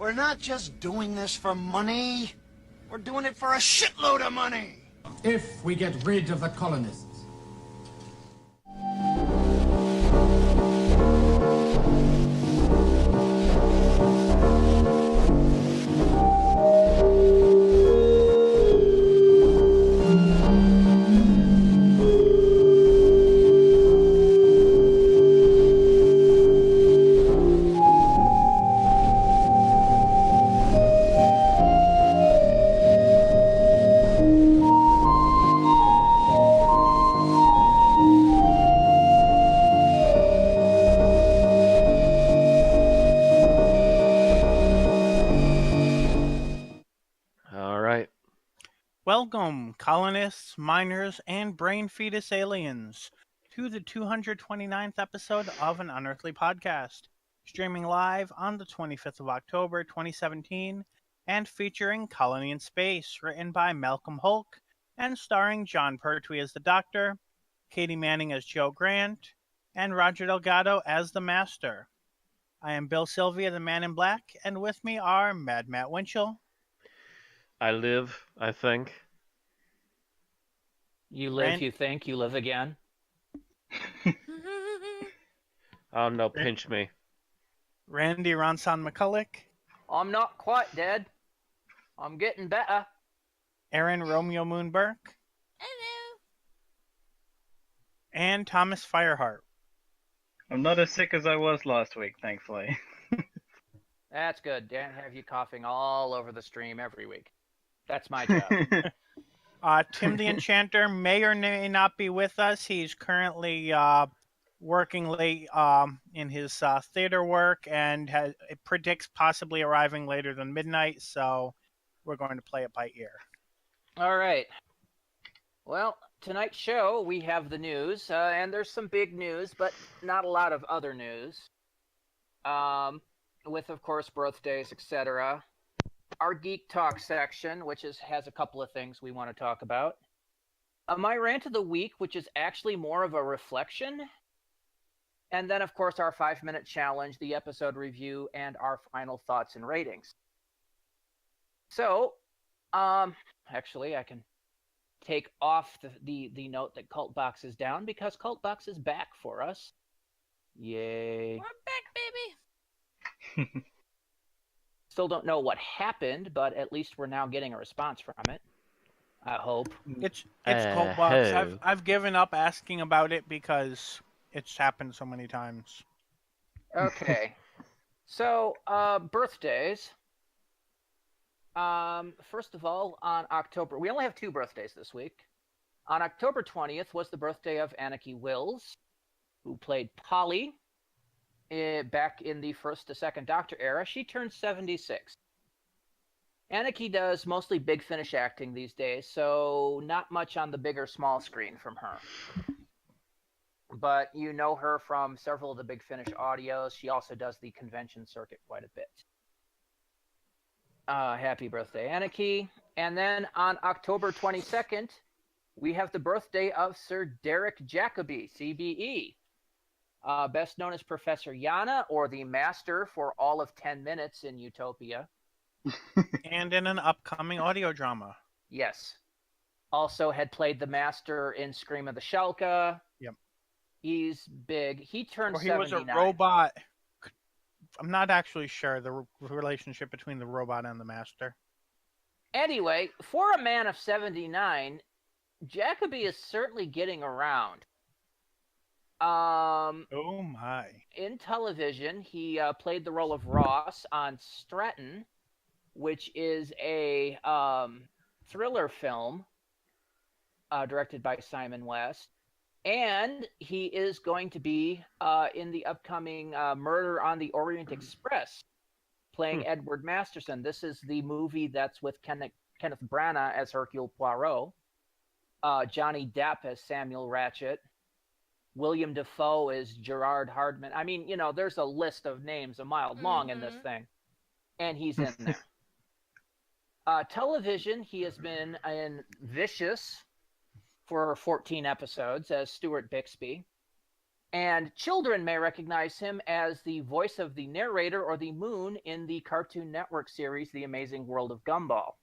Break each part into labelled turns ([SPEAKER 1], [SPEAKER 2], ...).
[SPEAKER 1] We're not just doing this for money. We're doing it for a shitload of money.
[SPEAKER 2] If we get rid of the colonists.
[SPEAKER 3] Welcome, colonists, miners, and brain fetus aliens, to the 229th episode of an Unearthly Podcast, streaming live on the 25th of October, 2017, and featuring Colony in Space, written by Malcolm Hulk, and starring John Pertwee as the Doctor, Katie Manning as Joe Grant, and Roger Delgado as the Master. I am Bill Sylvia, the Man in Black, and with me are Mad Matt Winchell.
[SPEAKER 4] I live, I think.
[SPEAKER 5] You live, you think, you live again.
[SPEAKER 4] Oh no, pinch me.
[SPEAKER 3] Randy Ronson McCulloch.
[SPEAKER 5] I'm not quite dead. I'm getting better.
[SPEAKER 3] Aaron Romeo Moon Burke.
[SPEAKER 6] Hello.
[SPEAKER 3] And Thomas Fireheart.
[SPEAKER 7] I'm not as sick as I was last week, thankfully.
[SPEAKER 5] That's good. Can't have you coughing all over the stream every week. That's my job.
[SPEAKER 3] Tim the Enchanter may or may not be with us. He's currently working late in his theater work and it predicts possibly arriving later than midnight, so we're going to play it by ear.
[SPEAKER 5] All right. Well, tonight's show, we have the news, and there's some big news, but not a lot of other news. With, of course, birthdays, etc. Our Geek Talk section, which has a couple of things we want to talk about. My Rant of the Week, which is actually more of a reflection. And then, of course, our 5-minute challenge, the episode review, and our final thoughts and ratings. So, actually, I can take off the note that Cultbox is down, because Cultbox is back for us. Yay.
[SPEAKER 6] We're back, baby.
[SPEAKER 5] Still don't know what happened, but at least we're now getting a response from it. I hope.
[SPEAKER 3] It's Cultbox. I've given up asking about it because it's happened so many times.
[SPEAKER 5] Okay. So, birthdays. First of all, on October... We only have 2 birthdays this week. On October 20th was the birthday of Anneke Wills, who played Polly back in the first to second Doctor era. She turned 76. Anneke does mostly Big Finish acting these days, so not much on the big or small screen from her. But you know her from several of the Big Finish audios. She also does the convention circuit quite a bit. Happy birthday, Anneke. And then on October 22nd, we have the birthday of Sir Derek Jacobi, CBE. Best known as Professor Yana, or the Master for all of 10 minutes in Utopia.
[SPEAKER 3] And in an upcoming audio drama.
[SPEAKER 5] Yes. Also had played the Master in Scream of the Shalka.
[SPEAKER 3] Yep.
[SPEAKER 5] He's big. He turned 79.
[SPEAKER 3] He was a robot. I'm not actually sure the relationship between the robot and the Master.
[SPEAKER 5] Anyway, for a man of 79, Jacobi is certainly getting around.
[SPEAKER 3] Oh my.
[SPEAKER 5] In television, he played the role of Ross on Stratton, which is a thriller film directed by Simon West. And he is going to be in the upcoming Murder on the Orient Express, playing Edward Masterson. This is the movie that's with Kenneth Branagh as Hercule Poirot, Johnny Depp as Samuel Ratchet, William Dafoe is Gerard Hardman. I mean, you know, there's a list of names a mile long in this thing. And he's in there. Television, he has been in Vicious for 14 episodes as Stuart Bixby. And children may recognize him as the voice of the narrator or the moon in the Cartoon Network series The Amazing World of Gumball.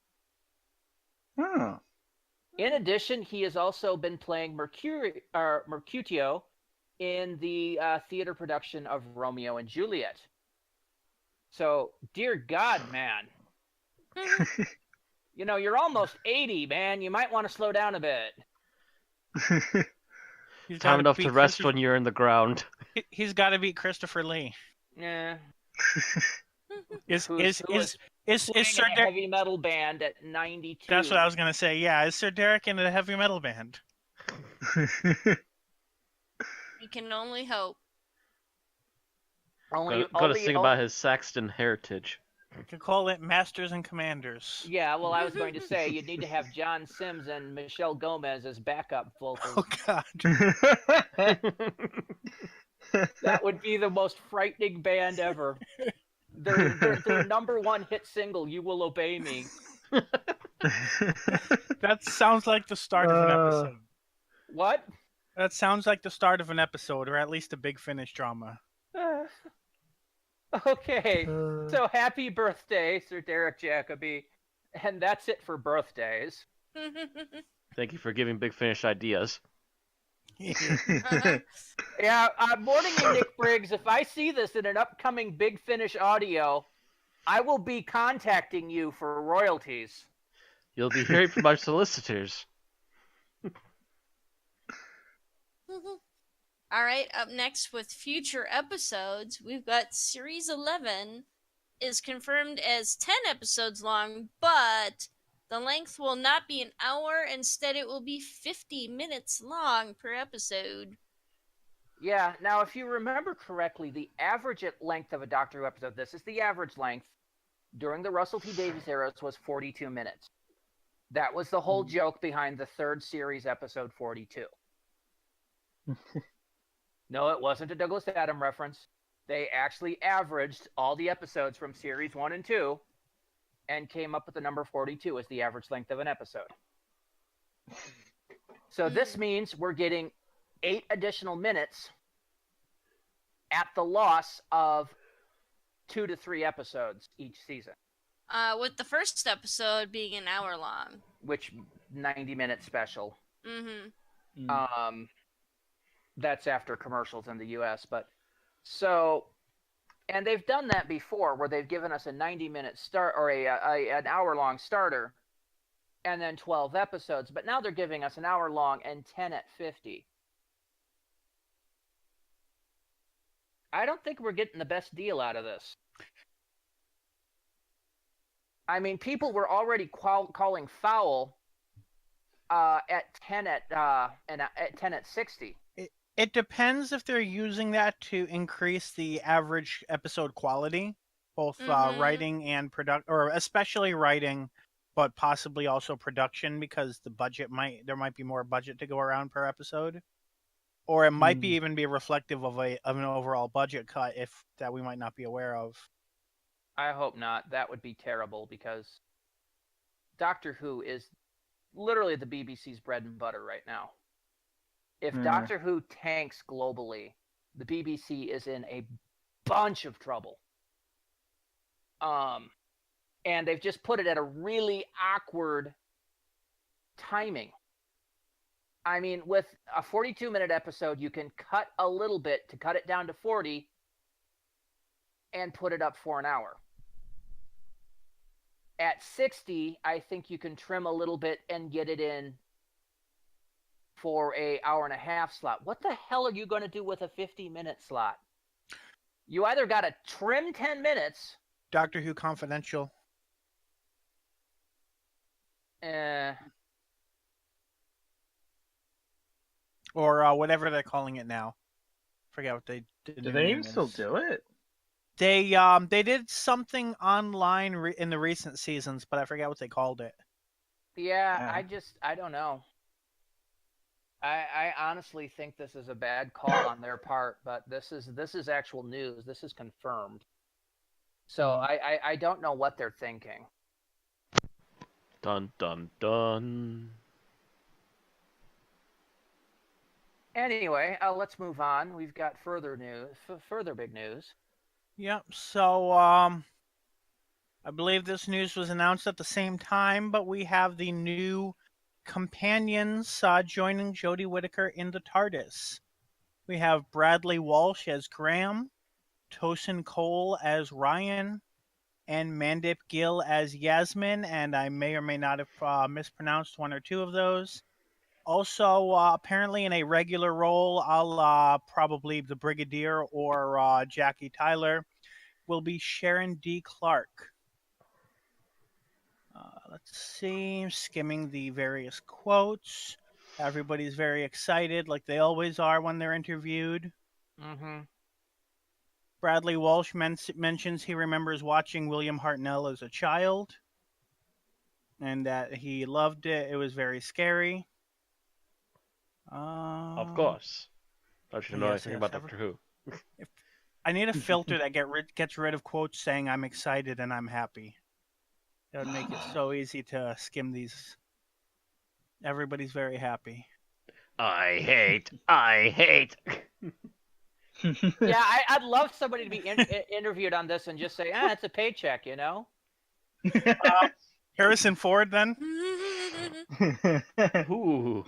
[SPEAKER 7] Oh.
[SPEAKER 5] In addition, he has also been playing Mercutio in the theater production of Romeo and Juliet. So, dear God, man. You know, you're almost 80, man. You might want to slow down a bit.
[SPEAKER 3] He's
[SPEAKER 4] Time
[SPEAKER 3] gotta
[SPEAKER 4] enough
[SPEAKER 3] beat
[SPEAKER 4] to rest
[SPEAKER 3] Christopher-
[SPEAKER 4] when you're in the ground.
[SPEAKER 3] He's got to beat Christopher Lee.
[SPEAKER 5] Yeah.
[SPEAKER 3] Is
[SPEAKER 5] Who
[SPEAKER 3] Sir
[SPEAKER 5] playing in a
[SPEAKER 3] Derek?
[SPEAKER 5] heavy metal band at 92.
[SPEAKER 3] That's what I was gonna say. Yeah, is Sir Derek in a heavy metal band?
[SPEAKER 6] We can only hope.
[SPEAKER 4] Gotta sing about his Saxon heritage.
[SPEAKER 3] We could call it Masters and Commanders.
[SPEAKER 5] Yeah, well, I was going to say you'd need to have John Sims and Michelle Gomez as backup vocals.
[SPEAKER 3] Oh God.
[SPEAKER 5] That would be the most frightening band ever. Their number one hit single, "You Will Obey Me."
[SPEAKER 3] That sounds like the start of an episode.
[SPEAKER 5] What?
[SPEAKER 3] That sounds like the start of an episode, or at least a Big Finish drama.
[SPEAKER 5] Okay, so happy birthday, Sir Derek Jacobi. And that's it for birthdays.
[SPEAKER 4] Thank you for giving Big Finish ideas.
[SPEAKER 6] Uh-huh.
[SPEAKER 5] Yeah, morning, Nick Briggs. If I see this in an upcoming Big Finish audio, I will be contacting you for royalties.
[SPEAKER 4] You'll be hearing from our solicitors.
[SPEAKER 6] All right, up next with future episodes, we've got Series 11 is confirmed as 10 episodes long, but the length will not be an hour. Instead, it will be 50 minutes long per episode.
[SPEAKER 5] Yeah, now if you remember correctly, the average length of a Doctor Who episode, this is the average length, during the Russell T Davies era was 42 minutes. That was the whole joke behind the third series, episode 42. No, it wasn't a Douglas Adams reference. They actually averaged all the episodes from series 1 and 2 and came up with the number 42 as the average length of an episode. So this means we're getting 8 additional minutes at the loss of 2 to 3 episodes each season.
[SPEAKER 6] With the first episode being an hour long.
[SPEAKER 5] Which 90-minute special.
[SPEAKER 6] Mm-hmm.
[SPEAKER 5] That's after commercials in the US, but so, and they've done that before where they've given us a 90-minute start or an hour-long starter and then 12 episodes, but now they're giving us an hour-long and 10 at 50. I don't think we're getting the best deal out of this. I mean, people were already calling foul at 10 at 60.
[SPEAKER 3] It depends if they're using that to increase the average episode quality, both writing and or especially writing, but possibly also production, because there might be more budget to go around per episode, or it might be even be reflective of an overall budget cut that we might not be aware of.
[SPEAKER 5] I hope not. That would be terrible because Doctor Who is literally the BBC's bread and butter right now. If Doctor Who tanks globally, the BBC is in a bunch of trouble. And they've just put it at a really awkward timing. I mean, with a 42-minute episode, you can cut a little bit to cut it down to 40 and put it up for an hour. At 60, I think you can trim a little bit and get it in for a hour-and-a-half slot. What the hell are you going to do with a 50-minute slot? You either got to trim 10 minutes.
[SPEAKER 3] Doctor Who Confidential. Or whatever they're calling it now. Forget what they did.
[SPEAKER 7] Do they even still do it?
[SPEAKER 3] They did something online in the recent seasons, but I forget what they called it.
[SPEAKER 5] Yeah, I don't know. I honestly think this is a bad call on their part, but this is actual news. This is confirmed. So I don't know what they're thinking.
[SPEAKER 4] Dun dun dun.
[SPEAKER 5] Anyway, let's move on. We've got further news, further big news.
[SPEAKER 3] Yep. So, I believe this news was announced at the same time, but we have the new companions joining Jodie Whittaker in the TARDIS. We have Bradley Walsh as Graham, Tosin Cole as Ryan, and Mandip Gill as Yasmin, and I may or may not have mispronounced one or two of those. Also, apparently in a regular role, probably the Brigadier or Jackie Tyler, will be Sharon D. Clark. Let's see, skimming the various quotes. Everybody's very excited, like they always are when they're interviewed.
[SPEAKER 5] Mm-hmm.
[SPEAKER 3] Bradley Walsh mentions he remembers watching William Hartnell as a child, and that he loved it. It was very scary.
[SPEAKER 4] Of course. Don't you know anything about Doctor Who?
[SPEAKER 3] I need a filter that gets rid of quotes saying I'm excited and I'm happy. That would make it so easy to skim these. Everybody's very happy.
[SPEAKER 4] I hate.
[SPEAKER 5] Yeah, I'd love somebody to be interviewed on this and just say, it's a paycheck, you know?
[SPEAKER 3] Harrison Ford, then?
[SPEAKER 4] Ooh.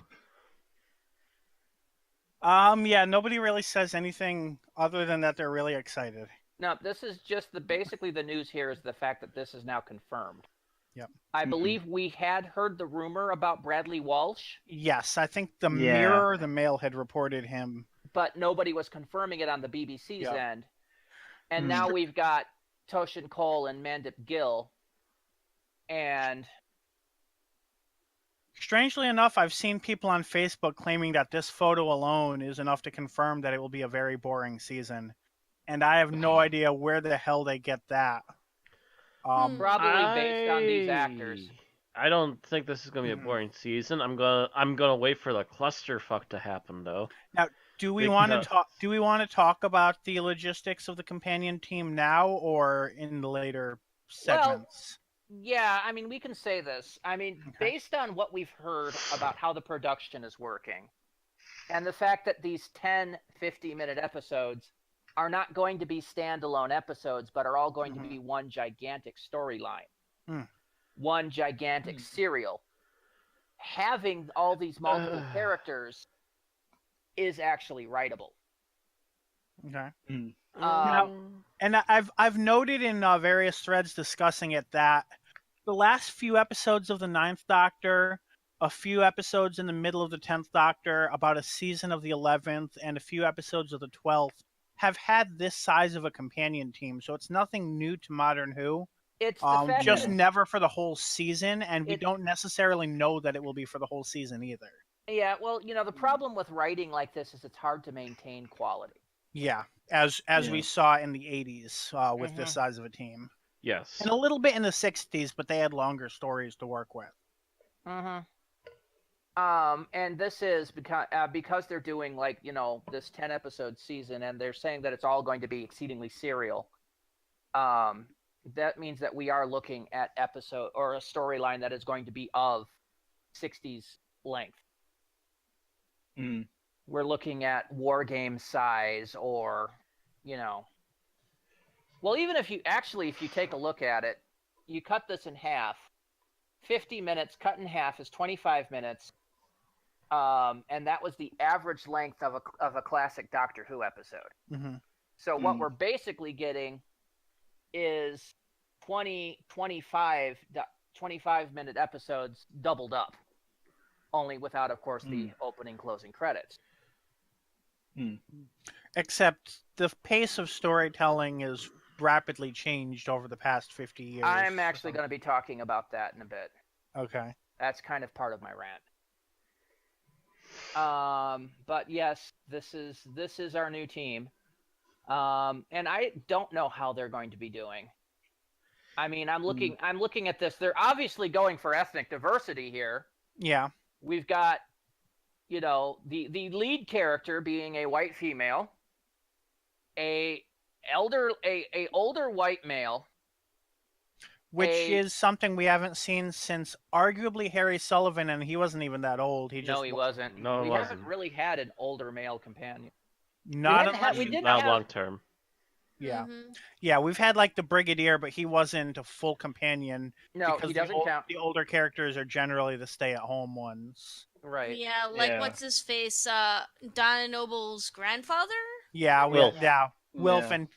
[SPEAKER 3] Yeah, nobody really says anything other than that they're really excited.
[SPEAKER 5] No, this is just basically the news here is the fact that this is now confirmed.
[SPEAKER 3] Yep.
[SPEAKER 5] I believe we had heard the rumor about Bradley Walsh.
[SPEAKER 3] Yes, I think the Mirror, the Mail, had reported him.
[SPEAKER 5] But nobody was confirming it on the BBC's end. And now we've got Tosin Cole and Mandip Gill. And
[SPEAKER 3] strangely enough, I've seen people on Facebook claiming that this photo alone is enough to confirm that it will be a very boring season. And I have no idea where the hell they get that.
[SPEAKER 5] Probably based on these actors.
[SPEAKER 4] I don't think this is gonna be a boring season. I'm gonna wait for the clusterfuck to happen though.
[SPEAKER 3] Now, do we want to talk? Do we want to talk about the logistics of the companion team now or in the later segments?
[SPEAKER 5] Well, yeah, I mean, we can say this. I mean, based on what we've heard about how the production is working, and the fact that these 10, 50-minute episodes are not going to be standalone episodes, but are all going to be one gigantic storyline, one gigantic serial. Having all these multiple characters is actually writable.
[SPEAKER 3] Okay. And I've noted in various threads discussing it that the last few episodes of the 9th Doctor, a few episodes in the middle of the 10th Doctor, about a season of the 11th, and a few episodes of the 12th have had this size of a companion team, so it's nothing new to Modern Who.
[SPEAKER 5] It's the fact
[SPEAKER 3] just
[SPEAKER 5] that
[SPEAKER 3] never for the whole season, and we don't necessarily know that it will be for the whole season either.
[SPEAKER 5] Yeah, well, you know, the problem with writing like this is it's hard to maintain quality.
[SPEAKER 3] Yeah, as we saw in the 80s with this size of a team.
[SPEAKER 4] Yes.
[SPEAKER 3] And a little bit in the 60s, but they had longer stories to work with.
[SPEAKER 5] And this is because they're doing, like, you know, this 10-episode season, and they're saying that it's all going to be exceedingly serial. That means that we are looking at episode or a storyline that is going to be of 60s length. We're looking at war game size, or, you know, well, even if you take a look at it, you cut this in half. 50 minutes cut in half is 25 minutes. And that was the average length of a classic Doctor Who episode. So what we're basically getting is 25 minute episodes doubled up, only without, of course, the opening closing credits.
[SPEAKER 3] Except the pace of storytelling is rapidly changed over the past 50 years.
[SPEAKER 5] I'm actually going to be talking about that in a bit.
[SPEAKER 3] Okay.
[SPEAKER 5] That's kind of part of my rant. But yes, this is our new team. And I don't know how they're going to be doing. I mean, I'm looking at this. They're obviously going for ethnic diversity here.
[SPEAKER 3] Yeah.
[SPEAKER 5] We've got, you know, the lead character being a white female, a older white male.
[SPEAKER 3] which is something we haven't seen since arguably Harry Sullivan, and he wasn't even that old. He
[SPEAKER 5] wasn't.
[SPEAKER 4] No, he
[SPEAKER 5] we
[SPEAKER 4] wasn't.
[SPEAKER 5] haven't really had an older male companion.
[SPEAKER 3] Not
[SPEAKER 5] didn't have- we didn't
[SPEAKER 4] Not
[SPEAKER 5] have-
[SPEAKER 4] long term.
[SPEAKER 3] Yeah.
[SPEAKER 6] Mhm.
[SPEAKER 3] Yeah, we've had like the Brigadier, but he wasn't a full companion.
[SPEAKER 5] No,
[SPEAKER 3] because
[SPEAKER 5] he doesn't count.
[SPEAKER 3] The older characters are generally the stay-at-home ones.
[SPEAKER 5] Right.
[SPEAKER 6] Yeah, like
[SPEAKER 7] Yeah.
[SPEAKER 6] what's his face? Donna Noble's grandfather?
[SPEAKER 3] Yeah,
[SPEAKER 4] Wilf.
[SPEAKER 3] Wilf,
[SPEAKER 7] Yeah.
[SPEAKER 3] and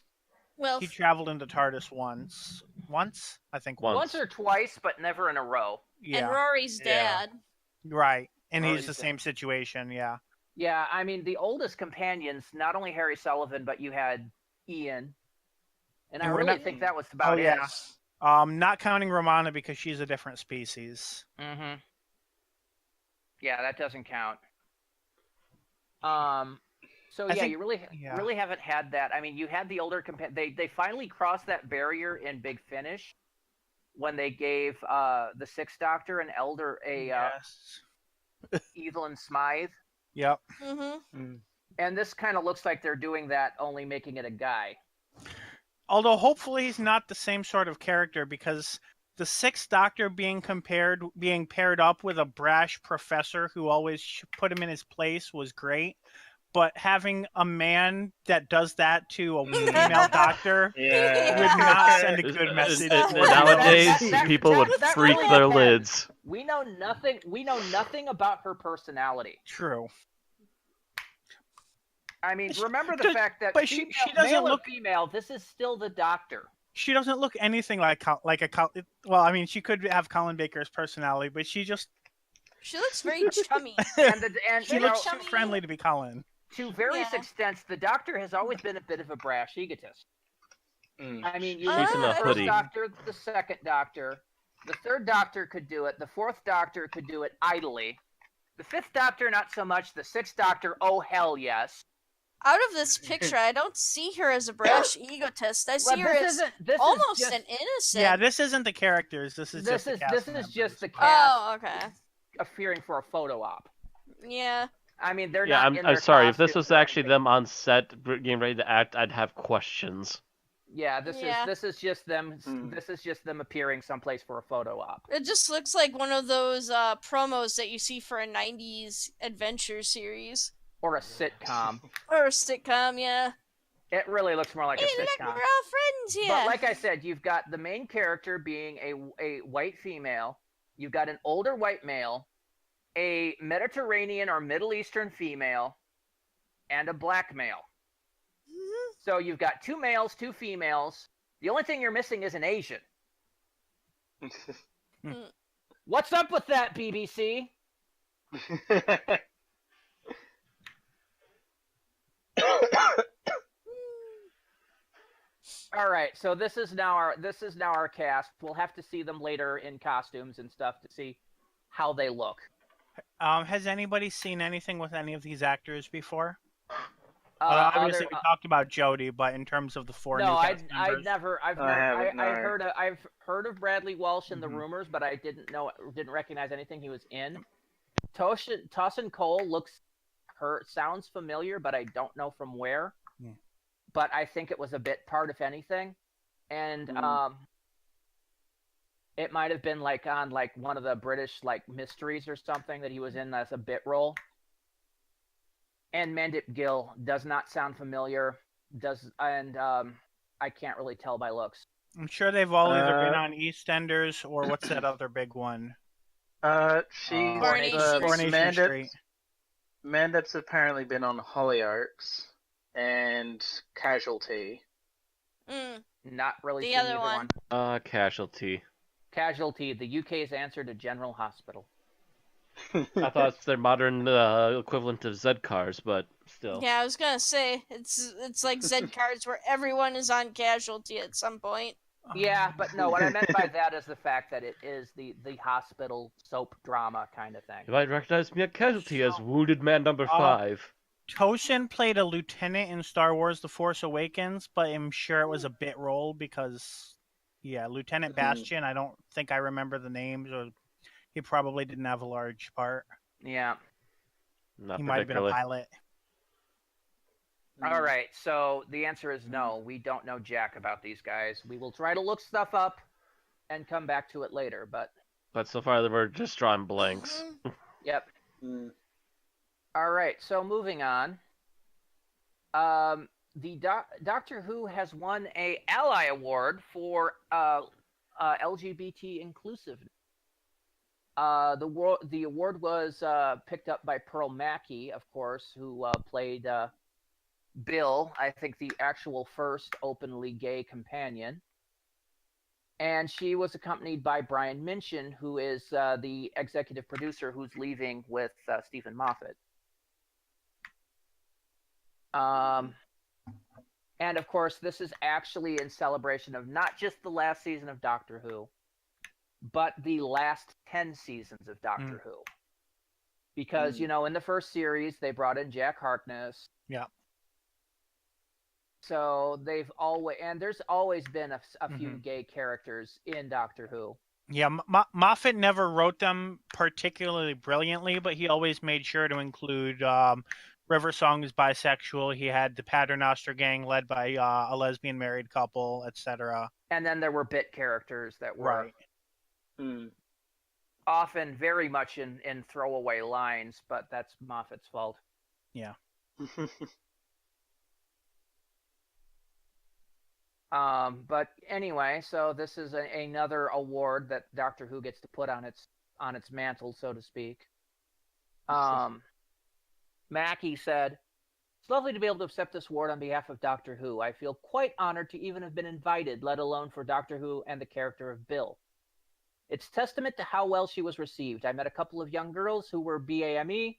[SPEAKER 6] Well,
[SPEAKER 3] he traveled into TARDIS once. Once? I think
[SPEAKER 4] Once.
[SPEAKER 5] Once or twice, but never in a row.
[SPEAKER 3] Yeah,
[SPEAKER 6] and Rory's
[SPEAKER 7] Yeah.
[SPEAKER 6] dad.
[SPEAKER 3] right. And he's
[SPEAKER 5] Rory's
[SPEAKER 3] the
[SPEAKER 5] dad.
[SPEAKER 3] same situation, yeah.
[SPEAKER 5] Yeah, I mean, the oldest companions, not only Harry Sullivan, but you had Ian. And I
[SPEAKER 3] And we're
[SPEAKER 5] really
[SPEAKER 3] not-
[SPEAKER 5] think that was about it.
[SPEAKER 3] yeah. Not counting Romana because she's a different species.
[SPEAKER 5] Mm-hmm. Yeah, that doesn't count. So
[SPEAKER 3] I
[SPEAKER 5] yeah,
[SPEAKER 3] think-
[SPEAKER 5] you really haven't had that. I mean, you had the older They finally crossed that barrier in Big Finish when they gave the Sixth Doctor an
[SPEAKER 3] Yes.
[SPEAKER 5] Evelyn Smythe,
[SPEAKER 3] Yep.
[SPEAKER 6] Mm-hmm.
[SPEAKER 5] and this kind of looks like they're doing that, only making it a guy.
[SPEAKER 3] Although hopefully he's not the same sort of character, because the Sixth Doctor being paired up with a brash professor who always put him in his place was great. But having a man that does that to a female doctor
[SPEAKER 7] Yeah.
[SPEAKER 3] would not send a good message.
[SPEAKER 4] Nowadays,
[SPEAKER 5] That-
[SPEAKER 4] people would
[SPEAKER 5] that
[SPEAKER 4] freak
[SPEAKER 5] really
[SPEAKER 4] their
[SPEAKER 5] bad.
[SPEAKER 4] lids.
[SPEAKER 5] We know nothing about her personality.
[SPEAKER 3] True.
[SPEAKER 5] I mean, remember the
[SPEAKER 3] Does-
[SPEAKER 5] fact that
[SPEAKER 3] but she doesn't
[SPEAKER 5] male
[SPEAKER 3] look-
[SPEAKER 5] or female, this is still the Doctor.
[SPEAKER 3] She doesn't look anything like well, I mean, she could have Colin Baker's personality, but she
[SPEAKER 6] She looks very chummy.
[SPEAKER 5] And
[SPEAKER 3] she
[SPEAKER 5] you know,
[SPEAKER 3] looks too friendly to be Colin.
[SPEAKER 5] to various
[SPEAKER 6] Yeah.
[SPEAKER 5] extents, the Doctor has always been a bit of a brash egotist.
[SPEAKER 7] Mm.
[SPEAKER 5] I mean, you
[SPEAKER 6] She's
[SPEAKER 5] look
[SPEAKER 6] in
[SPEAKER 5] at
[SPEAKER 6] a
[SPEAKER 5] the first
[SPEAKER 4] hoodie.
[SPEAKER 5] Doctor, the second Doctor, the third Doctor could do it, the fourth Doctor could do it idly, the fifth Doctor not so much, the sixth Doctor, oh hell yes.
[SPEAKER 6] Out of this picture, I don't see her as a brash egotist. I see
[SPEAKER 5] Well,
[SPEAKER 6] her
[SPEAKER 5] this
[SPEAKER 6] as
[SPEAKER 5] isn't this
[SPEAKER 6] almost
[SPEAKER 5] is just,
[SPEAKER 6] an innocent.
[SPEAKER 3] Yeah, this isn't the characters. This is just the cast
[SPEAKER 5] this
[SPEAKER 3] members.
[SPEAKER 5] is just the cast
[SPEAKER 6] Oh, okay.
[SPEAKER 5] fearing for a photo op.
[SPEAKER 6] Yeah.
[SPEAKER 5] I mean, they're
[SPEAKER 4] Yeah,
[SPEAKER 5] not
[SPEAKER 4] I'm
[SPEAKER 5] in their
[SPEAKER 4] sorry. If this
[SPEAKER 5] costumes
[SPEAKER 4] was
[SPEAKER 5] or
[SPEAKER 4] actually
[SPEAKER 5] anything.
[SPEAKER 4] them on set getting ready to act, I'd have questions.
[SPEAKER 5] Yeah,
[SPEAKER 6] Yeah.
[SPEAKER 5] this is just them.
[SPEAKER 7] Hmm.
[SPEAKER 5] This is just them appearing someplace for a photo op.
[SPEAKER 6] It just looks like one of those promos that you see for a 90s adventure series.
[SPEAKER 5] Or a sitcom.
[SPEAKER 6] Or a sitcom, yeah.
[SPEAKER 5] It really looks more like
[SPEAKER 6] Hey,
[SPEAKER 5] a
[SPEAKER 6] look,
[SPEAKER 5] sitcom.
[SPEAKER 6] we're all friends here.
[SPEAKER 5] But like I said, you've got the main character being a white female. You've got an older white male, a Mediterranean or Middle Eastern female, and a black male.
[SPEAKER 6] Mhm.
[SPEAKER 5] So you've got two males, two females. The only thing you're missing is an Asian. What's up with that, BBC? All right, so this is now our cast. We'll have to see them later in costumes and stuff to see how they look.
[SPEAKER 3] Has anybody seen anything with any of these actors before?
[SPEAKER 5] other-
[SPEAKER 3] Obviously, we talked about Jodie, but in terms of the four new
[SPEAKER 5] no,
[SPEAKER 3] cast members,
[SPEAKER 5] I've heard of Bradley Walsh in the
[SPEAKER 3] Mhm.
[SPEAKER 5] rumors, but I didn't recognize anything he was in. Tossin Cole sounds familiar, but I don't know from where.
[SPEAKER 3] Yeah.
[SPEAKER 5] But I think it was a bit part, if anything, and it might have been like on like one of the British like mysteries or something that he was in as a bit role. And Mandip Gill does not sound familiar. I can't really tell by looks.
[SPEAKER 3] I'm sure they've all either been on EastEnders or what's that other big one?
[SPEAKER 7] She's
[SPEAKER 6] Coronation
[SPEAKER 3] Coronation Street.
[SPEAKER 7] Mandip's apparently been on Hollyoaks and Casualty.
[SPEAKER 6] Mm.
[SPEAKER 5] Not really
[SPEAKER 6] The
[SPEAKER 5] seen
[SPEAKER 6] other
[SPEAKER 5] either
[SPEAKER 6] one.
[SPEAKER 4] Casualty.
[SPEAKER 5] Casualty, the UK's answer to General Hospital.
[SPEAKER 4] I thought it's their modern equivalent of Z cars, but still.
[SPEAKER 6] Yeah, I was gonna say it's like Z cards where everyone is on casualty at some point.
[SPEAKER 5] Yeah, but no, what I meant by that is the fact that it is the hospital soap drama kind of thing.
[SPEAKER 4] You might recognize me at Casualty as Wounded Man number 5.
[SPEAKER 3] Toshin played a lieutenant in Star Wars The Force Awakens, but I'm sure it was a bit role because, yeah, Lieutenant Bastion, I don't think I remember the names, or he probably didn't have a large part.
[SPEAKER 5] Yeah.
[SPEAKER 4] Not
[SPEAKER 3] He might have been a
[SPEAKER 4] particularly.
[SPEAKER 3] pilot.
[SPEAKER 5] All right, so the answer is no. We don't know jack about these guys. We will try to look stuff up. and come back to it later. But
[SPEAKER 4] so far we're just drawing blanks.
[SPEAKER 5] yep.
[SPEAKER 7] Mm.
[SPEAKER 5] All right. So moving on. The Doctor Who has won a Ally Award for LGBT inclusiveness. The award was picked up by Pearl Mackie, of course, who played Bill, I think the actual first openly gay companion. And she was accompanied by Brian Minchin, who is the executive producer who's leaving with Stephen Moffat. And of course, this is actually in celebration of not just the last season of Doctor Who, but the last 10 seasons of Doctor Who. Because, you know, in the first series, they brought in Jack Harkness.
[SPEAKER 3] Yeah.
[SPEAKER 5] So there's always been a few gay characters in Doctor Who.
[SPEAKER 3] Yeah, Moffat never wrote them particularly brilliantly, but he always made sure to include River Song is bisexual. He had the Paternoster Gang led by a lesbian married couple, etc.
[SPEAKER 5] And then there were bit characters that were often very much in throwaway lines, but that's Moffat's fault.
[SPEAKER 3] Yeah.
[SPEAKER 5] But anyway, so this is another award that Doctor Who gets to put on its mantle, so to speak. Mackie said, "It's lovely to be able to accept this award on behalf of Doctor Who. I feel quite honored to even have been invited, let alone for Doctor Who and the character of Bill. It's testament to how well she was received. I met a couple of young girls who were BAME,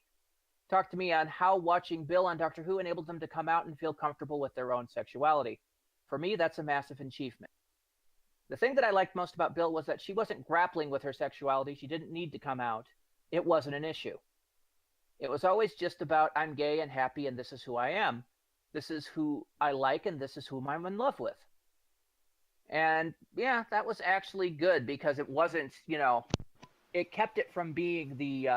[SPEAKER 5] talked to me on how watching Bill on Doctor Who enabled them to come out and feel comfortable with their own sexuality. For me, that's a massive achievement. The thing that I liked most about Bill was that she wasn't grappling with her sexuality. She didn't need to come out. It wasn't an issue. It was always just about, I'm gay and happy and this is who I am. This is who I like and this is whom I'm in love with." And yeah, that was actually good because it wasn't, you know, it kept it from being the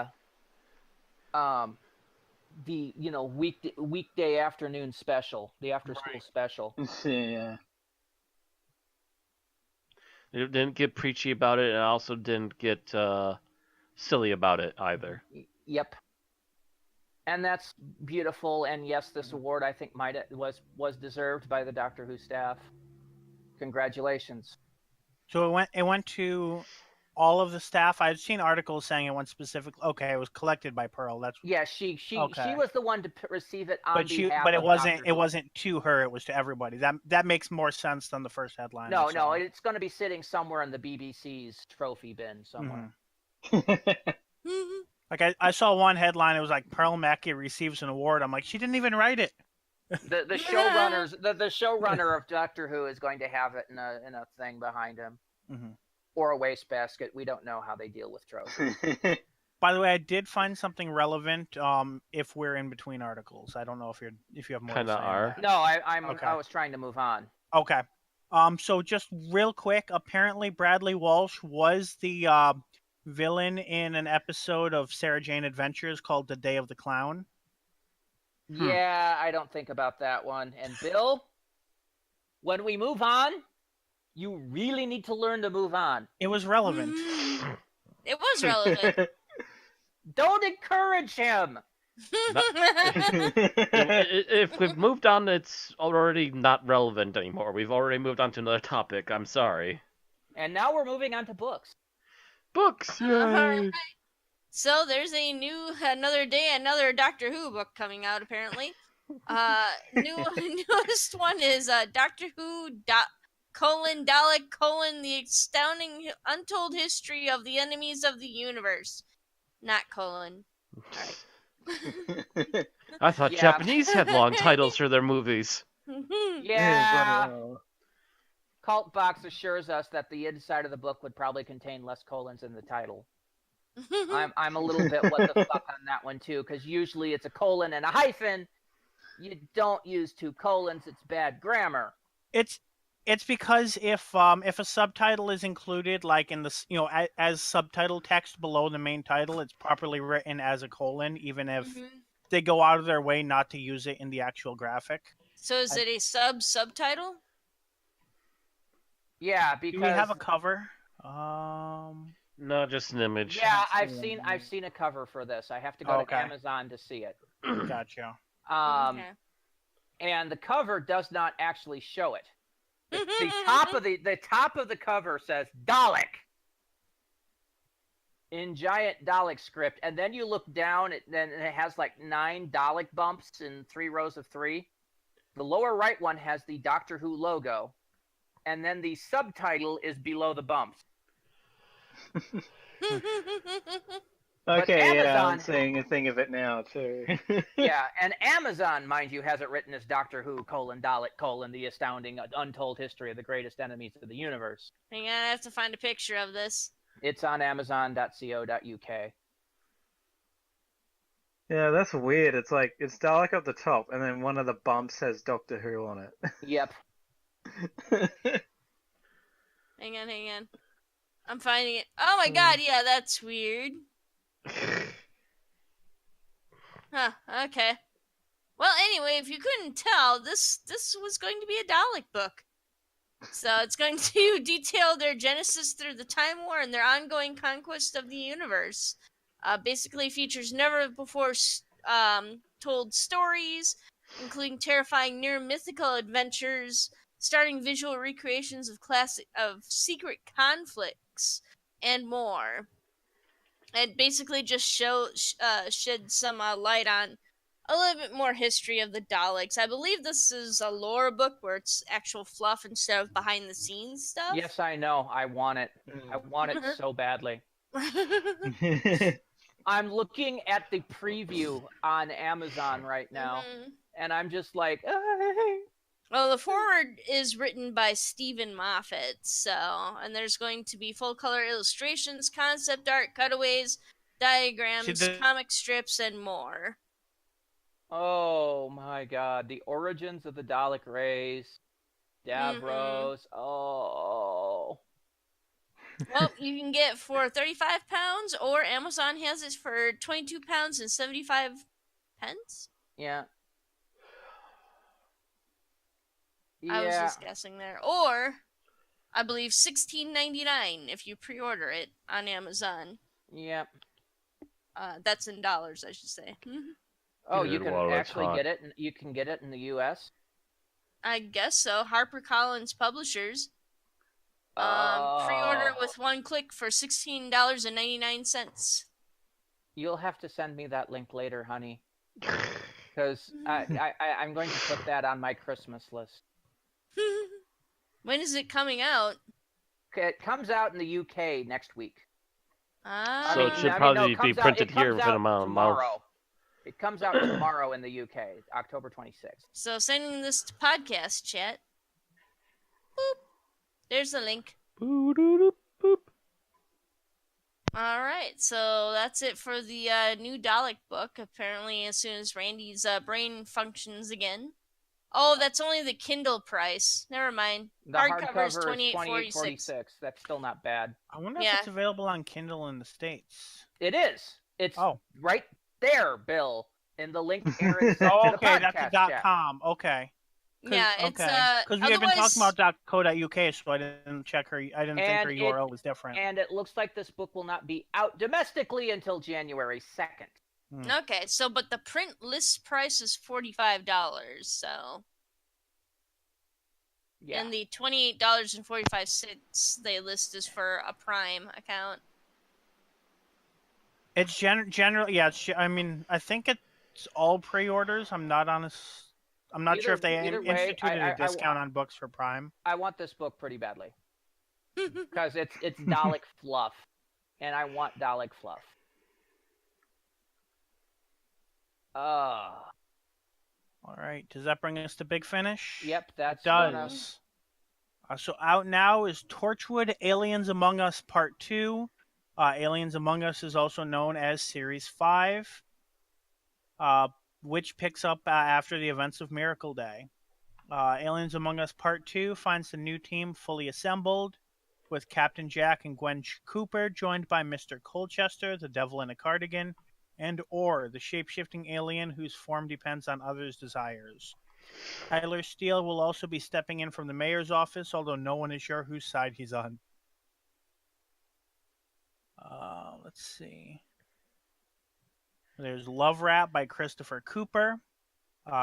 [SPEAKER 5] you know, weekday afternoon special, the after school special.
[SPEAKER 7] Yeah.
[SPEAKER 4] It didn't get preachy about it, and also didn't get silly about it either.
[SPEAKER 5] Yep. And that's beautiful. And yes, this award I think was deserved by the Doctor Who staff. Congratulations.
[SPEAKER 3] So it went to all of the staff. I've seen articles saying it went specifically. Okay, it was collected by Pearl. That's
[SPEAKER 5] yeah. She
[SPEAKER 3] okay.
[SPEAKER 5] was the one to receive it on behalf.
[SPEAKER 3] But it
[SPEAKER 5] of
[SPEAKER 3] wasn't.
[SPEAKER 5] Doctor
[SPEAKER 3] It
[SPEAKER 5] Who.
[SPEAKER 3] wasn't to her. It was to everybody. That makes more sense than the first headline.
[SPEAKER 5] No, it's going to be sitting somewhere in the BBC's trophy bin somewhere.
[SPEAKER 3] Like I saw one headline. It was like Pearl Mackie receives an award. I'm like, she didn't even write it.
[SPEAKER 5] The showrunners, the showrunner of Doctor Who is going to have it in a thing behind him, or a wastebasket. We don't know how they deal with trophies.
[SPEAKER 3] By the way, I did find something relevant. If we're in between articles, I don't know if you have more.
[SPEAKER 4] Kinda
[SPEAKER 3] to say
[SPEAKER 4] are.
[SPEAKER 3] on that.
[SPEAKER 5] No, I
[SPEAKER 3] Okay.
[SPEAKER 5] was trying to move on.
[SPEAKER 3] Okay. So just real quick, apparently Bradley Walsh was the villain in an episode of Sarah Jane Adventures called The Day of the Clown.
[SPEAKER 5] Yeah, I don't think about that one. And Bill, when we move on, you really need to learn to move on.
[SPEAKER 3] It was relevant.
[SPEAKER 6] It was relevant.
[SPEAKER 5] Don't encourage him.
[SPEAKER 4] If we've moved on, it's already not relevant anymore. We've already moved on to another topic. I'm sorry.
[SPEAKER 5] And now we're moving on to books.
[SPEAKER 4] Books! Yay!
[SPEAKER 6] Alright. So there's another day, another Doctor Who book coming out apparently. Newest one is Doctor Who Dalek the astounding untold history of the enemies of the universe. Not colon. Alright.
[SPEAKER 4] I thought Japanese had long titles for their movies.
[SPEAKER 5] Yeah. Cult Box assures us that the inside of the book would probably contain less colons in the title. I'm a little bit what the fuck on that one too, because usually it's a colon and a hyphen. You don't use two colons; it's bad grammar.
[SPEAKER 3] It's because if a subtitle is included, like in the as subtitle text below the main title, it's properly written as a colon, even if they go out of their way not to use it in the actual graphic.
[SPEAKER 6] So is it a subtitle?
[SPEAKER 5] Yeah, because
[SPEAKER 3] Do we have a cover?
[SPEAKER 4] No, just an image.
[SPEAKER 5] Yeah, I've seen a cover for this. I have to go to Amazon to see it.
[SPEAKER 3] Gotcha.
[SPEAKER 6] Okay.
[SPEAKER 5] And the cover does not actually show it. The top of the cover says Dalek in giant Dalek script, and then you look down, and it has like 9 Dalek bumps in 3 rows of 3. The lower right one has the Doctor Who logo, and then the subtitle is below the bumps.
[SPEAKER 7] Okay,
[SPEAKER 5] Amazon,
[SPEAKER 7] yeah, I'm seeing a thing of it now too.
[SPEAKER 5] Yeah, and Amazon, mind you, has it written as Doctor Who, Dalek, the astounding, untold history of the greatest enemies of the universe.
[SPEAKER 6] Hang on, I have to find a picture of this.
[SPEAKER 5] It's on Amazon.co.uk.
[SPEAKER 7] Yeah, that's weird. It's like, it's Dalek up the top, and then one of the bumps has Doctor Who on it.
[SPEAKER 5] Yep.
[SPEAKER 6] Hang on. I'm finding it. Oh my god, yeah, that's weird. Huh, okay. Well, anyway, if you couldn't tell, this was going to be a Dalek book. So it's going to detail their genesis through the Time War and their ongoing conquest of the universe. Basically features never before told stories, including terrifying near mythical adventures, starting visual recreations of secret conflicts, and more. It basically just shed some light on a little bit more history of the Daleks. I believe this is a lore book where it's actual fluff instead of behind the scenes stuff.
[SPEAKER 5] Yes, I know. I want it. I want it so badly. I'm looking at the preview on Amazon right now, and I'm just like,
[SPEAKER 6] Well, the foreword is written by Stephen Moffat, and there's going to be full color illustrations, concept art, cutaways, diagrams, comic strips, and more.
[SPEAKER 5] Oh my god, the origins of the Dalek race, Davros, oh.
[SPEAKER 6] Well, you can get it for £35, or Amazon has it for £22.75.
[SPEAKER 5] Yeah.
[SPEAKER 6] I was just guessing there. Or, I believe $16.99 if you pre-order it on Amazon.
[SPEAKER 5] Yep.
[SPEAKER 6] That's in dollars, I should say.
[SPEAKER 5] Oh, you can actually get it. You can get it in the U.S.
[SPEAKER 6] I guess so. HarperCollins Publishers. Pre-order with one click for $16.99.
[SPEAKER 5] You'll have to send me that link later, honey, because I'm going to put that on my Christmas list.
[SPEAKER 6] When is it coming out?
[SPEAKER 5] It comes out in the UK next week.
[SPEAKER 4] So it should probably be printed here within a month.
[SPEAKER 5] Tomorrow. It comes out tomorrow in the UK, October 26th.
[SPEAKER 6] So sending this to podcast chat. Boop. There's the link.
[SPEAKER 4] Boop, boop, boop.
[SPEAKER 6] All right, so that's it for the new Dalek book. Apparently, as soon as Randy's brain functions again. Oh, that's only the Kindle price. Never mind.
[SPEAKER 5] The
[SPEAKER 6] hardcover is
[SPEAKER 5] $28.46. That's still not bad.
[SPEAKER 3] I wonder if it's available on Kindle in the States.
[SPEAKER 5] It is. It's right there, Bill, in the link Aaron sent to the podcast
[SPEAKER 3] that's
[SPEAKER 5] chat.
[SPEAKER 3] .com. Okay.
[SPEAKER 6] Yeah, it's
[SPEAKER 3] because we have been talking about .co.uk, so I didn't check her. I didn't think her URL was different.
[SPEAKER 5] And it looks like this book will not be out domestically until January 2nd.
[SPEAKER 6] Okay, but the print list price is $45, so.
[SPEAKER 5] Yeah.
[SPEAKER 6] And the $28.45 they list is for a Prime account.
[SPEAKER 3] It's generally, yeah. I mean, I think it's all pre-orders. I'm not sure if they instituted a discount on books for Prime.
[SPEAKER 5] I want this book pretty badly because it's Dalek fluff, and I want Dalek fluff.
[SPEAKER 3] All right. Does that bring us to Big Finish?
[SPEAKER 5] Yep, that
[SPEAKER 3] does. So out now is Torchwood: Aliens Among Us Part 2. Aliens Among Us is also known as Series 5, which picks up after the events of Miracle Day. Aliens Among Us Part 2 finds the new team fully assembled, with Captain Jack and Gwen Cooper joined by Mr. Colchester, the Devil in a Cardigan, and Orr, the shape-shifting alien whose form depends on others' desires. Tyler Steele will also be stepping in from the mayor's office, although no one is sure whose side he's on. Let's see. There's Love Rap by Christopher Cooper.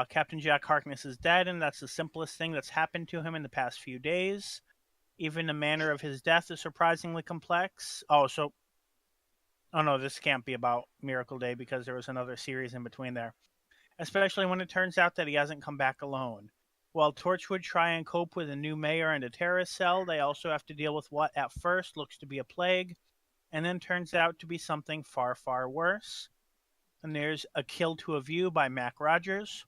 [SPEAKER 3] Captain Jack Harkness is dead, and that's the simplest thing that's happened to him in the past few days. Even the manner of his death is surprisingly complex. Oh no, this can't be about Miracle Day because there was another series in between there. Especially when it turns out that he hasn't come back alone. While Torchwood try and cope with a new mayor and a terrorist cell, they also have to deal with what at first looks to be a plague, and then turns out to be something far, far worse. And there's A Kill to a View by Mac Rogers.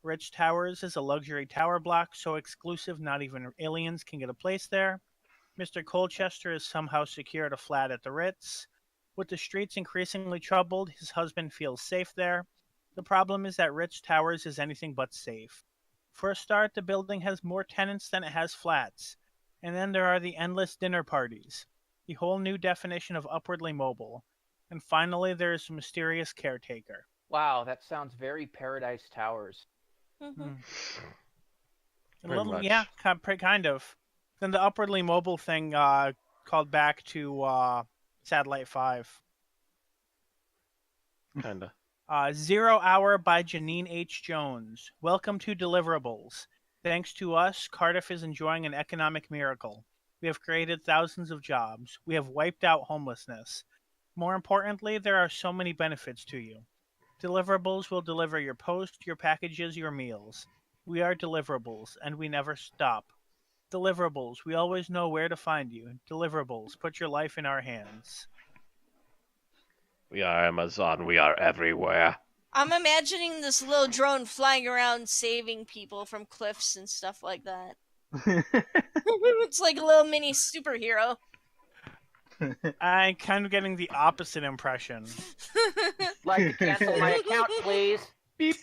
[SPEAKER 3] Rich Towers is a luxury tower block so exclusive not even aliens can get a place there. Mr. Colchester is somehow secured a flat at the Ritz. With the streets increasingly troubled, his husband feels safe there. The problem is that Rich Towers is anything but safe. For a start, the building has more tenants than it has flats. And then there are the endless dinner parties, the whole new definition of upwardly mobile. And finally, there is a mysterious caretaker.
[SPEAKER 5] Wow, that sounds very Paradise Towers.
[SPEAKER 6] Mhm.
[SPEAKER 3] A
[SPEAKER 4] Pretty
[SPEAKER 3] little,
[SPEAKER 4] much.
[SPEAKER 3] yeah, kind of. Then the upwardly mobile thing called back to Satellite 5.
[SPEAKER 4] Kinda.
[SPEAKER 3] 0 Hour by Janine H. Jones. Welcome to Deliverables. Thanks to us, Cardiff is enjoying an economic miracle. We have created thousands of jobs. We have wiped out homelessness. More importantly, there are so many benefits to you. Deliverables will deliver your post, your packages, your meals. We are Deliverables, and we never stop. Deliverables, we always know where to find you. Deliverables, put your life in our hands.
[SPEAKER 4] We are Amazon. We are everywhere.
[SPEAKER 6] I'm imagining this little drone flying around saving people from cliffs and stuff like that. It's like a little mini superhero.
[SPEAKER 3] I'm kind of getting the opposite impression.
[SPEAKER 5] Like to cancel my account, please. Beep.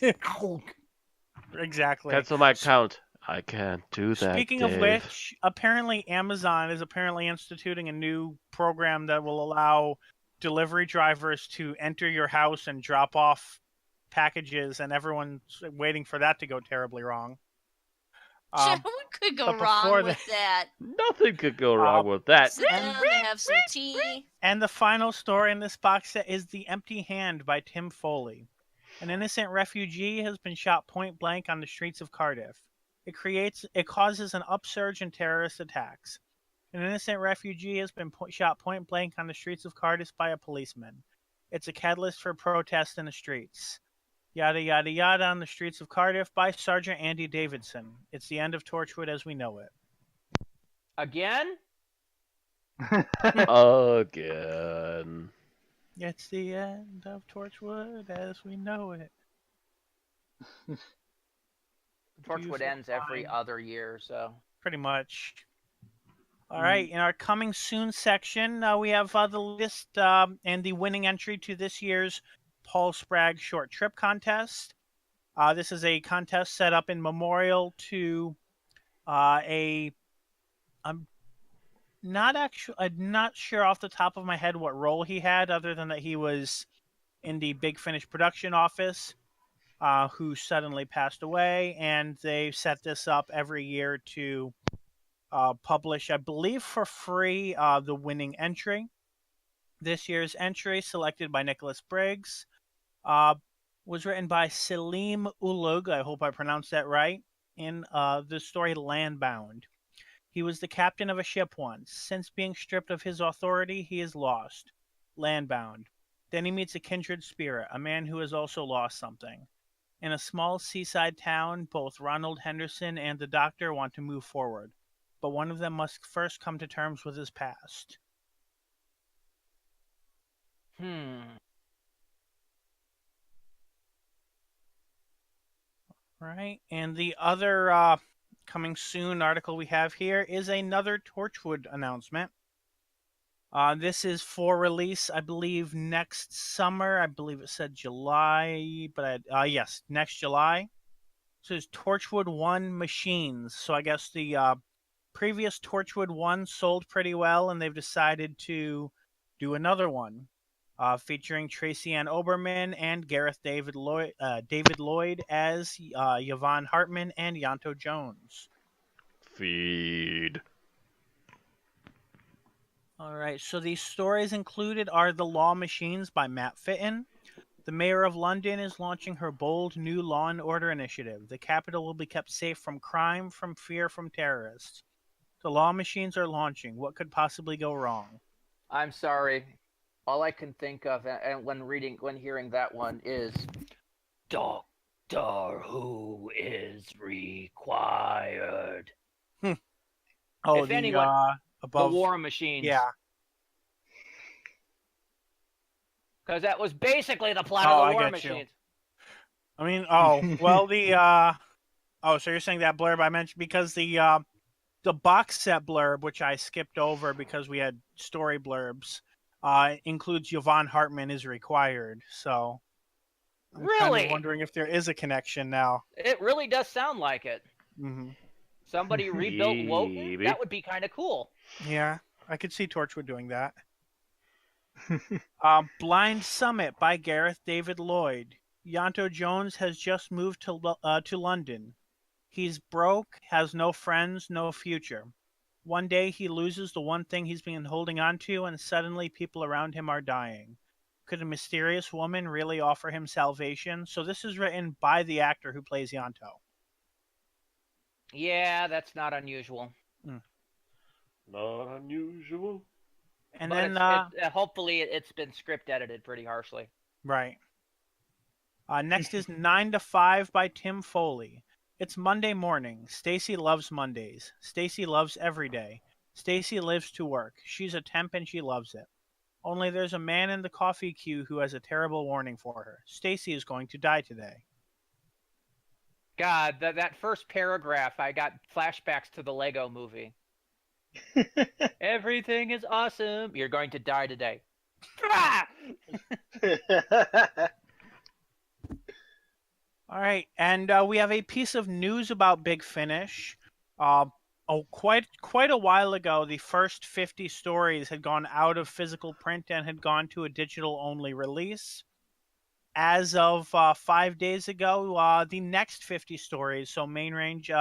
[SPEAKER 3] Exactly.
[SPEAKER 4] Cancel my account. I can't do that.
[SPEAKER 3] Speaking of
[SPEAKER 4] Dave.
[SPEAKER 3] which, apparently Amazon is apparently instituting a new program that will allow delivery drivers to enter your house and drop off packages, and everyone's waiting for that to go terribly wrong.
[SPEAKER 6] What could go
[SPEAKER 3] but
[SPEAKER 6] wrong
[SPEAKER 3] before
[SPEAKER 6] with that?
[SPEAKER 4] Nothing could go wrong with that.
[SPEAKER 6] Sit down and have some tea.
[SPEAKER 3] And the final story in this box set is The Empty Hand by Tim Foley. An innocent refugee has been shot point blank on the streets of Cardiff. It causes an upsurge in terrorist attacks. An innocent refugee has been shot point blank on the streets of Cardiff by a policeman. It's a catalyst for protest in the streets. Yada yada yada on the streets of Cardiff by Sergeant Andy Davidson. It's the end of Torchwood as we know it.
[SPEAKER 5] Again?
[SPEAKER 4] Again.
[SPEAKER 3] It's the end of Torchwood as we know it.
[SPEAKER 5] Torchwood ends every other year, so.
[SPEAKER 3] Pretty much. All right, in our coming soon section, we have the list and the winning entry to this year's Paul Spragg Short Trip Contest. This is a contest set up in memorial to I'm not sure off the top of my head what role he had, other than that he was in the Big Finish production office, who suddenly passed away, and they set this up every year to publish, I believe for free, the winning entry. This year's entry, selected by Nicholas Briggs, was written by Selim Ulug, I hope I pronounced that right, in the story Landbound. He was the captain of a ship once. Since being stripped of his authority, he is lost. Landbound. Then he meets a kindred spirit, a man who has also lost something. In a small seaside town, both Ronald Henderson and the Doctor want to move forward, but one of them must first come to terms with his past. Right, and the other coming soon article we have here is another Torchwood announcement. This is for release, I believe, next summer. I believe it said July, but yes, next July. So it's Torchwood 1 Machines. So I guess the previous Torchwood 1 sold pretty well, and they've decided to do another one, featuring Tracy Ann Oberman and Gareth David Lloyd as Yvonne Hartman and Yanto Jones.
[SPEAKER 4] Feed.
[SPEAKER 3] All right, so these stories included are The Law Machines by Matt Fitton. The mayor of London is launching her bold new law and order initiative. The capital will be kept safe from crime, from fear, from terrorists. The law machines are launching. What could possibly go wrong?
[SPEAKER 5] I'm sorry. All I can think of, and when hearing that one, is Doctor Who is required.
[SPEAKER 3] Oh,
[SPEAKER 5] If
[SPEAKER 3] the
[SPEAKER 5] anyone,
[SPEAKER 3] above
[SPEAKER 5] the War Machines.
[SPEAKER 3] Yeah.
[SPEAKER 5] Because that was basically the plot
[SPEAKER 3] Oh,
[SPEAKER 5] of the
[SPEAKER 3] I
[SPEAKER 5] War
[SPEAKER 3] get
[SPEAKER 5] Machines.
[SPEAKER 3] you. I mean, well, so you're saying that blurb I mentioned because the box set blurb, which I skipped over because we had story blurbs, includes Yvonne Hartman is required. So I'm kind
[SPEAKER 5] Really?
[SPEAKER 3] of wondering if there is a connection now.
[SPEAKER 5] It really does sound like it.
[SPEAKER 3] Mm-hmm.
[SPEAKER 5] Somebody rebuilt Wotan?
[SPEAKER 4] Maybe.
[SPEAKER 5] That would be kind of cool.
[SPEAKER 3] Yeah, I could see Torchwood doing that. Blind Summit by Gareth David Lloyd. Yanto Jones has just moved to London. He's broke, has no friends, no future. One day he loses the one thing he's been holding on to, and suddenly people around him are dying. Could a mysterious woman really offer him salvation? So this is written by the actor who plays Yanto.
[SPEAKER 5] Yeah, that's not unusual.
[SPEAKER 4] Not unusual.
[SPEAKER 3] And
[SPEAKER 5] But
[SPEAKER 3] then,
[SPEAKER 5] hopefully it's been script edited pretty harshly.
[SPEAKER 3] right. Next is 9 to 5 by Tim Foley. It's Monday morning. Stacy loves Mondays. Stacy loves every day. Stacy lives to work. She's a temp and she loves it. Only there's a man in the coffee queue who has a terrible warning for her. Stacy is going to die today.
[SPEAKER 5] God, that first paragraph, I got flashbacks to the Lego movie. Everything is awesome. You're going to die today. Ah!
[SPEAKER 3] All right, and we have a piece of news about Big Finish. Quite a while ago, the first 50 stories had gone out of physical print and had gone to a digital-only release. As of 5 days ago, the next 50 stories, so main range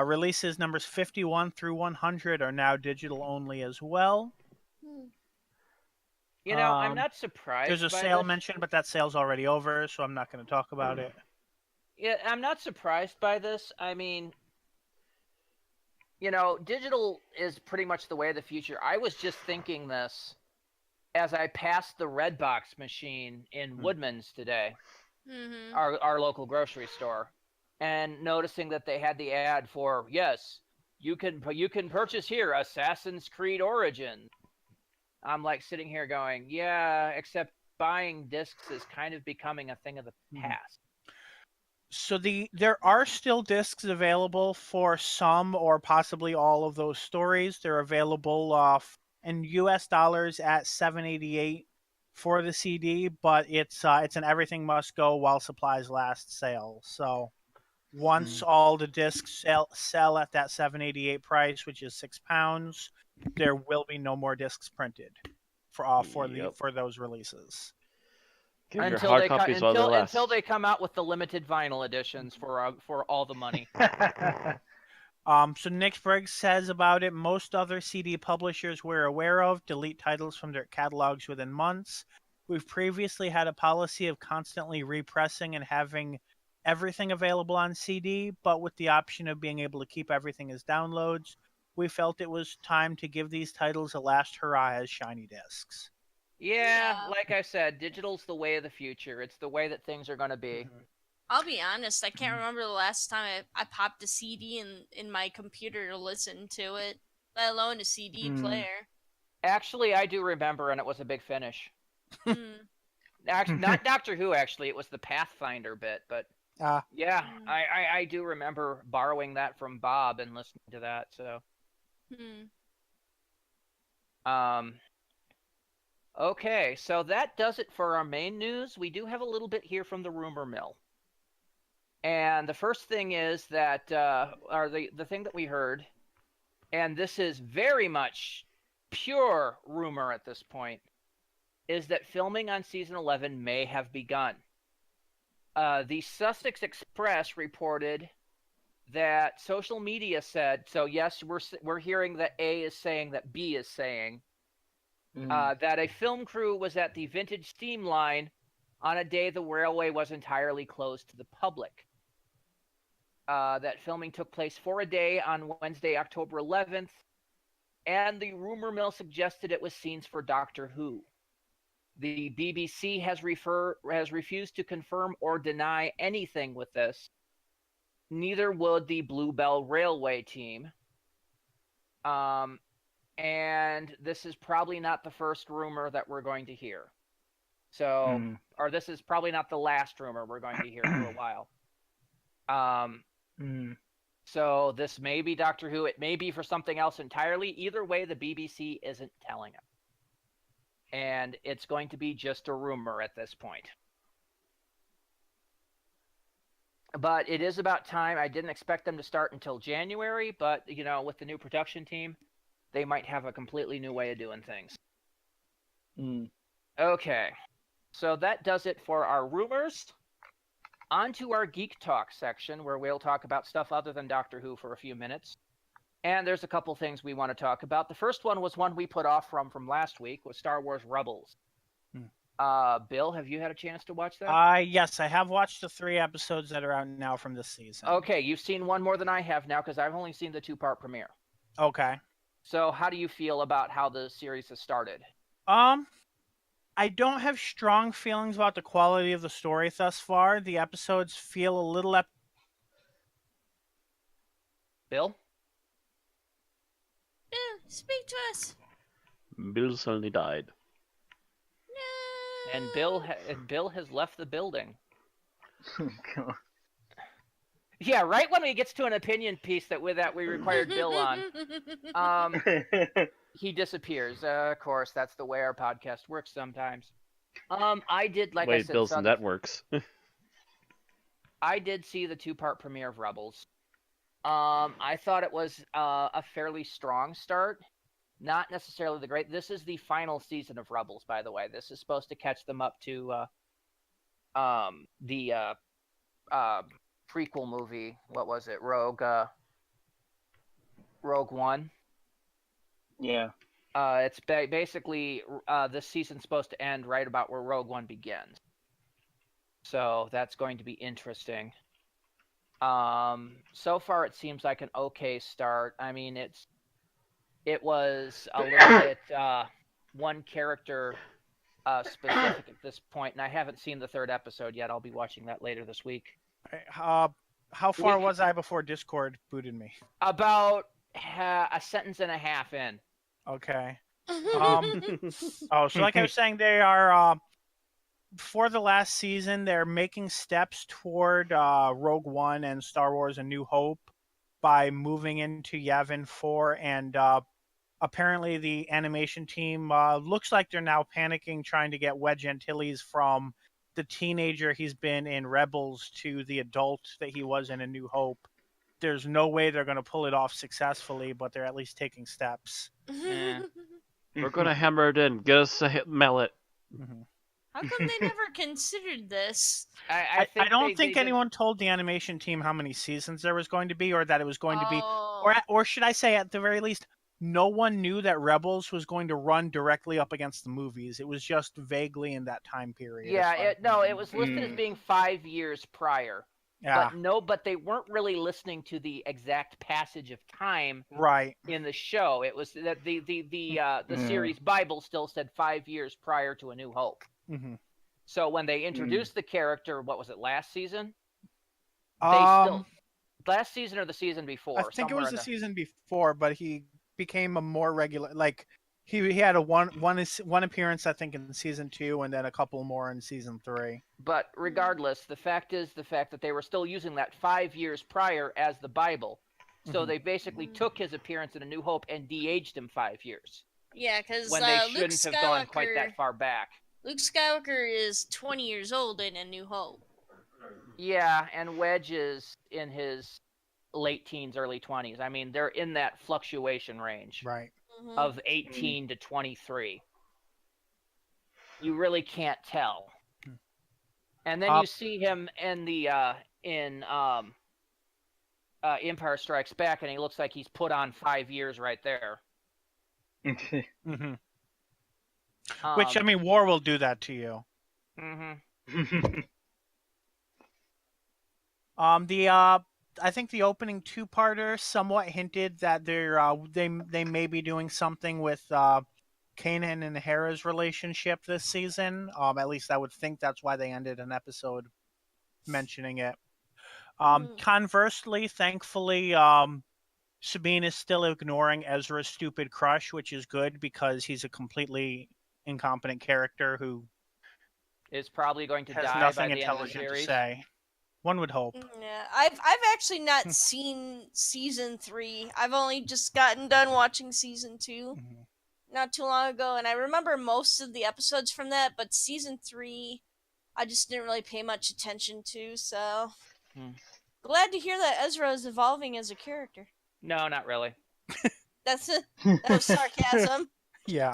[SPEAKER 3] releases numbers 51 through 100 are now digital only as well.
[SPEAKER 5] You know, I'm not surprised.
[SPEAKER 3] There's a
[SPEAKER 5] by
[SPEAKER 3] sale
[SPEAKER 5] this.
[SPEAKER 3] mentioned, but that sale's already over, so I'm not going to talk about it.
[SPEAKER 5] Yeah, I'm not surprised by this. I mean, you know, digital is pretty much the way of the future. I was just thinking this as I passed the Redbox machine in Woodman's today, our local grocery store, and noticing that they had the ad for, yes, you can purchase here Assassin's Creed Origins. I'm like sitting here going, yeah, except buying discs is kind of becoming a thing of the past.
[SPEAKER 3] So there are still discs available for some or possibly all of those stories. They're available in US dollars at $7.88 for the CD, but it's an everything must go while supplies last sale. So once all the discs sell at that $7.88 price, which is £6, there will be no more discs printed for those releases.
[SPEAKER 4] Give your hard copies while they last.
[SPEAKER 5] Until they come out with the limited vinyl editions for all the money.
[SPEAKER 3] So Nick Briggs says about it, most other CD publishers we're aware of delete titles from their catalogs within months. We've previously had a policy of constantly repressing and having everything available on CD, but with the option of being able to keep everything as downloads, we felt it was time to give these titles a last hurrah as shiny discs.
[SPEAKER 5] Yeah, like I said, digital's the way of the future. It's the way that things are going to be.
[SPEAKER 6] I'll be honest, I can't remember the last time I popped a CD in my computer to listen to it, let alone a CD player.
[SPEAKER 5] Actually, I do remember, and it was a big finish. Actually, not Doctor Who, actually. It was the Pathfinder bit, but yeah, I do remember borrowing that from Bob and listening to that, so. Okay, so that does it for our main news. We do have a little bit here from the rumor mill. And the first thing is that, or the thing that we heard, and this is very much pure rumor at this point, is that filming on season 11 may have begun. The Sussex Express reported that social media said. So yes, we're hearing that A is saying that B is saying that a film crew was at the Vintage Steam Line on a day the railway was entirely closed to the public. That filming took place for a day on Wednesday, October 11th, and the rumor mill suggested it was scenes for Doctor Who. The BBC has refused to confirm or deny anything with this. Neither would the Bluebell Railway team. And this is probably not the first rumor that we're going to hear. So, or this is probably not the last rumor we're going to hear for a while. So this may be Doctor Who. It may be for something else entirely. Either way, the BBC isn't telling us. And it's going to be just a rumor at this point. But it is about time. I didn't expect them to start until January, but, you know, with the new production team, they might have a completely new way of doing things. Okay. So that does it for our rumors. On to our Geek Talk section, where we'll talk about stuff other than Doctor Who for a few minutes. And there's a couple things we want to talk about. The first one was one we put off from last week, was Star Wars Rebels. Bill, have you had a chance to watch that?
[SPEAKER 3] Yes, I have watched the 3 episodes that are out now from this season.
[SPEAKER 5] Okay, you've seen one more than I have now, because I've only seen the 2-part premiere.
[SPEAKER 3] Okay.
[SPEAKER 5] So how do you feel about how the series has started?
[SPEAKER 3] I don't have strong feelings about the quality of the story thus far. The episodes feel a little...
[SPEAKER 5] Bill?
[SPEAKER 6] Speak to us.
[SPEAKER 4] Bill suddenly died.
[SPEAKER 6] No.
[SPEAKER 5] And Bill has left the building.
[SPEAKER 7] God.
[SPEAKER 5] Yeah, right when he gets to an opinion piece that we required Bill on, he disappears. Of course, that's the way our podcast works sometimes. I did, like I said,
[SPEAKER 4] Bill's networks.
[SPEAKER 5] I did see the 2-part premiere of Rebels. I thought it was a fairly strong start. Not necessarily the great. This is the final season of Rebels, by the way. This is supposed to catch them up to the prequel movie. What was it? Rogue One.
[SPEAKER 7] Yeah.
[SPEAKER 5] It's basically this season's supposed to end right about where Rogue One begins. So that's going to be interesting. So far it seems like an okay start. I mean, it was a little bit one character specific at this point, and I haven't seen the 3rd episode yet. I'll be watching that later this week.
[SPEAKER 3] How far was I before Discord booted me?
[SPEAKER 5] About a sentence and a half in.
[SPEAKER 3] Okay. So like I was saying, they are for the last season, they're making steps toward Rogue One and Star Wars: A New Hope by moving into Yavin 4, and apparently the animation team looks like they're now panicking, trying to get Wedge Antilles from the teenager he's been in Rebels to the adult that he was in A New Hope. There's no way they're going to pull it off successfully, but they're at least taking steps.
[SPEAKER 4] We're going to hammer it in. Get us a hit mallet.
[SPEAKER 6] How come they never considered this?
[SPEAKER 5] I
[SPEAKER 3] don't think anyone told the animation team how many seasons there was going to be, or that it was going to be, or should I say, at the very least, no one knew that Rebels was going to run directly up against the movies. It was just vaguely in that time period.
[SPEAKER 5] Yeah, it was listed as being 5 years prior.
[SPEAKER 3] Yeah.
[SPEAKER 5] But they weren't really listening to the exact passage of time
[SPEAKER 3] right
[SPEAKER 5] in the show. It was that the series Bible still said 5 years prior to A New Hope. So when they introduced the character, what was it, last season? Last season or the season before?
[SPEAKER 3] I think it was the season before, but he became a more regular, like he had a one appearance, I think, in season 2, and then a couple more in season 3.
[SPEAKER 5] But regardless, the fact that they were still using that 5 years prior as the Bible. So they basically took his appearance in A New Hope and de-aged him 5 years.
[SPEAKER 6] Yeah, because
[SPEAKER 5] when they shouldn't have gone quite that far back.
[SPEAKER 6] Luke Skywalker is 20 years old in A New Hope.
[SPEAKER 5] Yeah, and Wedge is in his late teens, early 20s. I mean, they're in that fluctuation range.
[SPEAKER 3] Right.
[SPEAKER 5] Of 18 to 23. You really can't tell. And then you see him in the Empire Strikes Back, and he looks like he's put on 5 years right there.
[SPEAKER 3] Mm-hmm. Which, I mean, war will do that to you.
[SPEAKER 5] Mm-hmm.
[SPEAKER 3] I think the opening two-parter somewhat hinted that they may be doing something with Kanan and Hera's relationship this season. At least I would think that's why they ended an episode mentioning it. Conversely, thankfully, Sabine is still ignoring Ezra's stupid crush, which is good because he's a completely incompetent character who
[SPEAKER 5] is probably going to
[SPEAKER 3] has
[SPEAKER 5] die
[SPEAKER 3] nothing
[SPEAKER 5] by the end of the
[SPEAKER 3] intelligent to
[SPEAKER 5] series.
[SPEAKER 3] say. One would hope.
[SPEAKER 6] Yeah, I've actually not seen season 3. I've only just gotten done watching season 2 not too long ago, and I remember most of the episodes from that, but season 3 I just didn't really pay much attention to, so glad to hear that Ezra is evolving as a character.
[SPEAKER 5] No, not really.
[SPEAKER 6] That was sarcasm.
[SPEAKER 3] Yeah.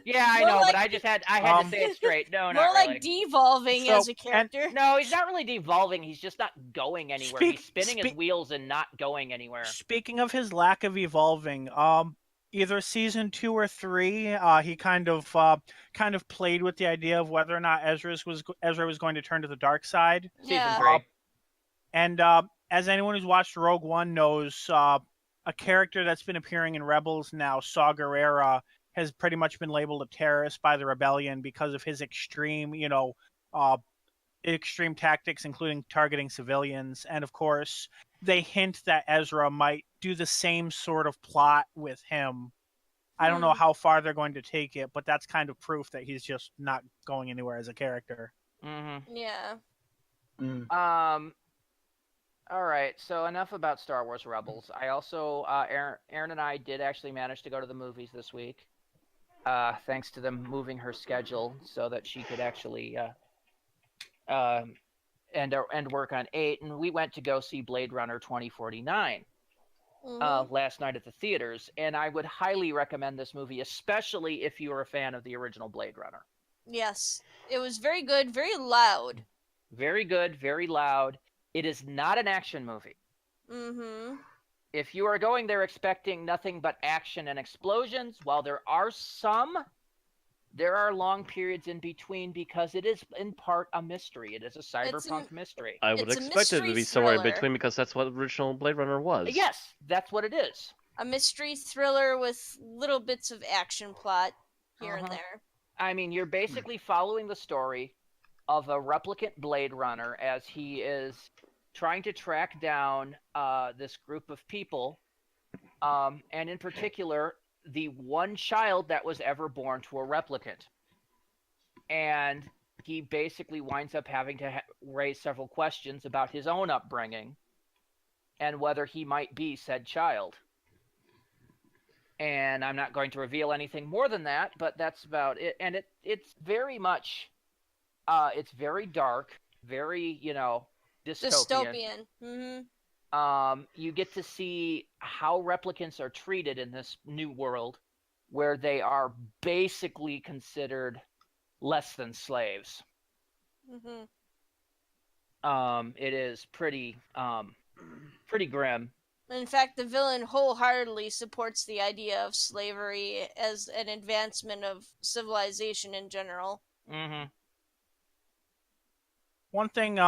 [SPEAKER 5] Yeah, I know, but I had to say it straight. No,
[SPEAKER 6] more
[SPEAKER 5] not
[SPEAKER 6] like
[SPEAKER 5] really.
[SPEAKER 6] devolving as a character.
[SPEAKER 5] No, he's not really devolving. He's just not going anywhere. He's spinning his wheels and not going anywhere.
[SPEAKER 3] Speaking of his lack of evolving, either season 2 or 3, he kind of played with the idea of whether or not Ezra was going to turn to the dark side.
[SPEAKER 5] Season 3.
[SPEAKER 3] And as anyone who's watched Rogue One knows, a character that's been appearing in Rebels now, Saw Gerrera, has pretty much been labeled a terrorist by the rebellion because of his extreme tactics, including targeting civilians. And of course, they hint that Ezra might do the same sort of plot with him. I don't know how far they're going to take it, but that's kind of proof that he's just not going anywhere as a character.
[SPEAKER 5] Mm-hmm.
[SPEAKER 6] Yeah.
[SPEAKER 5] All right, so enough about Star Wars Rebels. I also, Aaron and I did actually manage to go to the movies this week. Thanks to them moving her schedule so that she could actually end work on 8, and we went to go see Blade Runner 2049 last night at the theaters, and I would highly recommend this movie, especially if you are a fan of the original Blade Runner.
[SPEAKER 6] Yes, it was very good, very loud.
[SPEAKER 5] Very good, very loud. It is not an action movie. If you are going there expecting nothing but action and explosions, while there are some, there are long periods in between because it is in part a mystery. It is a cyberpunk mystery.
[SPEAKER 4] I would expect it to be somewhere in between because that's what original Blade Runner was.
[SPEAKER 5] Yes, that's what it is.
[SPEAKER 6] A mystery thriller with little bits of action plot here and there.
[SPEAKER 5] I mean, you're basically following the story of a replicant Blade Runner as he is trying to track down this group of people, and in particular, the one child that was ever born to a replicant. And he basically winds up having to raise several questions about his own upbringing and whether he might be said child. And I'm not going to reveal anything more than that, but that's about it. And it's very much, it's very dark, very, dystopian. You get to see how replicants are treated in this new world where they are basically considered less than slaves. It is pretty grim.
[SPEAKER 6] In fact, the villain wholeheartedly supports the idea of slavery as an advancement of civilization in general.
[SPEAKER 3] One thing,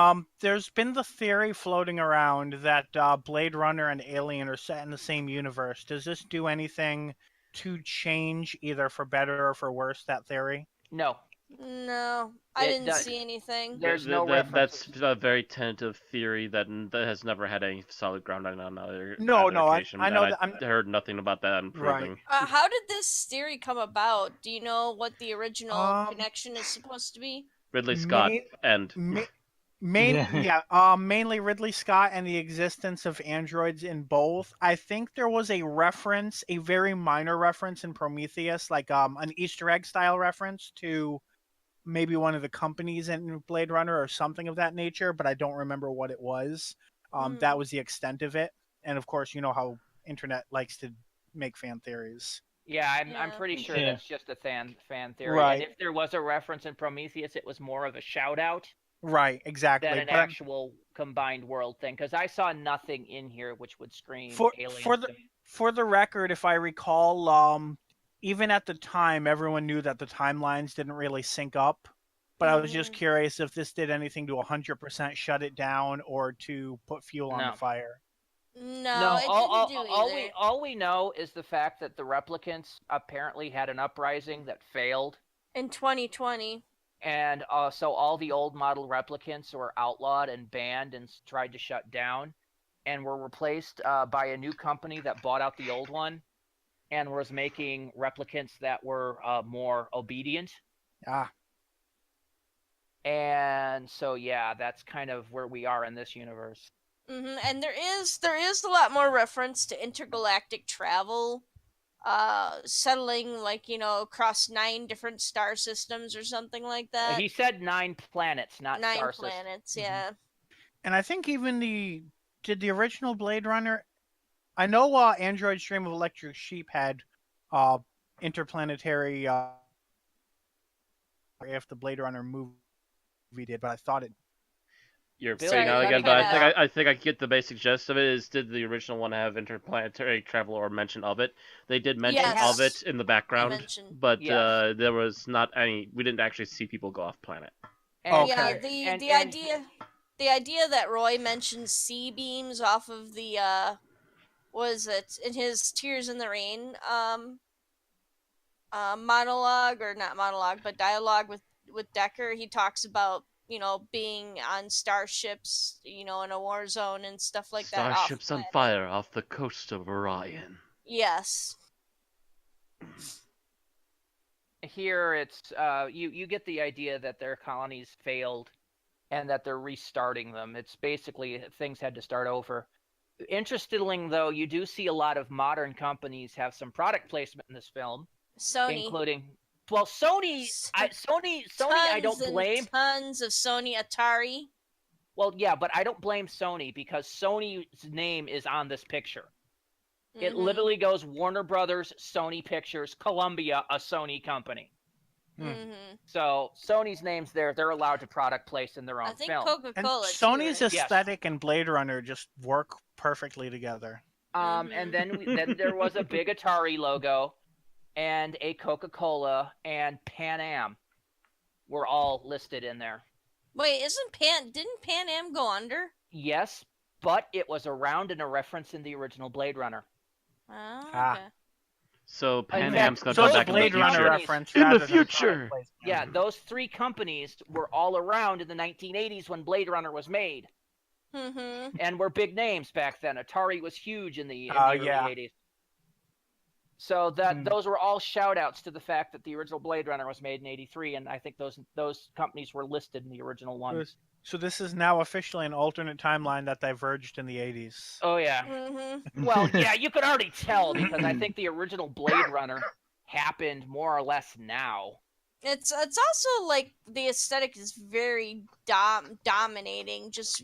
[SPEAKER 3] there's been the theory floating around that Blade Runner and Alien are set in the same universe. Does this do anything to change, either for better or for worse, that theory?
[SPEAKER 5] No.
[SPEAKER 6] No, I didn't see anything.
[SPEAKER 5] There's no reference.
[SPEAKER 4] That's a very tentative theory that has never had any solid ground on another.
[SPEAKER 3] No, I know that.
[SPEAKER 4] I heard nothing about that improving.
[SPEAKER 6] Right. How did this theory come about? Do you know what the original connection is supposed to be?
[SPEAKER 4] Ridley Scott
[SPEAKER 3] mainly Ridley Scott and the existence of androids in both. I think there was a reference, a very minor reference in Prometheus, like an Easter egg style reference to maybe one of the companies in Blade Runner or something of that nature, but I don't remember what it was. That was the extent of it. And of course, you know how internet likes to make fan theories.
[SPEAKER 5] Yeah, I'm pretty sure that's just a fan theory.
[SPEAKER 3] Right.
[SPEAKER 5] And if there was a reference in Prometheus, it was more of a shout out.
[SPEAKER 3] Right, exactly.
[SPEAKER 5] than an
[SPEAKER 3] But
[SPEAKER 5] actual combined world thing. Because I saw nothing in here which would scream
[SPEAKER 3] for
[SPEAKER 5] aliens
[SPEAKER 3] the
[SPEAKER 5] to me.
[SPEAKER 3] for the record, if I recall, even at the time, everyone knew that the timelines didn't really sync up. But I was just
[SPEAKER 6] Mhm.
[SPEAKER 3] curious if this did anything to 100% shut it down or to put fuel on the
[SPEAKER 5] No.
[SPEAKER 3] fire.
[SPEAKER 6] No,
[SPEAKER 5] No,
[SPEAKER 6] it didn't do either.
[SPEAKER 5] all we know is the fact that the replicants apparently had an uprising that failed,
[SPEAKER 6] In 2020.
[SPEAKER 5] and so all the old model replicants were outlawed and banned and tried to shut down, and were replaced by a new company that bought out the old one and was making replicants that were more obedient.
[SPEAKER 3] Ah,
[SPEAKER 5] And so yeah, that's kind of where we are in this universe.
[SPEAKER 6] And there is a lot more reference to intergalactic travel, settling like across 9 different star systems or something like that.
[SPEAKER 5] He said 9 planets, not
[SPEAKER 6] 9
[SPEAKER 5] star systems.
[SPEAKER 6] planets, yeah.
[SPEAKER 3] and I think even did the original Blade Runner. I know Android's Dream of Electric Sheep had uh, interplanetary. If the Blade Runner movie did, but I thought it.
[SPEAKER 4] You're
[SPEAKER 5] Billy,
[SPEAKER 4] fading
[SPEAKER 6] Sorry,
[SPEAKER 4] out
[SPEAKER 6] let
[SPEAKER 4] again,
[SPEAKER 6] me
[SPEAKER 4] but
[SPEAKER 6] cut out.
[SPEAKER 4] I think I get the basic gist of it. Is did the original one have interplanetary travel or mention of it? They did mention
[SPEAKER 6] Yes.
[SPEAKER 4] of it in the background,
[SPEAKER 6] mentioned.
[SPEAKER 4] but
[SPEAKER 5] Yes.
[SPEAKER 4] there was not any. We didn't actually see people go off planet.
[SPEAKER 5] And,
[SPEAKER 6] Yeah,
[SPEAKER 5] and-
[SPEAKER 6] the
[SPEAKER 5] and-
[SPEAKER 6] idea that Roy mentions C beams off of the was it in his Tears in the Rain monologue, or not monologue but dialogue with Decker. He talks about being on starships, in a war zone and stuff like that.
[SPEAKER 4] Starships on
[SPEAKER 6] off-planet.
[SPEAKER 4] fire off the coast of Orion.
[SPEAKER 6] Yes.
[SPEAKER 5] Here it's you get the idea that their colonies failed and that they're restarting them. It's basically things had to start over. Interestingly, though, you do see a lot of modern companies have some product placement in this film,
[SPEAKER 6] Sony.
[SPEAKER 5] including Sony. Sony. I don't blame.
[SPEAKER 6] Tons of Sony, Atari.
[SPEAKER 5] Well, yeah, but I don't blame Sony because Sony's name is on this picture. It
[SPEAKER 6] Mhm.
[SPEAKER 5] literally goes Warner Brothers, Sony Pictures, Columbia, a Sony company.
[SPEAKER 6] Mhm.
[SPEAKER 5] So Sony's name's there. They're allowed to product place in their own
[SPEAKER 6] I think
[SPEAKER 5] film.
[SPEAKER 6] Coca-Cola.
[SPEAKER 3] And
[SPEAKER 6] too,
[SPEAKER 3] Sony's
[SPEAKER 6] right?
[SPEAKER 3] aesthetic and Blade Runner just work perfectly together.
[SPEAKER 5] And then there was a big Atari logo, and a Coca-Cola and Pan Am were all listed in there.
[SPEAKER 6] Wait, didn't Pan Am go under?
[SPEAKER 5] Yes, but it was around in a reference in the original Blade Runner.
[SPEAKER 6] Oh,
[SPEAKER 3] Ah.
[SPEAKER 6] okay.
[SPEAKER 4] So Pan
[SPEAKER 5] fact,
[SPEAKER 4] Am's gonna
[SPEAKER 3] So
[SPEAKER 4] come
[SPEAKER 3] it's a
[SPEAKER 4] back in the
[SPEAKER 3] Blade Runner
[SPEAKER 4] future.
[SPEAKER 3] reference
[SPEAKER 4] In the
[SPEAKER 3] rather than a
[SPEAKER 4] future.
[SPEAKER 3] product placement.
[SPEAKER 5] Yeah, those 3 companies were all around in the 1980s when Blade Runner was made,
[SPEAKER 6] Mm-hmm.
[SPEAKER 5] and were big names back then. Atari was huge in the early
[SPEAKER 3] yeah.
[SPEAKER 5] 80s. So those were all shout-outs to the fact that the original Blade Runner was made in 83, and I think those companies were listed in the original ones.
[SPEAKER 3] So this is now officially an alternate timeline that diverged in the 80s.
[SPEAKER 5] Oh, yeah.
[SPEAKER 6] Mm-hmm.
[SPEAKER 5] Well, yeah, you could already tell because I think the original Blade Runner happened more or less now.
[SPEAKER 6] It's also like the aesthetic is very dominating. Just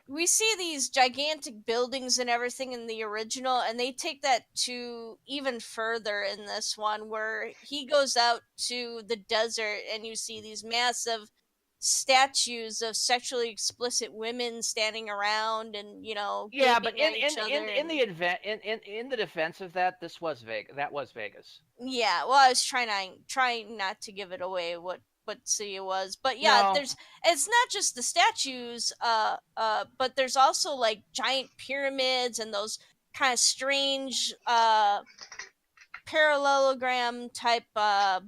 [SPEAKER 6] we see these gigantic buildings and everything in the original, and they take that to even further in this one, where he goes out to the desert and you see these massive statues of sexually explicit women standing around and
[SPEAKER 5] Yeah,
[SPEAKER 6] gaping
[SPEAKER 5] but
[SPEAKER 6] at each other
[SPEAKER 5] in the event in the defense of that, this was Vegas. That was Vegas.
[SPEAKER 6] Yeah, well, I was trying not to give it away what city it was, but yeah,
[SPEAKER 5] No.
[SPEAKER 6] it's not just the statues, but there's also like giant pyramids and those kind of strange parallelogram type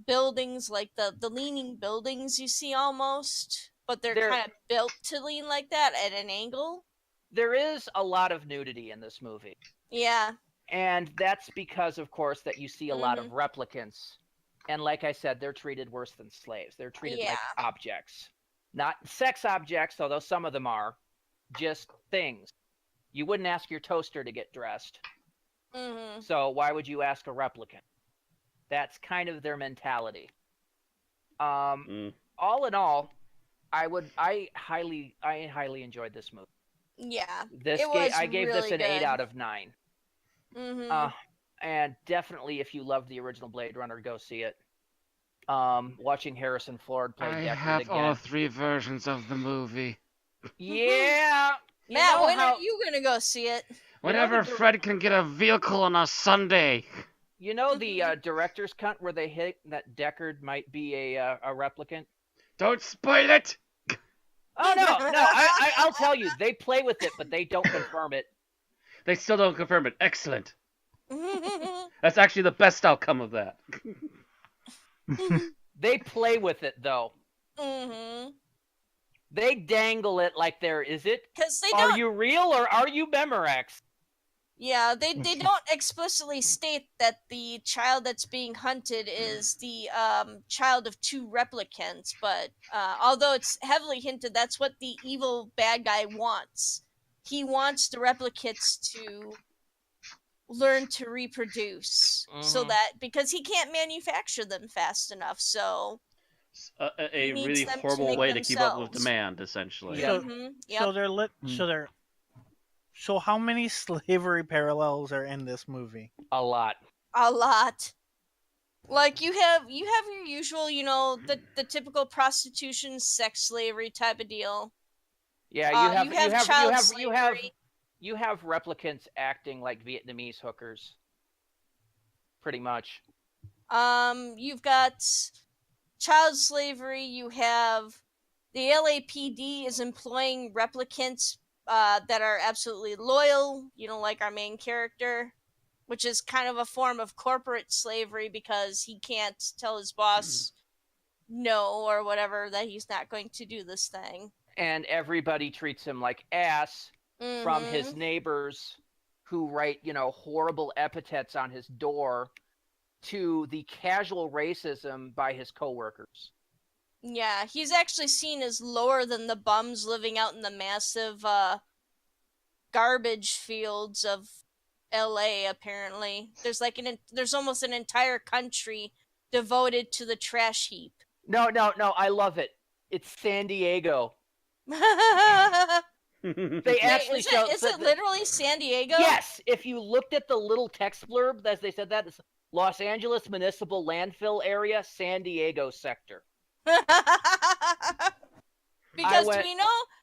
[SPEAKER 6] buildings, like the leaning buildings you see almost, but they're kind of built to lean like that at an angle.
[SPEAKER 5] There is a lot of nudity in this movie.
[SPEAKER 6] Yeah.
[SPEAKER 5] And that's because, of course, that you see a lot of replicants. And like I said, they're treated worse than slaves. They're treated like objects. Not sex objects, although some of them are. Just things. You wouldn't ask your toaster to get dressed.
[SPEAKER 6] Mm-hmm.
[SPEAKER 5] So why would you ask a replicant? That's kind of their mentality. All in all, I highly enjoyed this movie.
[SPEAKER 6] Yeah.
[SPEAKER 5] I gave this an 8 out of 9.
[SPEAKER 6] Mm-hmm.
[SPEAKER 5] And definitely, if you love the original Blade Runner, go see it. watching Harrison Ford play
[SPEAKER 4] I
[SPEAKER 5] Deckard
[SPEAKER 4] have
[SPEAKER 5] again.
[SPEAKER 4] all 3 versions of the movie.
[SPEAKER 5] Yeah. You
[SPEAKER 6] Matt,
[SPEAKER 5] know
[SPEAKER 6] when
[SPEAKER 5] how,
[SPEAKER 6] are you gonna go see it?
[SPEAKER 4] Whenever
[SPEAKER 5] the dir-
[SPEAKER 4] Fred can get a vehicle on a Sunday.
[SPEAKER 5] You know the director's cut where they hit that Deckard might be a replicant?
[SPEAKER 4] Don't spoil it!
[SPEAKER 5] Oh, no. I'll tell you. They play with it, but they don't confirm it.
[SPEAKER 4] They still don't confirm it. Excellent. That's actually the best outcome of that.
[SPEAKER 5] They play with it, though.
[SPEAKER 6] Mm-hmm.
[SPEAKER 5] They dangle it like is it?
[SPEAKER 6] Because they
[SPEAKER 5] Are
[SPEAKER 6] don't.
[SPEAKER 5] you real or are you Memorex?
[SPEAKER 6] Yeah, they don't explicitly state that the child that's being hunted is the child of 2 replicants, but although it's heavily hinted, that's what the evil bad guy wants. He wants the replicants to learn to reproduce, so that because he can't manufacture them fast enough, so
[SPEAKER 4] A
[SPEAKER 6] needs
[SPEAKER 4] really
[SPEAKER 6] them to
[SPEAKER 4] horrible
[SPEAKER 6] make
[SPEAKER 4] way to keep up with
[SPEAKER 6] themselves.
[SPEAKER 4] demand, essentially.
[SPEAKER 5] Yeah.
[SPEAKER 6] Yep.
[SPEAKER 3] So how many slavery parallels are in this movie?
[SPEAKER 5] A lot.
[SPEAKER 6] A lot. Like you have your usual, the typical prostitution, sex slavery type of deal.
[SPEAKER 5] Yeah, you have replicants acting like Vietnamese hookers. Pretty much.
[SPEAKER 6] You've got child slavery. You have the LAPD is employing replicants that are absolutely loyal, like our main character, which is kind of a form of corporate slavery because he can't tell his boss no or whatever that he's not going to do this thing.
[SPEAKER 5] And everybody treats him like ass, from his
[SPEAKER 6] Mm-hmm.
[SPEAKER 5] neighbors who write, horrible epithets on his door to the casual racism by his coworkers.
[SPEAKER 6] Yeah, he's actually seen as lower than the bums living out in the massive garbage fields of LA, apparently. There's there's almost an entire country devoted to the trash heap.
[SPEAKER 5] No, I love it. It's San Diego. They actually show.
[SPEAKER 6] Is it literally San Diego?
[SPEAKER 5] Yes. If you looked at the little text blurb, as they said that, it's Los Angeles Municipal Landfill Area, San Diego sector.
[SPEAKER 6] Because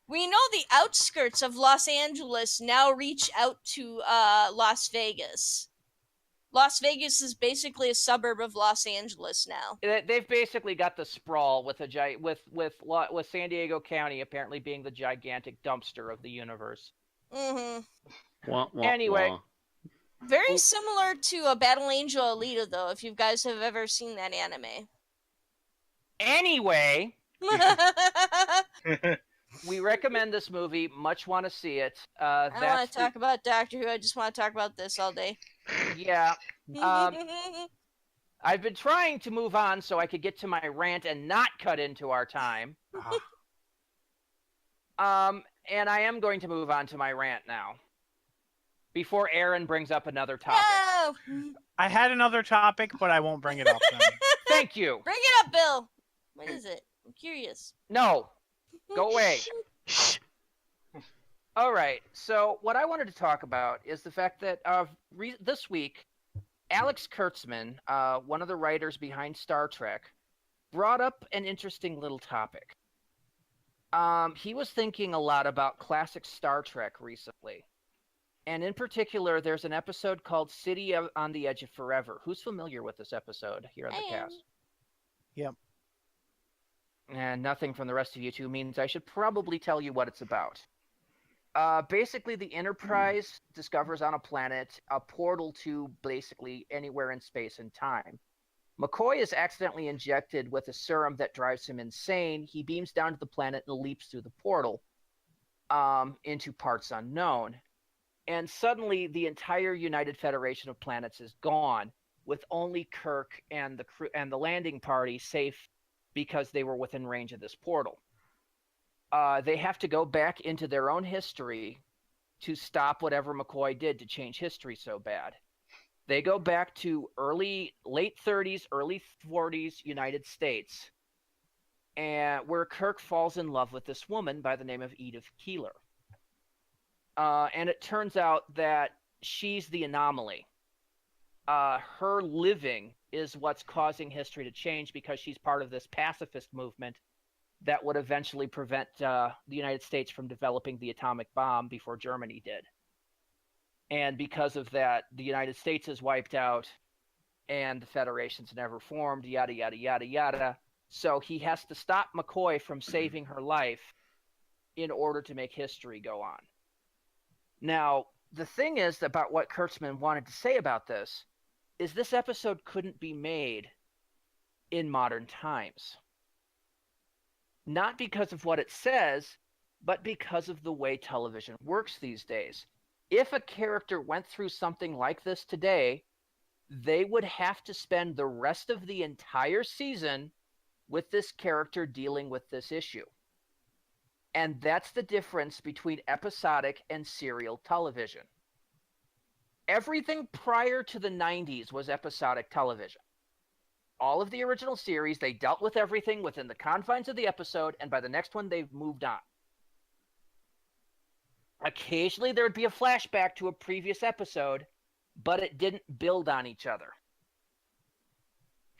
[SPEAKER 6] we know the outskirts of Los Angeles now reach out to Las Vegas. Las Vegas is basically a suburb of Los Angeles now.
[SPEAKER 5] They've basically got the sprawl with San Diego County apparently being the gigantic dumpster of the universe.
[SPEAKER 6] Mm-hmm.
[SPEAKER 5] Anyway,
[SPEAKER 6] very similar to a Battle Angel Alita, though. If you guys have ever seen that anime.
[SPEAKER 5] Anyway, we recommend this movie. Much want to see it.
[SPEAKER 6] I don't want to talk about Doctor Who. I just want to talk about this all day.
[SPEAKER 5] Yeah. I've been trying to move on so I could get to my rant and not cut into our time. And I am going to move on to my rant now. Before Aaron brings up another topic.
[SPEAKER 6] No!
[SPEAKER 3] I had another topic, but I won't bring it up then.
[SPEAKER 5] Thank you.
[SPEAKER 6] Bring it up, Bill. What is it? I'm curious.
[SPEAKER 5] No. Go away. All right. So what I wanted to talk about is the fact that this week, Alex Kurtzman, one of the writers behind Star Trek, brought up an interesting little topic. He was thinking a lot about classic Star Trek recently. And in particular, there's an episode called City on the Edge of Forever. Who's familiar with this episode here on the cast?
[SPEAKER 3] Yep.
[SPEAKER 5] And nothing from the rest of you two means I should probably tell you what it's about. Basically, the Enterprise discovers on a planet a portal to basically anywhere in space and time. McCoy is accidentally injected with a serum that drives him insane. He beams down to the planet and leaps through the portal into parts unknown. And suddenly, the entire United Federation of Planets is gone, with only Kirk and the crew and the landing party safe because they were within range of this portal. They have to go back into their own history to stop whatever McCoy did to change history so bad. They go back to late 30s, early 40s United States, and where Kirk falls in love with this woman by the name of Edith Keeler. And it turns out that she's the anomaly. Her living is what's causing history to change, because she's part of this pacifist movement that would eventually prevent the United States from developing the atomic bomb before Germany did. And because of that, the United States is wiped out and the Federation's never formed, yada, yada, yada, yada. So he has to stop McCoy from saving her life in order to make history go on. Now, the thing is about what Kurtzman wanted to say about this is this episode couldn't be made in modern times. Not because of what it says, but because of the way television works these days. If a character went through something like this today, they would have to spend the rest of the entire season with this character dealing with this issue. And that's the difference between episodic and serial television. Everything prior to the 90s was episodic television. All of the original series, they dealt with everything within the confines of the episode, and by the next one, they've moved on. Occasionally, there would be a flashback to a previous episode, but it didn't build on each other.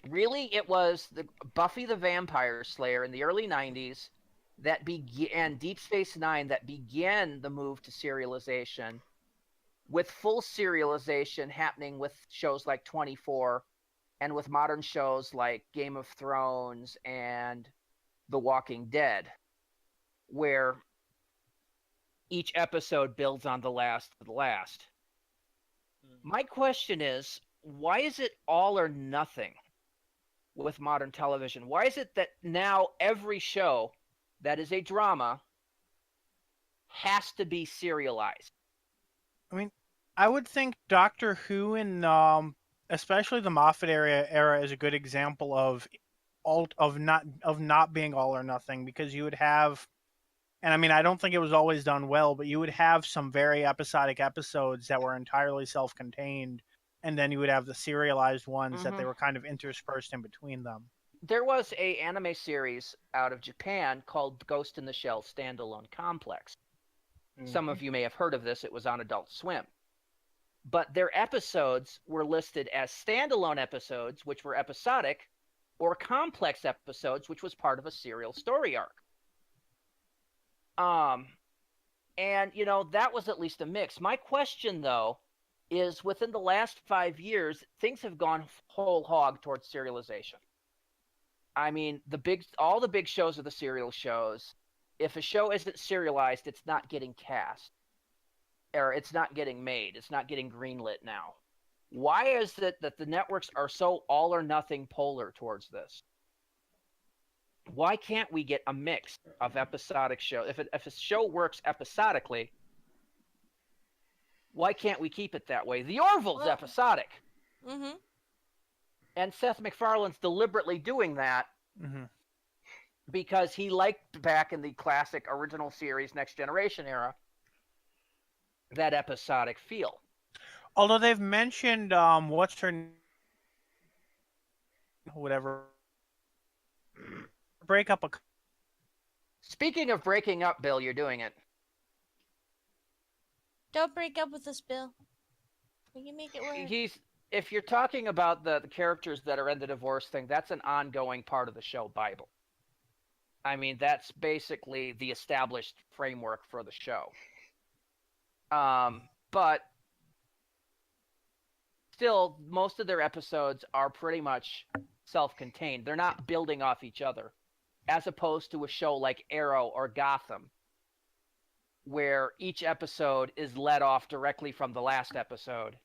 [SPEAKER 5] Really, it was the Buffy the Vampire Slayer in the early 90s that began, Deep Space Nine, that began the move to serialization, with full serialization happening with shows like 24 and with modern shows like Game of Thrones and The Walking Dead, where each episode builds on the last of the last. My question is, why is it all or nothing with modern television? Why is it that now every show that is a drama has to be serialized?
[SPEAKER 3] I mean, I would think Doctor Who and especially the Moffat era is a good example of not being all or nothing, because you would have, and I mean, I don't think it was always done well, but you would have some very episodic episodes that were entirely self-contained, and then you would have the serialized ones that they were kind of interspersed in between them.
[SPEAKER 5] There was an anime series out of Japan called Ghost in the Shell Standalone Complex. Some of you may have heard of this. It was on Adult Swim. But their episodes were listed as standalone episodes, which were episodic, or complex episodes, which was part of a serial story arc. And, you know, that was at least a mix. My question, though, is within the last 5 years, things have gone whole hog towards serialization. I mean, all the big shows are the serial shows. If a show isn't serialized, it's not getting cast. Or it's not getting made. It's not getting greenlit now. Why is it that the networks are so all or nothing polar towards this? Why can't we get a mix of episodic shows? If a show works episodically, why can't we keep it that way? The Orville's episodic.
[SPEAKER 6] Mm-hmm.
[SPEAKER 5] And Seth MacFarlane's deliberately doing that because he liked, back in the classic original series Next Generation era, that episodic feel.
[SPEAKER 3] Although they've mentioned what's her whatever breakup.
[SPEAKER 5] Speaking of breaking up, Bill, you're doing it.
[SPEAKER 6] Don't break up with us, Bill. We can make it work.
[SPEAKER 5] If you're talking about the characters that are in the divorce thing, that's an ongoing part of the show Bible. I mean, that's basically the established framework for the show. But still, most of their episodes are pretty much self-contained. They're not building off each other, as opposed to a show like Arrow or Gotham, where each episode is led off directly from the last episode.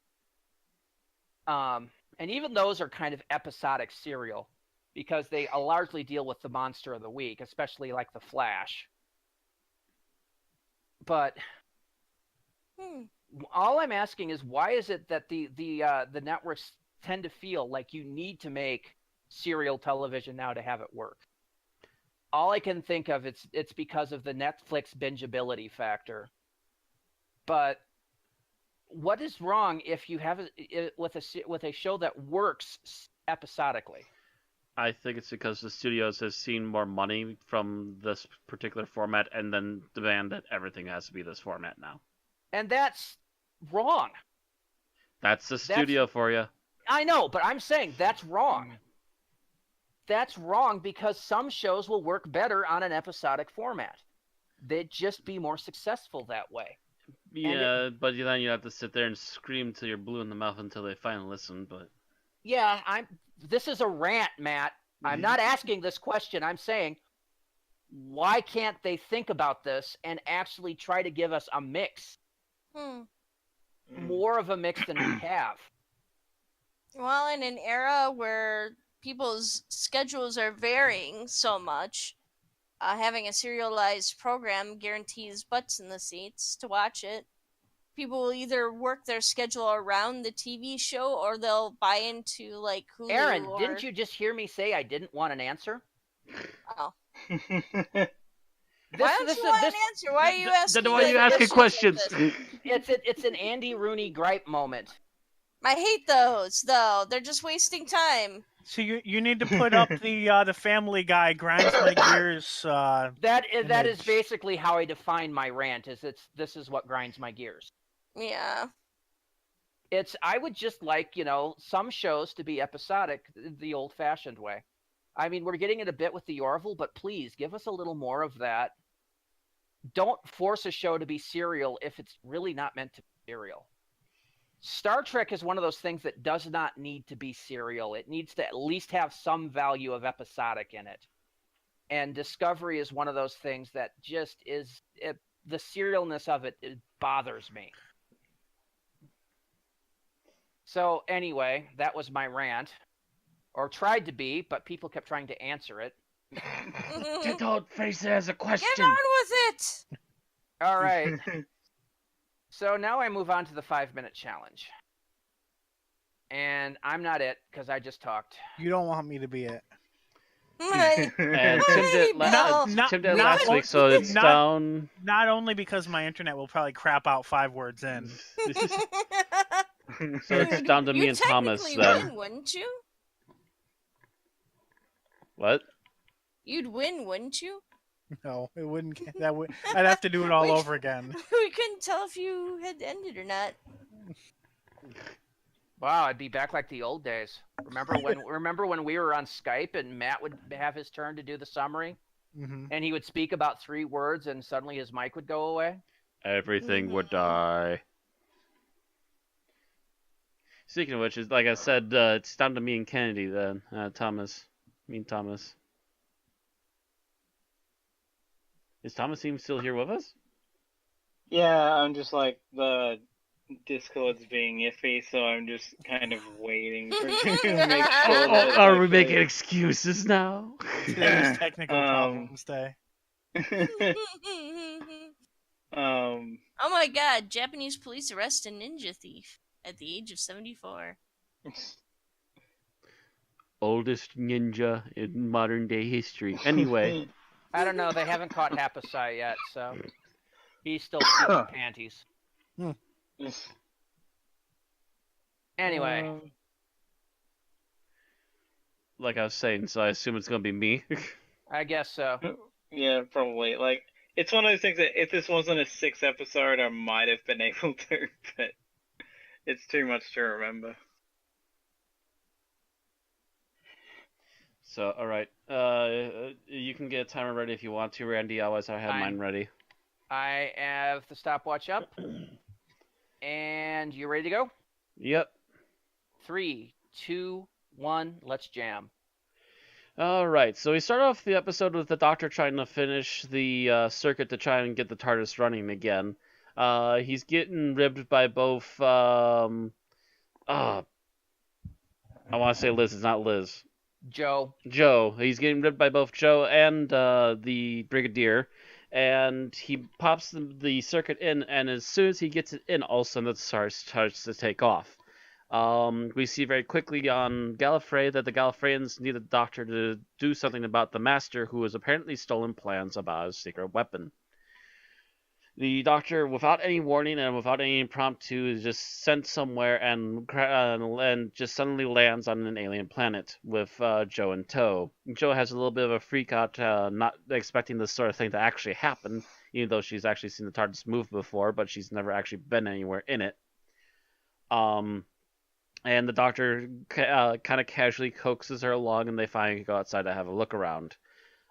[SPEAKER 5] And even those are kind of episodic serial, because they largely deal with the monster of the week, especially like The Flash. But all I'm asking is, why is it that the networks tend to feel like you need to make serial television now to have it work? All I can think of, it's because of the Netflix bingeability factor. But what is wrong if you have with a show that works episodically?
[SPEAKER 4] I think it's because the studios have seen more money from this particular format and then demand that everything has to be this format now.
[SPEAKER 5] And that's wrong.
[SPEAKER 4] That's the studio for you.
[SPEAKER 5] I know, but I'm saying that's wrong. That's wrong because some shows will work better on an episodic format. They'd just be more successful that way.
[SPEAKER 4] Yeah, but then you have to sit there and scream till you're blue in the mouth until they finally listen. But
[SPEAKER 5] yeah, this is a rant, Matt. I'm not asking this question. I'm saying, why can't they think about this and actually try to give us a mix? More of a mix than we have.
[SPEAKER 6] Well, in an era where people's schedules are varying so much, having a serialized program guarantees butts in the seats to watch it. People will either work their schedule around the TV show or they'll buy into like Hulu.
[SPEAKER 5] Aaron, didn't you just hear me say I didn't want an answer?
[SPEAKER 6] Oh. Why don't you want an answer? Why are you asking?
[SPEAKER 4] Then why are you asking questions?
[SPEAKER 5] It's an Andy Rooney gripe moment.
[SPEAKER 6] I hate those though. They're just wasting time.
[SPEAKER 3] So you need to put up the Family Guy grinds my gears.
[SPEAKER 5] That is basically how I define my rant. This is what grinds my gears.
[SPEAKER 6] Yeah.
[SPEAKER 5] I would just like, some shows to be episodic the old-fashioned way. I mean, we're getting it a bit with the Orville, but please give us a little more of that. Don't force a show to be serial if it's really not meant to be serial. Star Trek is one of those things that does not need to be serial. It needs to at least have some value of episodic in it. And Discovery is one of those things that just is... the serialness of it bothers me. So anyway, that was my rant. Or tried to be, but people kept trying to answer it.
[SPEAKER 4] Don't face it as a question.
[SPEAKER 6] Get on with it!
[SPEAKER 5] All right. So now I move on to the 5-minute challenge. And I'm not it, because I just talked.
[SPEAKER 3] You don't want me to be it.
[SPEAKER 4] And Tim did last week, so it's down.
[SPEAKER 3] Not only because my internet will probably crap out 5 words in.
[SPEAKER 4] So it's down to me and Thomas
[SPEAKER 6] then.
[SPEAKER 4] then.
[SPEAKER 6] Win, wouldn't you?
[SPEAKER 4] What?
[SPEAKER 6] You'd win, wouldn't you?
[SPEAKER 3] No, it wouldn't. I'd have to do it all over again.
[SPEAKER 6] We couldn't tell if you had ended or not.
[SPEAKER 5] Wow, I'd be back like the old days. Remember when we were on Skype and Matt would have his turn to do the summary?
[SPEAKER 3] Mm-hmm.
[SPEAKER 5] And he would speak about 3 words and suddenly his mic would go away?
[SPEAKER 4] Everything would die. Speaking of which, like I said, it's down to me and Kennedy then. Thomas. Me and Thomas. Is Thomas even still here with us?
[SPEAKER 7] Yeah, I'm just like, the Discord's being iffy, so I'm just kind of waiting for to make sure that
[SPEAKER 4] are we making excuses now?
[SPEAKER 3] Today's technical problems day.
[SPEAKER 6] Oh my god, Japanese police arrest a ninja thief at the age of 74.
[SPEAKER 4] Oldest ninja in modern day history. Anyway.
[SPEAKER 5] I don't know, they haven't caught Hapasai yet, so he's still keeping panties. Anyway.
[SPEAKER 4] Like I was saying, so I assume it's gonna be me.
[SPEAKER 5] I guess so.
[SPEAKER 7] Yeah, probably. Like, it's one of those things that if this wasn't a 6th episode, I might have been able to, but it's too much to remember.
[SPEAKER 4] So, alright. You can get a timer ready if you want to, Randy. Otherwise, I have mine ready.
[SPEAKER 5] I have the stopwatch up. And you ready to go?
[SPEAKER 4] Yep.
[SPEAKER 5] 3, 2, 1, let's jam.
[SPEAKER 4] Alright, so we start off the episode with the Doctor trying to finish the circuit to try and get the TARDIS running again. He's getting ribbed by both... I want to say Liz, it's not Liz.
[SPEAKER 5] Joe.
[SPEAKER 4] He's getting ribbed by both Joe and the Brigadier, and he pops the circuit in, and as soon as he gets it in, all of a sudden it starts to take off. We see very quickly on Gallifrey that the Gallifreyans need the Doctor to do something about the Master, who has apparently stolen plans about his secret weapon. The Doctor, without any warning and without any impromptu, is just sent somewhere and just suddenly lands on an alien planet with Joe in tow. Joe has a little bit of a freak out, not expecting this sort of thing to actually happen, even though she's actually seen the TARDIS move before, but she's never actually been anywhere in it. and the doctor kind of casually coaxes her along, and they finally go outside to have a look around.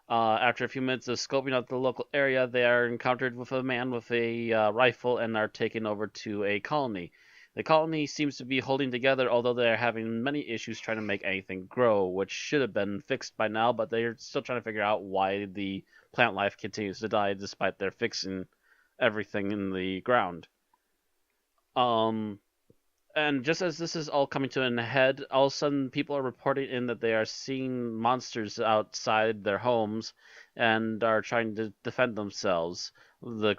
[SPEAKER 4] After a few minutes of scoping out the local area, they are encountered with a man with a rifle and are taken over to a colony. The colony seems to be holding together, although they are having many issues trying to make anything grow, which should have been fixed by now, but they're still trying to figure out why the plant life continues to die despite their fixing everything in the ground. And just as this is all coming to an head, all of a sudden people are reporting in that they are seeing monsters outside their homes and are trying to defend themselves. The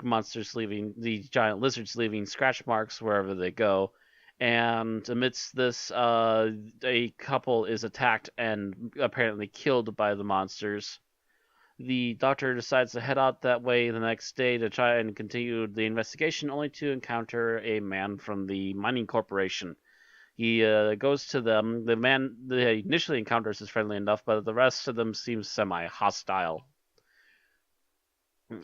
[SPEAKER 4] giant lizards leaving scratch marks wherever they go. And amidst this, a couple is attacked and apparently killed by the monsters. The doctor decides to head out that way the next day to try and continue the investigation, only to encounter a man from the mining corporation. He goes to them. The man they initially encounters is friendly enough, but the rest of them seems semi-hostile.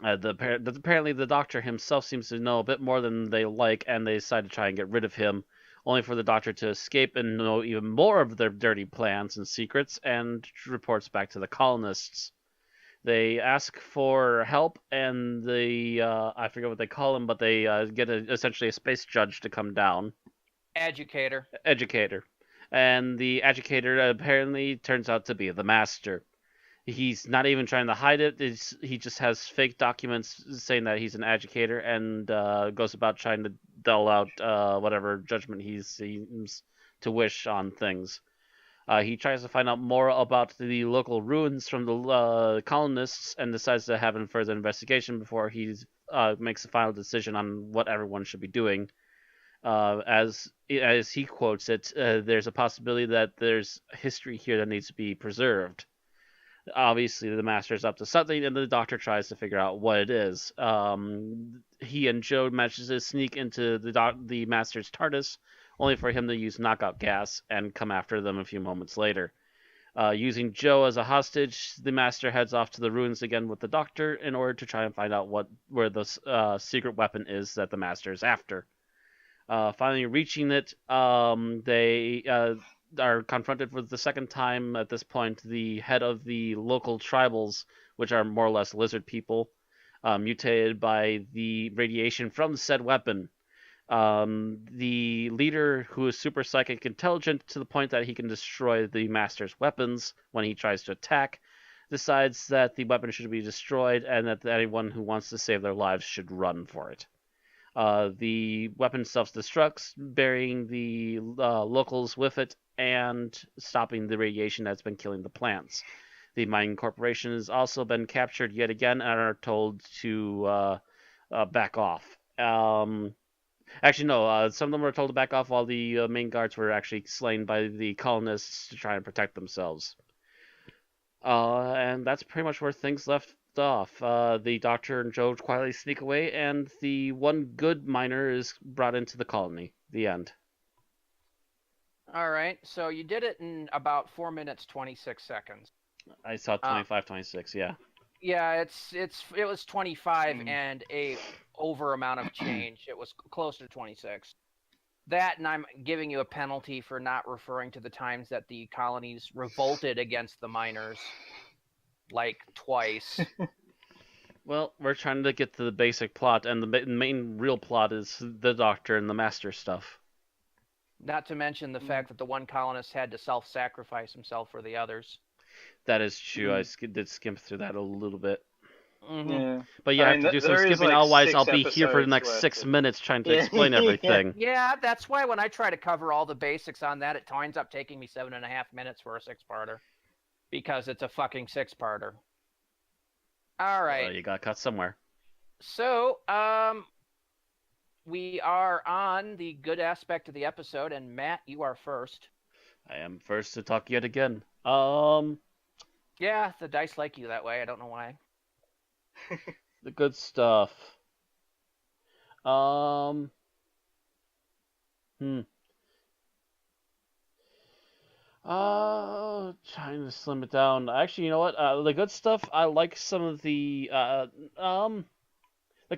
[SPEAKER 4] Apparently, the doctor himself seems to know a bit more than they like, and they decide to try and get rid of him, only for the doctor to escape and know even more of their dirty plans and secrets, and reports back to the colonists. They ask for help, and I forget what they call him, but they get essentially a space judge to come down.
[SPEAKER 5] Educator.
[SPEAKER 4] And the educator apparently turns out to be the master. He's not even trying to hide it. He just has fake documents saying that he's an educator, and goes about trying to dole out whatever judgment he seems to wish on things. He tries to find out more about the local ruins from the colonists and decides to have a further investigation before he makes a final decision on what everyone should be doing. As he quotes it, there's a possibility that there's history here that needs to be preserved. Obviously, the master's up to something, and the doctor tries to figure out what it is. He and Joe manages to sneak into the master's TARDIS, only for him to use knockout gas and come after them a few moments later. Using Joe as a hostage, the master heads off to the ruins again with the doctor in order to try and find out where the secret weapon is that the master is after. Finally reaching it, they are confronted for the second time at this point the head of the local tribals, which are more or less lizard people, mutated by the radiation from said weapon. The leader, who is super psychic intelligent to the point that he can destroy the master's weapons when he tries to attack, decides that the weapon should be destroyed and that anyone who wants to save their lives should run for it. The weapon self-destructs, burying the locals with it and stopping the radiation that's been killing the plants. The mining corporation has also been captured yet again and are told to back off. Actually, no, some of them were told to back off while the main guards were actually slain by the colonists to try and protect themselves. And that's pretty much where things left off. The doctor and Joe quietly sneak away, and the one good miner is brought into the colony. The end.
[SPEAKER 5] All right, so you did it in about 4 minutes 26 seconds.
[SPEAKER 4] I saw 25, 26, yeah.
[SPEAKER 5] Yeah, it was 25 and a over amount of change. It was closer to 26. That, and I'm giving you a penalty for not referring to the times that the colonies revolted against the miners, like twice.
[SPEAKER 4] Well, we're trying to get to the basic plot, and the main real plot is the doctor and the master stuff.
[SPEAKER 5] Not to mention the fact that the one colonist had to self-sacrifice himself for the others.
[SPEAKER 4] That is true. I did skim through that a little bit.
[SPEAKER 5] Mm-hmm.
[SPEAKER 7] Yeah.
[SPEAKER 4] But yeah, I have to do some skipping, otherwise I'll be here for the next
[SPEAKER 7] episodes
[SPEAKER 4] 6 minutes trying to explain everything.
[SPEAKER 5] Yeah, that's why when I try to cover all the basics on that, it winds up taking me 7.5 minutes for a 6-parter. Because it's a fucking 6-parter. All right.
[SPEAKER 4] You got cut somewhere.
[SPEAKER 5] So, we are on the good aspect of the episode, and Matt, you are first.
[SPEAKER 4] I am first to talk yet again.
[SPEAKER 5] Yeah, the dice like you that way. I don't know why.
[SPEAKER 4] The good stuff. Trying to slim it down. Actually, you know what? The good stuff, I like some of the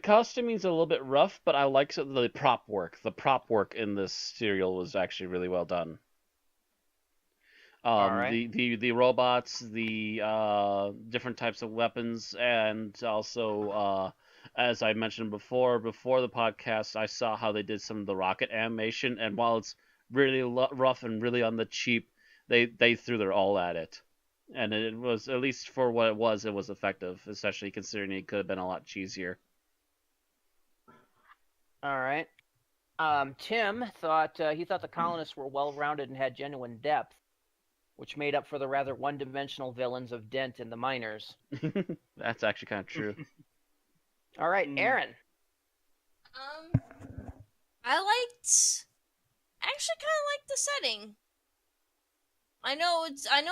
[SPEAKER 4] costuming's a little bit rough, but I like some of the prop work. The prop work in this serial was actually really well done.
[SPEAKER 5] right.
[SPEAKER 4] The robots, the different types of weapons, and also as I mentioned before the podcast, I saw how they did some of the rocket animation, and while it's really rough and really on the cheap, they threw their all at it, and it was, at least for what it was effective, especially considering it could have been a lot cheesier.
[SPEAKER 5] All right. Tim thought he thought the colonists were well-rounded and had genuine depth, which made up for the rather one-dimensional villains of Dent and the Miners.
[SPEAKER 4] That's actually kind of true.
[SPEAKER 5] All right, Aaron.
[SPEAKER 6] I actually kind of liked the setting. I know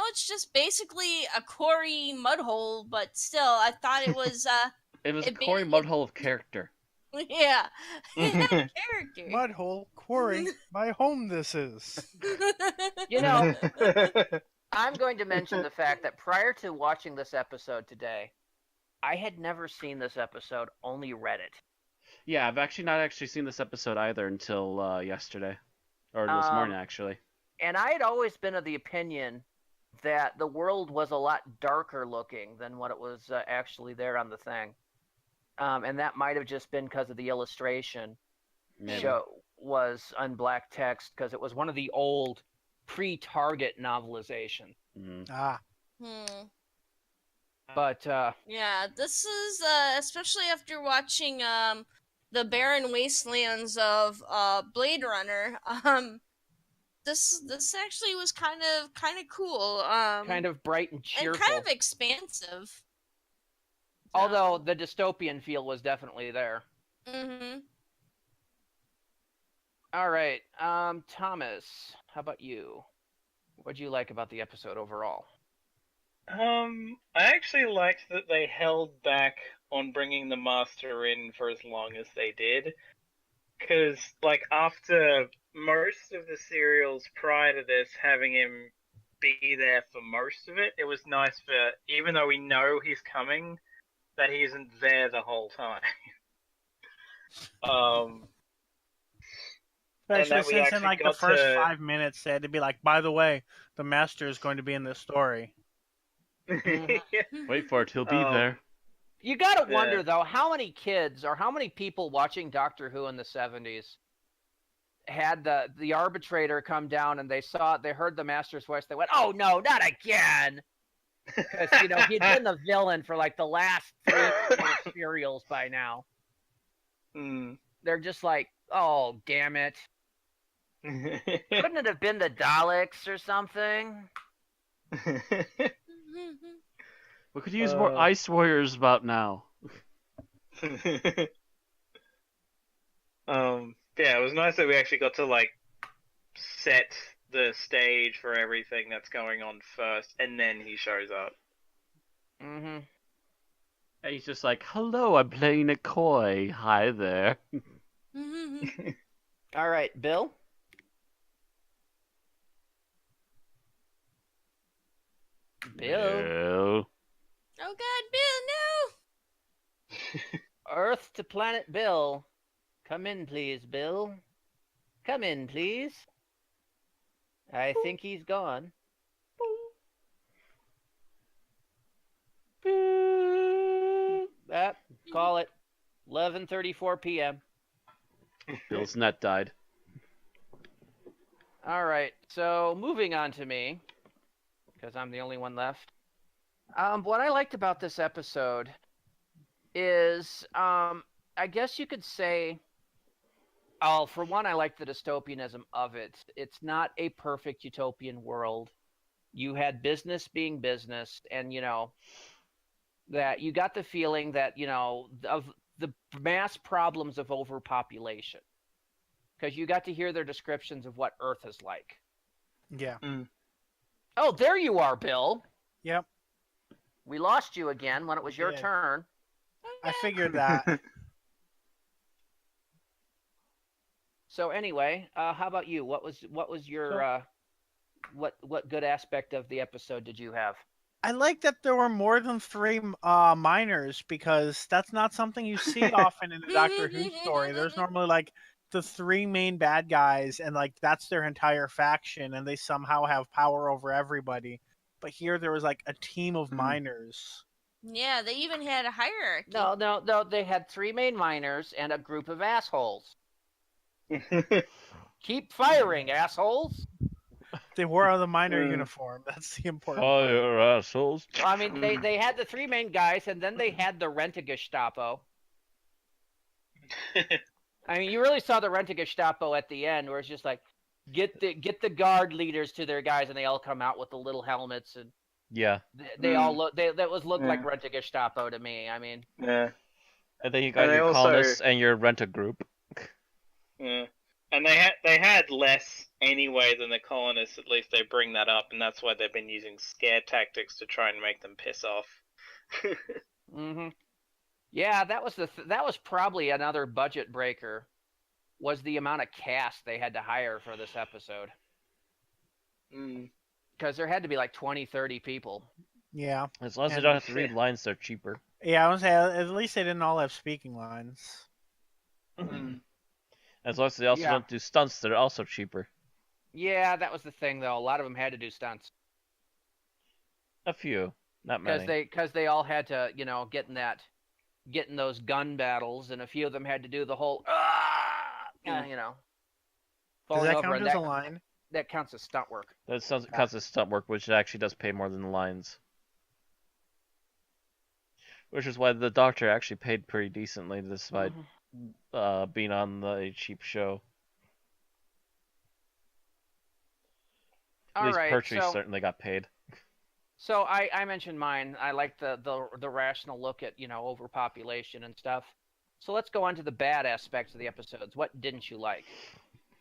[SPEAKER 6] it's just basically a quarry mud hole, but still, I thought it was
[SPEAKER 4] It was a quarry mud hole of character.
[SPEAKER 6] Yeah, character.
[SPEAKER 3] Mudhole, quarry, my home this is.
[SPEAKER 5] You know, I'm going to mention the fact that prior to watching this episode today, I had never seen this episode, only read it.
[SPEAKER 4] Yeah, I've actually not seen this episode either until yesterday, or this morning actually.
[SPEAKER 5] And I had always been of the opinion that the world was a lot darker looking than what it was actually there on the thing. And that might have just been because of the illustration. Show was on black text because it was one of the old pre-Target novelizations. But
[SPEAKER 6] yeah, this is especially after watching the barren wastelands of Blade Runner. This actually was kind of cool.
[SPEAKER 5] Kind of bright and cheerful.
[SPEAKER 6] And kind of expansive.
[SPEAKER 5] Although the dystopian feel was definitely there.
[SPEAKER 6] Mm-hmm.
[SPEAKER 5] All right, Thomas, how about you? What'd you like about the episode overall?
[SPEAKER 7] I actually liked that they held back on bringing the Master in for as long as they did. Because, like, after most of the serials prior to this, having him be there for most of it, it was nice for, even though we know he's coming, that he isn't there the whole time.
[SPEAKER 3] Especially since in like the first 5 minutes they had to be like, by the way, the Master is going to be in this story.
[SPEAKER 4] Wait for it, he'll be there.
[SPEAKER 5] You gotta wonder though, how many kids or how many people watching Doctor Who in the 70s had the arbitrator come down and they heard the Master's voice, they went, "Oh no, not again!" Because he'd been the villain for like the last 3 serials by now. They're just like, "Oh damn it! Couldn't it have been the Daleks or something?"
[SPEAKER 4] We could use more Ice Warriors about now.
[SPEAKER 7] Yeah, it was nice that we actually got to like set the stage for everything that's going on first, and then he shows up.
[SPEAKER 5] And
[SPEAKER 4] he's just like, "Hello, I'm playing a coy. Hi there."
[SPEAKER 5] All right, Bill.
[SPEAKER 4] Bill.
[SPEAKER 6] Oh God, Bill, no!
[SPEAKER 5] Earth to planet Bill. Come in, please, Bill. Come in, please. I think he's gone. Call it 11:34 p.m.
[SPEAKER 4] Bill's net died.
[SPEAKER 5] All right, so moving on to me, because I'm the only one left. What I liked about this episode is, I guess you could say, for one, I like the dystopianism of it. It's not a perfect utopian world. You had business being business, and, that you got the feeling that, of the mass problems of overpopulation. Because you got to hear their descriptions of what Earth is like.
[SPEAKER 3] Yeah.
[SPEAKER 5] Oh, there you are, Bill.
[SPEAKER 3] Yep.
[SPEAKER 5] We lost you again when it was your turn.
[SPEAKER 3] I figured that.
[SPEAKER 5] So anyway, how about you? What was your what good aspect of the episode did you have?
[SPEAKER 3] I like that there were more than 3 miners, because that's not something you see often in a Doctor Who story. There's normally like the three main bad guys, and like that's their entire faction, and they somehow have power over everybody. But here there was like a team of miners.
[SPEAKER 6] Yeah, they even had a hierarchy.
[SPEAKER 5] No. They had three main miners and a group of assholes. Keep firing, assholes.
[SPEAKER 3] They wore the miner uniform. That's the important part.
[SPEAKER 4] Fire, assholes.
[SPEAKER 5] I mean, they had the three main guys, and then they had the Rent-A-Gestapo. I mean, you really saw the Rent-A-Gestapo at the end, where it's just like, get the guard leaders to their guys, and they all come out with the little helmets, and
[SPEAKER 4] Yeah.
[SPEAKER 5] they all look. That looked like Rent-A-Gestapo to me. I mean,
[SPEAKER 7] Yeah.
[SPEAKER 4] And then you got your colonists and your rent-a-group.
[SPEAKER 7] Yeah. And they had less anyway than the colonists. At least they bring that up, and that's why they've been using scare tactics to try and make them piss off.
[SPEAKER 5] Yeah, that was probably another budget breaker. Was the amount of cast they had to hire for this episode? Because there had to be like 20, 30 people.
[SPEAKER 3] Yeah.
[SPEAKER 4] As long as they don't have to read lines, they're cheaper.
[SPEAKER 3] Yeah, I was say at least they didn't all have speaking lines.
[SPEAKER 4] As long as they also don't do stunts, they're also cheaper.
[SPEAKER 5] Yeah, that was the thing though. A lot of them had to do stunts.
[SPEAKER 4] A few, not many.
[SPEAKER 5] Because they all had to, get in those gun battles, and a few of them had to do the whole,
[SPEAKER 3] Does
[SPEAKER 5] falling
[SPEAKER 3] that
[SPEAKER 5] over,
[SPEAKER 3] count
[SPEAKER 5] and
[SPEAKER 3] as a line?
[SPEAKER 5] that counts as stunt work.
[SPEAKER 4] That counts as stunt work, which actually does pay more than the lines. Which is why the Doctor actually paid pretty decently, despite being on the cheap show. At least Pertwee certainly got paid.
[SPEAKER 5] So I mentioned mine. I like the rational look at overpopulation and stuff. So let's go on to the bad aspects of the episodes. What didn't you like?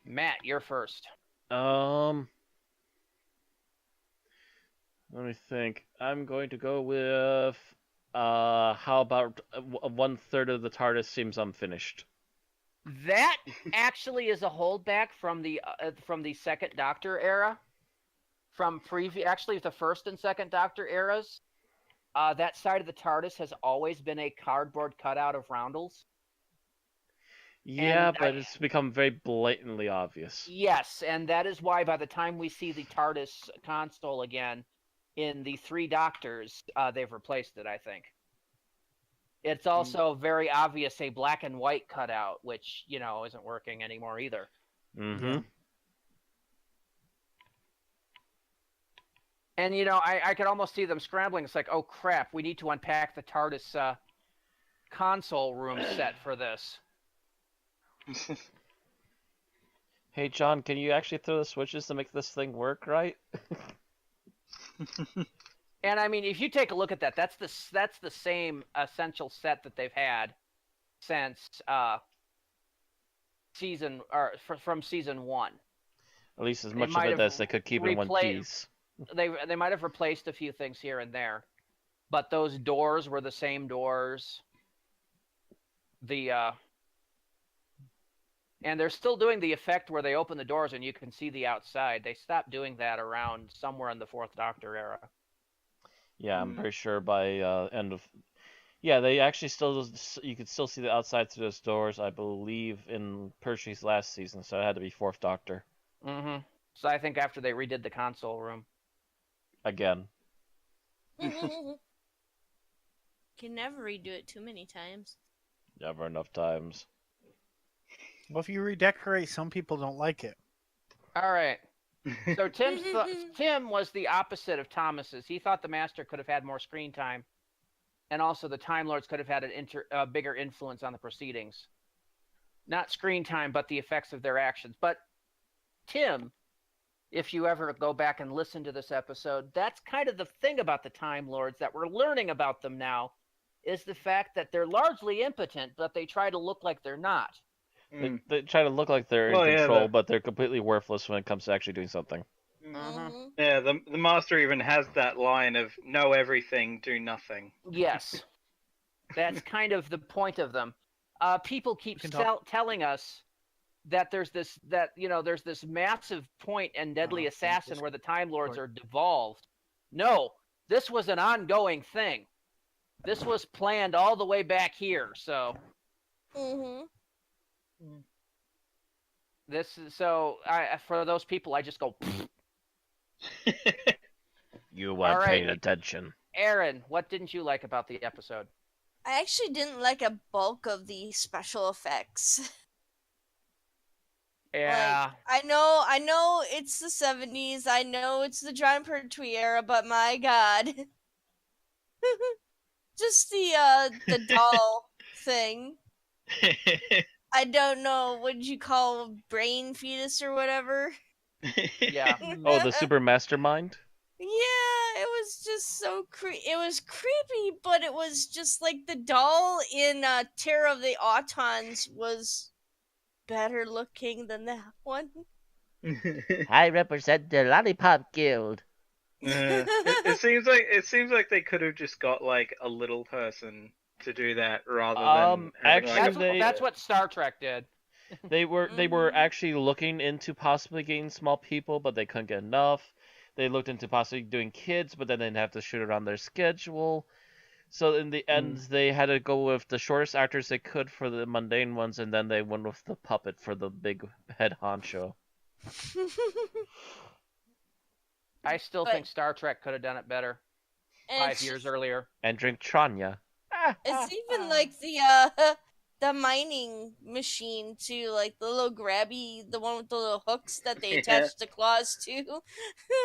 [SPEAKER 5] Matt, you're first.
[SPEAKER 4] Let me think. I'm going to go with how about 1/3 of the TARDIS seems unfinished.
[SPEAKER 5] That actually is a holdback from the Second Doctor era. Actually the First and Second Doctor eras. That side of the TARDIS has always been a cardboard cutout of Roundels.
[SPEAKER 4] Yeah, but it's become very blatantly obvious.
[SPEAKER 5] Yes, and that is why by the time we see the TARDIS console again in the Three Doctors, they've replaced it, I think. It's also very obvious a black and white cutout, which, isn't working anymore either. And, I could almost see them scrambling. It's like, oh, crap, we need to unpack the TARDIS console room set for this.
[SPEAKER 4] Hey, John, can you actually throw the switches to make this thing work right?
[SPEAKER 5] And, I mean, if you take a look at that, that's the same essential set that they've had since from season 1.
[SPEAKER 4] At least as much of it as they could keep in one piece.
[SPEAKER 5] They might have replaced a few things here and there, but those doors were the same doors. And they're still doing the effect where they open the doors and you can see the outside. They stopped doing that around somewhere in the Fourth Doctor era.
[SPEAKER 4] Yeah, I'm pretty sure by end of... Yeah, they actually still... You could still see the outside through those doors, I believe, in Pertwee's last season, so it had to be Fourth Doctor.
[SPEAKER 5] So I think after they redid the console room.
[SPEAKER 4] Again.
[SPEAKER 6] Can never redo it too many times.
[SPEAKER 4] Never enough times.
[SPEAKER 3] Well, if you redecorate, some people don't like it.
[SPEAKER 5] All right. So Tim was the opposite of Thomas's. He thought the Master could have had more screen time, and also the Time Lords could have had a bigger influence on the proceedings. Not screen time, but the effects of their actions. But Tim, if you ever go back and listen to this episode, that's kind of the thing about the Time Lords that we're learning about them now, is the fact that they're largely impotent, but they try to look like they're not.
[SPEAKER 4] They try to look like they're in control, but they're completely worthless when it comes to actually doing something.
[SPEAKER 7] Yeah, the Master even has that line of know everything, do nothing.
[SPEAKER 5] Yes. That's kind of the point of them. People keep telling us that there's this massive point in Deadly Assassin where the Time Lords are devolved. No, this was an ongoing thing. This was planned all the way back here, so... This is so. For those people, I just go.
[SPEAKER 4] You weren't
[SPEAKER 5] All
[SPEAKER 4] paying
[SPEAKER 5] right.
[SPEAKER 4] attention.
[SPEAKER 5] Aaron, what didn't you like about the episode?
[SPEAKER 6] I actually didn't like a bulk of the special effects.
[SPEAKER 5] Yeah.
[SPEAKER 6] Like, I know it's the 70s, I know it's the John Pertwee era, but my god. Just the doll thing. I don't know, what did you call brain fetus or whatever?
[SPEAKER 5] Yeah.
[SPEAKER 4] Oh, the super mastermind?
[SPEAKER 6] Yeah, it was just so it was creepy, but it was just like the doll in Terror of the Autons was better looking than that one.
[SPEAKER 4] I represent the Lollipop Guild.
[SPEAKER 7] It seems like they could have just got like a little person to do that rather than having,
[SPEAKER 4] actually,
[SPEAKER 7] like,
[SPEAKER 5] That's what Star Trek did.
[SPEAKER 4] They were actually looking into possibly getting small people, but they couldn't get enough. They looked into possibly doing kids, but then they'd have to shoot around their schedule. So in the end, they had to go with the shortest actors they could for the mundane ones, and then they went with the puppet for the big head honcho.
[SPEAKER 5] I still think Star Trek could have done it better
[SPEAKER 6] And
[SPEAKER 5] 5 years earlier.
[SPEAKER 4] And drink Tranya.
[SPEAKER 6] It's even like the mining machine too, like the little grabby, the one with the little hooks that they attach the claws to.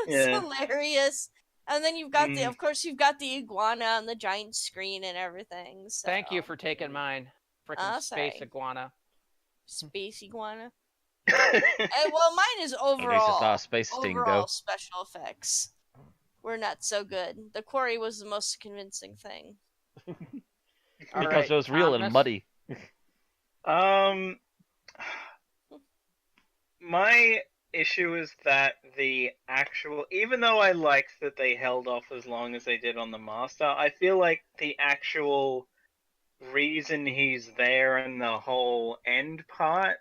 [SPEAKER 6] It's hilarious. And then you've got of course you've got the iguana on the giant screen and everything. So.
[SPEAKER 5] Thank you for taking mine. Freaking space
[SPEAKER 6] sorry.
[SPEAKER 5] iguana.
[SPEAKER 6] Space iguana. Well, mine is overall special effects were not so good. The quarry was the most convincing thing.
[SPEAKER 4] Because it was real and muddy.
[SPEAKER 7] My issue is that the actual, even though I liked that they held off as long as they did on the Master, I feel like the actual reason he's there and the whole end part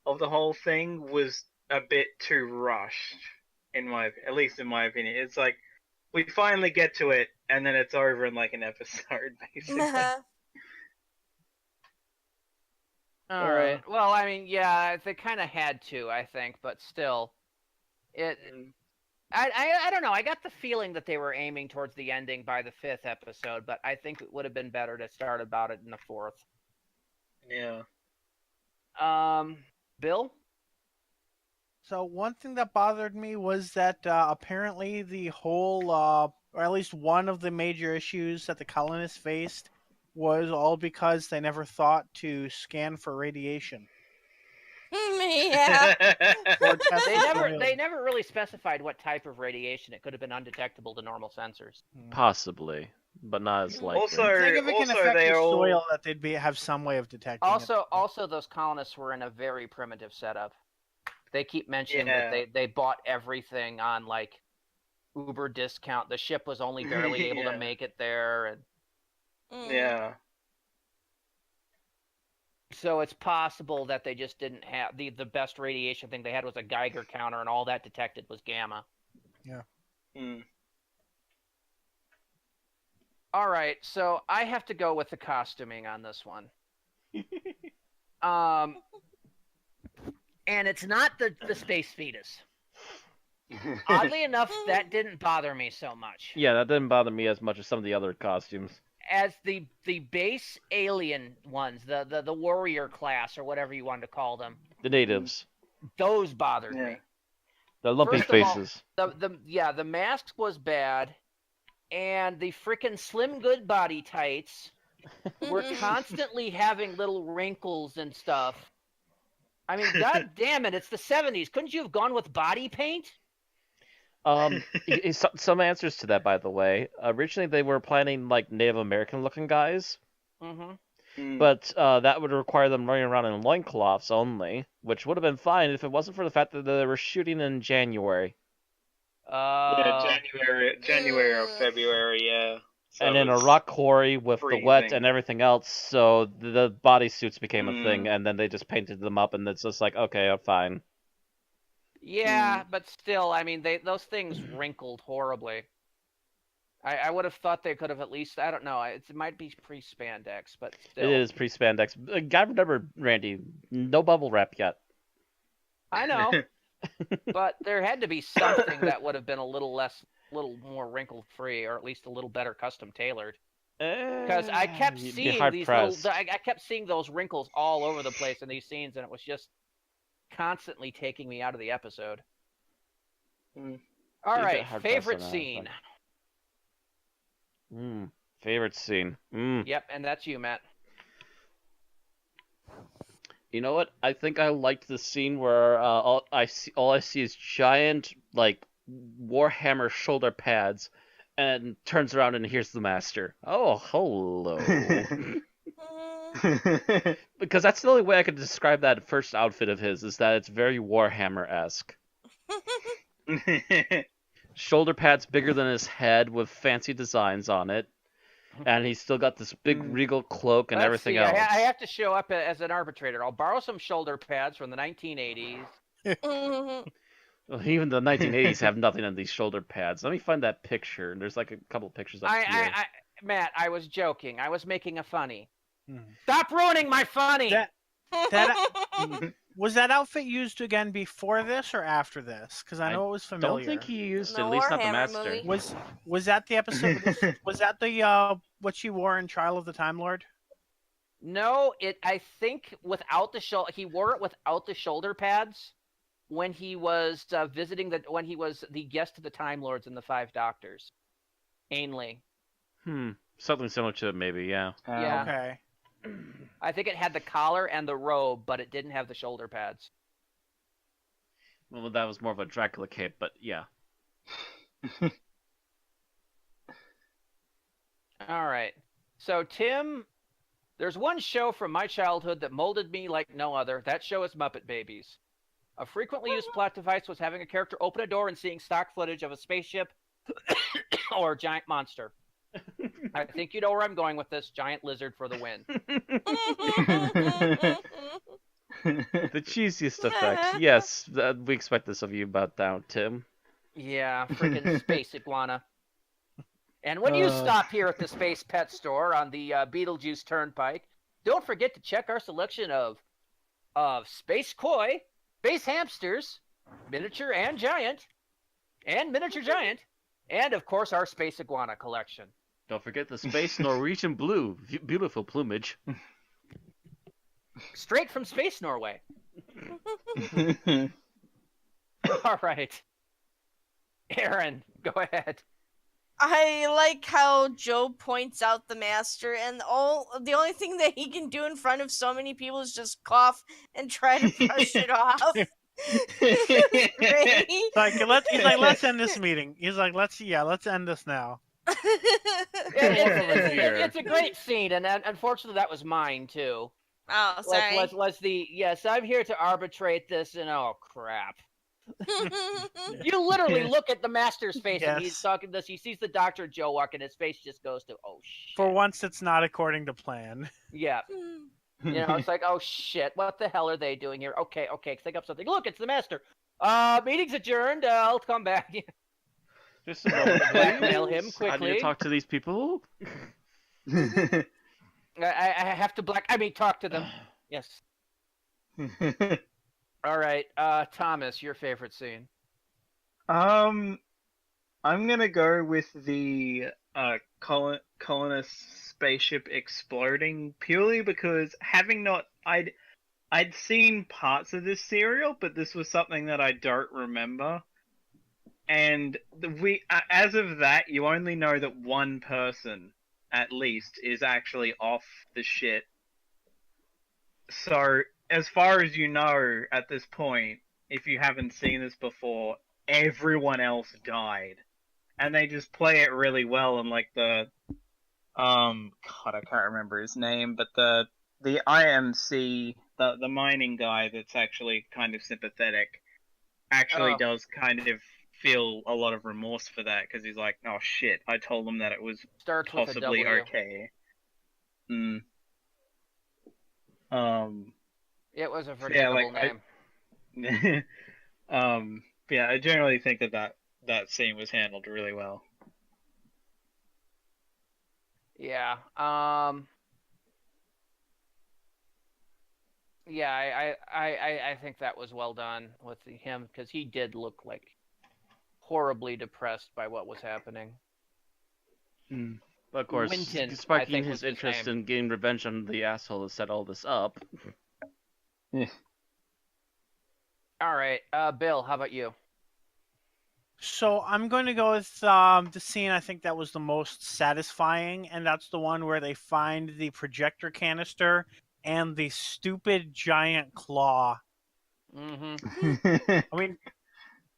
[SPEAKER 7] of the whole thing was a bit too rushed, at least in my opinion. It's like, we finally get to it, and then it's over in like an episode, basically.
[SPEAKER 5] All right. Well, I mean, yeah, they kind of had to, I think, but still, I don't know. I got the feeling that they were aiming towards the ending by the 5th episode, but I think it would have been better to start about it in the 4th.
[SPEAKER 7] Yeah.
[SPEAKER 5] Bill?
[SPEAKER 3] So one thing that bothered me was that apparently the whole, or at least one of the major issues that the colonists faced was all because they never thought to scan for radiation.
[SPEAKER 6] Yeah.
[SPEAKER 5] They never really specified what type of radiation. It could have been undetectable to normal sensors.
[SPEAKER 4] Possibly, but not as likely.
[SPEAKER 3] Think if it can affect the soil, that they'd have some way of detecting it.
[SPEAKER 5] Also, those colonists were in a very primitive setup. They keep mentioning that they bought everything on like Uber discount. The ship was only barely able to make it there, and
[SPEAKER 7] yeah.
[SPEAKER 5] So it's possible that they just didn't have the best radiation thing they had was a Geiger counter, and all that detected was gamma.
[SPEAKER 3] Yeah.
[SPEAKER 5] All right, so I have to go with the costuming on this one. And it's not the space fetus. Oddly enough, that didn't bother me so much.
[SPEAKER 4] Yeah, that didn't bother me as much as some of the other costumes.
[SPEAKER 5] As the base alien ones, the warrior class or whatever you wanted to call them.
[SPEAKER 4] The natives.
[SPEAKER 5] Those bothered me.
[SPEAKER 4] The lumpy faces.
[SPEAKER 5] The mask was bad, and the frickin' Slim Good body tights were constantly having little wrinkles and stuff. I mean, god damn it, it's the 70s. Couldn't you have gone with body paint?
[SPEAKER 4] Some answers to that, by the way. Originally, they were planning like Native American looking guys. But that would require them running around in loincloths only, which would have been fine if it wasn't for the fact that they were shooting in January.
[SPEAKER 7] January or February, yeah. So
[SPEAKER 4] and in a rock quarry with the wet and everything else, so the bodysuits became a thing, and then they just painted them up, and it's just like, okay, I'm fine.
[SPEAKER 5] Yeah, but still, I mean, those things wrinkled horribly. I would have thought they could have at least, I don't know, it might be pre-spandex, but still.
[SPEAKER 4] It is pre-spandex. Gotta remember, Randy, no bubble wrap yet.
[SPEAKER 5] I know, but there had to be something that would have been a little more wrinkle-free, or at least a little better custom tailored. Because I kept
[SPEAKER 4] You'd be
[SPEAKER 5] seeing
[SPEAKER 4] hard
[SPEAKER 5] these
[SPEAKER 4] pressed.
[SPEAKER 5] little, I kept seeing those wrinkles all over the place in these scenes, and it was just constantly taking me out of the episode.
[SPEAKER 7] Mm.
[SPEAKER 5] All
[SPEAKER 4] Be a bit
[SPEAKER 5] right,
[SPEAKER 4] hard
[SPEAKER 5] favorite
[SPEAKER 4] pressed on that,
[SPEAKER 5] scene.
[SPEAKER 4] Favorite scene.
[SPEAKER 5] Yep, and that's you, Matt.
[SPEAKER 4] You know what? I think I liked the scene where all I see is giant like Warhammer shoulder pads, and turns around and here's the Master. Oh, hello. Because that's the only way I could describe that first outfit of his, is that it's very Warhammer-esque. Shoulder pads bigger than his head with fancy designs on it. And he's still got this big regal cloak and
[SPEAKER 5] Let's
[SPEAKER 4] everything
[SPEAKER 5] see,
[SPEAKER 4] else.
[SPEAKER 5] I have to show up as an arbitrator. I'll borrow some shoulder pads from the 1980s.
[SPEAKER 4] Well, even the 1980s have nothing on these shoulder pads. Let me find that picture. There's like a couple pictures up here.
[SPEAKER 5] Matt, I was joking. I was making a funny. Stop ruining my funny!
[SPEAKER 3] Was that outfit used again before this or after this? Because I know it was familiar.
[SPEAKER 4] Don't think he used
[SPEAKER 6] The
[SPEAKER 4] at least not the
[SPEAKER 6] Warhammer
[SPEAKER 4] Master.
[SPEAKER 6] movie.
[SPEAKER 3] Was that the episode? Was that the what she wore in Trial of the Time Lord?
[SPEAKER 5] No, I think without he wore it without the shoulder pads when he was when he was the guest of the Time Lords and the Five Doctors. Ainley.
[SPEAKER 4] Something similar to it, maybe, yeah.
[SPEAKER 5] Yeah.
[SPEAKER 3] Okay.
[SPEAKER 5] I think it had the collar and the robe, but it didn't have the shoulder pads.
[SPEAKER 4] Well, that was more of a Dracula cape, but yeah.
[SPEAKER 5] All right. So, Tim, there's one show from my childhood that molded me like no other. That show is Muppet Babies. A frequently used plot device was having a character open a door and seeing stock footage of a spaceship or a giant monster. I think you know where I'm going with this. Giant lizard for the win.
[SPEAKER 4] The cheesiest effect. Yes, we expect this of you about now, Tim.
[SPEAKER 5] Yeah, freaking space iguana. And when you stop here at the Space Pet Store on the Beetlejuice Turnpike, don't forget to check our selection of space koi, space hamsters, miniature and miniature giant, and of course our space iguana collection.
[SPEAKER 4] Don't forget the space Norwegian blue. Beautiful plumage.
[SPEAKER 5] Straight from Space Norway. All right. Aaron, go ahead.
[SPEAKER 6] I like how Joe points out the Master, and the only thing that he can do in front of so many people is just cough and try to brush it off. Right?
[SPEAKER 3] He's like, let's end this meeting. He's like, let's end this now.
[SPEAKER 5] It's a great scene, and unfortunately that was mine too.
[SPEAKER 6] Oh, sorry.
[SPEAKER 5] Yes, I'm here to arbitrate this, and oh crap. You literally look at the Master's face, and he's talking this. He sees the Dr. Joe walk, and his face just goes to, oh shit.
[SPEAKER 3] For once, it's not according to plan.
[SPEAKER 5] Yeah. You know, it's like, oh shit, what the hell are they doing here? Okay, think up something. Look, it's the Master. Meeting's adjourned. I'll come back.
[SPEAKER 4] Just a moment,
[SPEAKER 5] blackmail him quickly.
[SPEAKER 4] I need to talk to these people.
[SPEAKER 5] I have to talk to them. Yes. All right, Thomas, your favorite scene?
[SPEAKER 7] I'm gonna go with the colonist spaceship exploding purely because I'd seen parts of this serial, but this was something that I don't remember. And as of that, you only know that one person, at least, is actually off the shit. So, as far as you know at this point, if you haven't seen this before, everyone else died. And they just play it really well, and like God, I can't remember his name, but the IMC, the mining guy that's actually kind of sympathetic, actually does kind of feel a lot of remorse for that, because he's like, oh shit, I told them that it was possibly okay.
[SPEAKER 5] It was a forgettable name.
[SPEAKER 7] I generally think that scene was handled really well.
[SPEAKER 5] Yeah. Yeah, I think that was well done with him because he did look like horribly depressed by what was happening.
[SPEAKER 4] But of course,
[SPEAKER 5] Winton, I
[SPEAKER 4] sparking
[SPEAKER 5] think,
[SPEAKER 4] his
[SPEAKER 5] was
[SPEAKER 4] interest
[SPEAKER 5] name.
[SPEAKER 4] in getting revenge on the asshole that set all this up.
[SPEAKER 5] All right, Bill, how about you?
[SPEAKER 3] So I'm going to go with the scene I think that was the most satisfying, and that's the one where they find the projector canister and the stupid giant claw.
[SPEAKER 5] Mm-hmm.
[SPEAKER 3] I mean,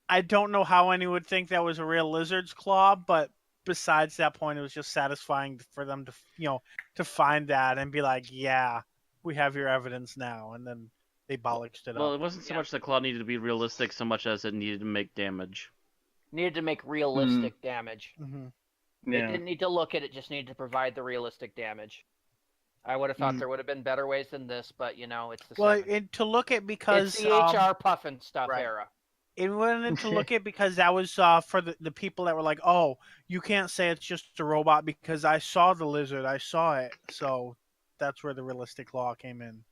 [SPEAKER 3] I don't know how anyone would think that was a real lizard's claw, but besides that point, it was just satisfying for them to, to find that and be like, yeah, we have your evidence now, and then they bollocksed it
[SPEAKER 4] Well,
[SPEAKER 3] up.
[SPEAKER 4] it wasn't so
[SPEAKER 5] Yeah.
[SPEAKER 4] much the claw needed to be realistic so much as it needed to make damage.
[SPEAKER 5] Needed to make realistic damage.
[SPEAKER 3] Mm-hmm.
[SPEAKER 5] They didn't need to look at it; just needed to provide the realistic damage. I would have thought there would have been better ways than this, but it's the
[SPEAKER 3] Well,
[SPEAKER 5] 70s.
[SPEAKER 3] to look at because
[SPEAKER 5] It's the HR puffin stuff
[SPEAKER 3] right.
[SPEAKER 5] era.
[SPEAKER 3] It wanted to look at because that was for the people that were like, oh, you can't say it's just a robot because I saw the lizard, I saw it. So that's where the realistic law came in.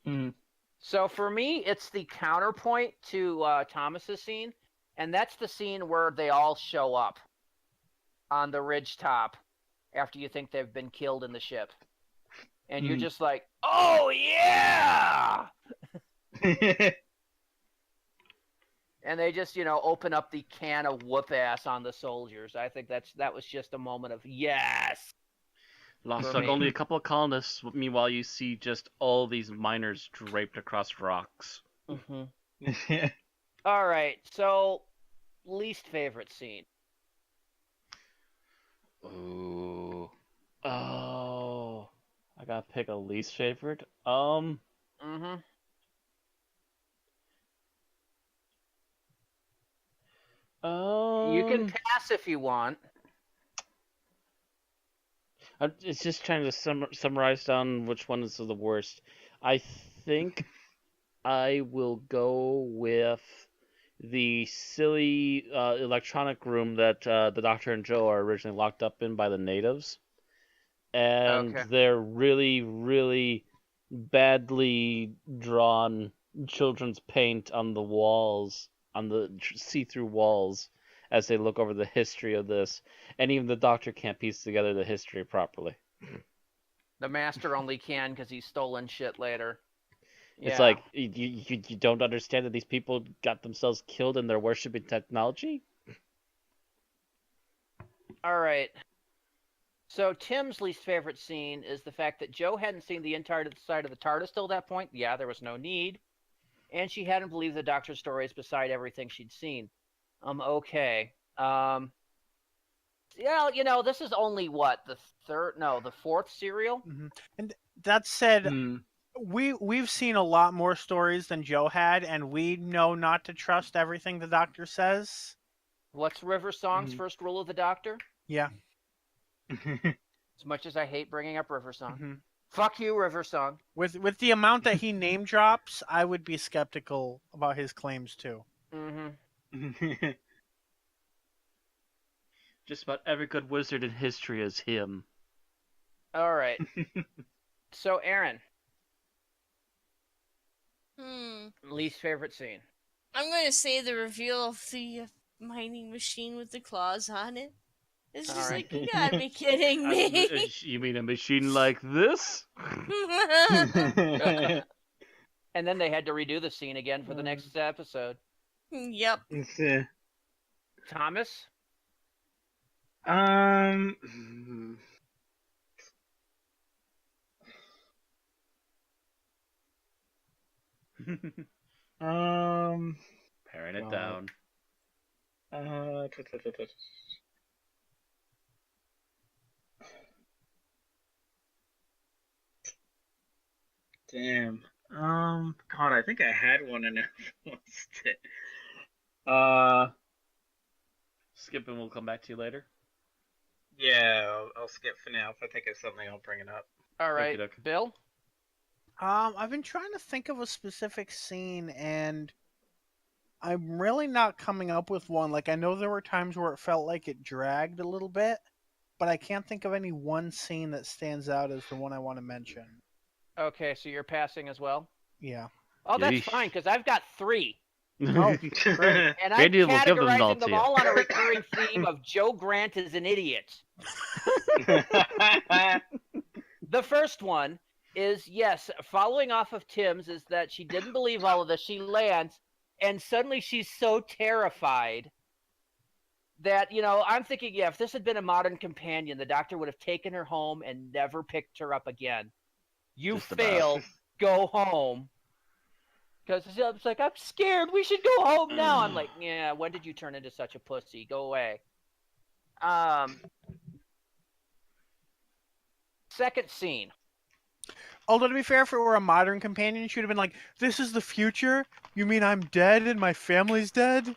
[SPEAKER 5] Mm-hmm. So for me, it's the counterpoint to Thomas's scene, and that's the scene where they all show up on the ridge top after you think they've been killed in the ship. And you're just like, oh, yeah! And they just, open up the can of whoop ass on the soldiers. I think that was just a moment of yes.
[SPEAKER 4] Lost like only a couple of colonists. Meanwhile, you see just all these miners draped across rocks.
[SPEAKER 5] Mm-hmm. All right, so least favorite scene.
[SPEAKER 4] Ooh. Oh. I gotta pick a least favorite.
[SPEAKER 5] Mm-hmm. You can pass if you want.
[SPEAKER 4] It's just trying to summarize down which one is the worst. I think I will go with the silly electronic room that the Doctor and Joe are originally locked up in by the natives. And they're really, really badly drawn children's paint on the walls, on the see-through walls, as they look over the history of this. And even the Doctor can't piece together the history properly.
[SPEAKER 5] The Master only can because he's stolen shit later.
[SPEAKER 4] It's like, you don't understand that these people got themselves killed and they're worshipping technology?
[SPEAKER 5] All right. So Tim's least favorite scene is the fact that Joe hadn't seen the entire side of the TARDIS till that point. Yeah, there was no need. And she hadn't believed the Doctor's stories beside everything she'd seen. Okay. Yeah, this is only the fourth serial?
[SPEAKER 3] Mm-hmm. And that said, we've seen a lot more stories than Joe had, and we know not to trust everything the Doctor says.
[SPEAKER 5] What's River Song's first rule of the Doctor?
[SPEAKER 3] Yeah.
[SPEAKER 5] As much as I hate bringing up River Song. Fuck you, River Song.
[SPEAKER 3] With the amount that he name drops, I would be skeptical about his claims too.
[SPEAKER 4] Just about every good wizard in history is him.
[SPEAKER 5] All right. So, Aaron. Least favorite scene.
[SPEAKER 6] I'm going to say the reveal of the mining machine with the claws on it. It's just like, you gotta be kidding me.
[SPEAKER 4] You mean a machine like this?
[SPEAKER 5] And then they had to redo the scene again for the next episode.
[SPEAKER 6] Yep.
[SPEAKER 5] Thomas?
[SPEAKER 4] Paring it down.
[SPEAKER 7] Damn. God, I think I had one and I lost it.
[SPEAKER 4] Skip and we'll come back to you later.
[SPEAKER 7] Yeah, I'll skip for now. If I think of something, I'll bring it up.
[SPEAKER 5] All right, Bill?
[SPEAKER 3] I've been trying to think of a specific scene, and I'm really not coming up with one. Like, I know there were times where it felt like it dragged a little bit, but I can't think of any one scene that stands out as the one I want to mention.
[SPEAKER 5] Okay, so you're passing as well?
[SPEAKER 3] Yeah.
[SPEAKER 5] Oh, that's
[SPEAKER 4] Yeesh.
[SPEAKER 5] fine, because I've got 3.
[SPEAKER 3] Oh, great.
[SPEAKER 5] And I'm
[SPEAKER 4] Brady will give them all
[SPEAKER 5] categorizing
[SPEAKER 4] to
[SPEAKER 5] them
[SPEAKER 4] you.
[SPEAKER 5] all on a recurring theme of Joe Grant is an idiot. The first one is, yes, following off of Tim's, is that she didn't believe all of this. She lands, and suddenly she's so terrified that, I'm thinking, yeah, if this had been a modern companion, the doctor would have taken her home and never picked her up again. You
[SPEAKER 4] Just about.
[SPEAKER 5] failed. Go home. Because it's like, I'm scared. We should go home now. I'm like, yeah, when did you turn into such a pussy? Go away. Second scene.
[SPEAKER 3] Although, to be fair, if it were a modern companion, she would have been like, "This is the future? You mean I'm dead and my family's dead?"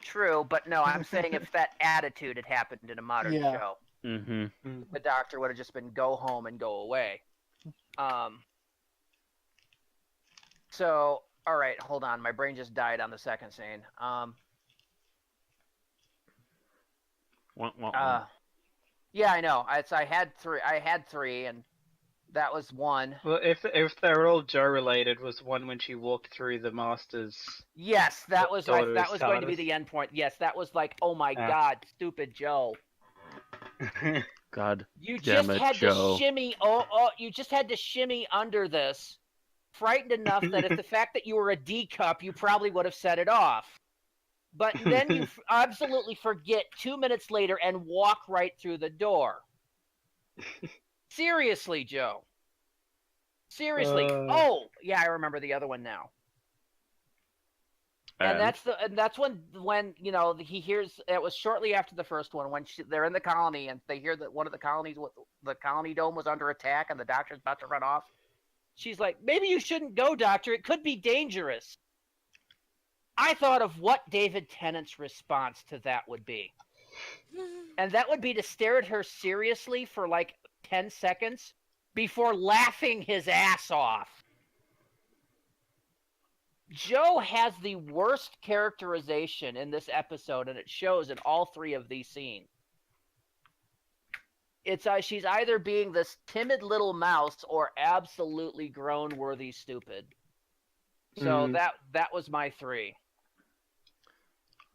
[SPEAKER 5] True, but no, I'm saying if that attitude had happened in a modern show,
[SPEAKER 4] Mm-hmm.
[SPEAKER 5] the doctor would have just been go home and go away. So, all right, hold on. My brain just died on the second scene. Yeah, I know. I had 3. I had 3, and that was 1.
[SPEAKER 7] Well, if they're all Joe related, was one when she walked through the Master's.
[SPEAKER 5] Yes, that was
[SPEAKER 7] daughter's
[SPEAKER 5] that was going to be
[SPEAKER 7] TARDIS.
[SPEAKER 5] the end point. Yes, that was like, oh my God, stupid Joe.
[SPEAKER 4] God
[SPEAKER 5] You
[SPEAKER 4] damn
[SPEAKER 5] just
[SPEAKER 4] it,
[SPEAKER 5] had
[SPEAKER 4] Joe.
[SPEAKER 5] to shimmy. You just had to shimmy under this, frightened enough that if the fact that you were a D cup, you probably would have set it off. But then you absolutely forget 2 minutes later and walk right through the door. Seriously, Joe. Seriously. Oh, yeah, I remember the other one now. And that's when he hears. It was shortly after the first one when they're in the colony and they hear that one of the colony dome was under attack and the doctor's about to run off. She's like, maybe you shouldn't go, doctor. It could be dangerous. I thought of what David Tennant's response to that would be. And that would be to stare at her seriously for like 10 seconds before laughing his ass off. Joe has the worst characterization in this episode, and it shows in all 3 of these scenes. It's she's either being this timid little mouse or absolutely groan-worthy stupid. So that was my 3.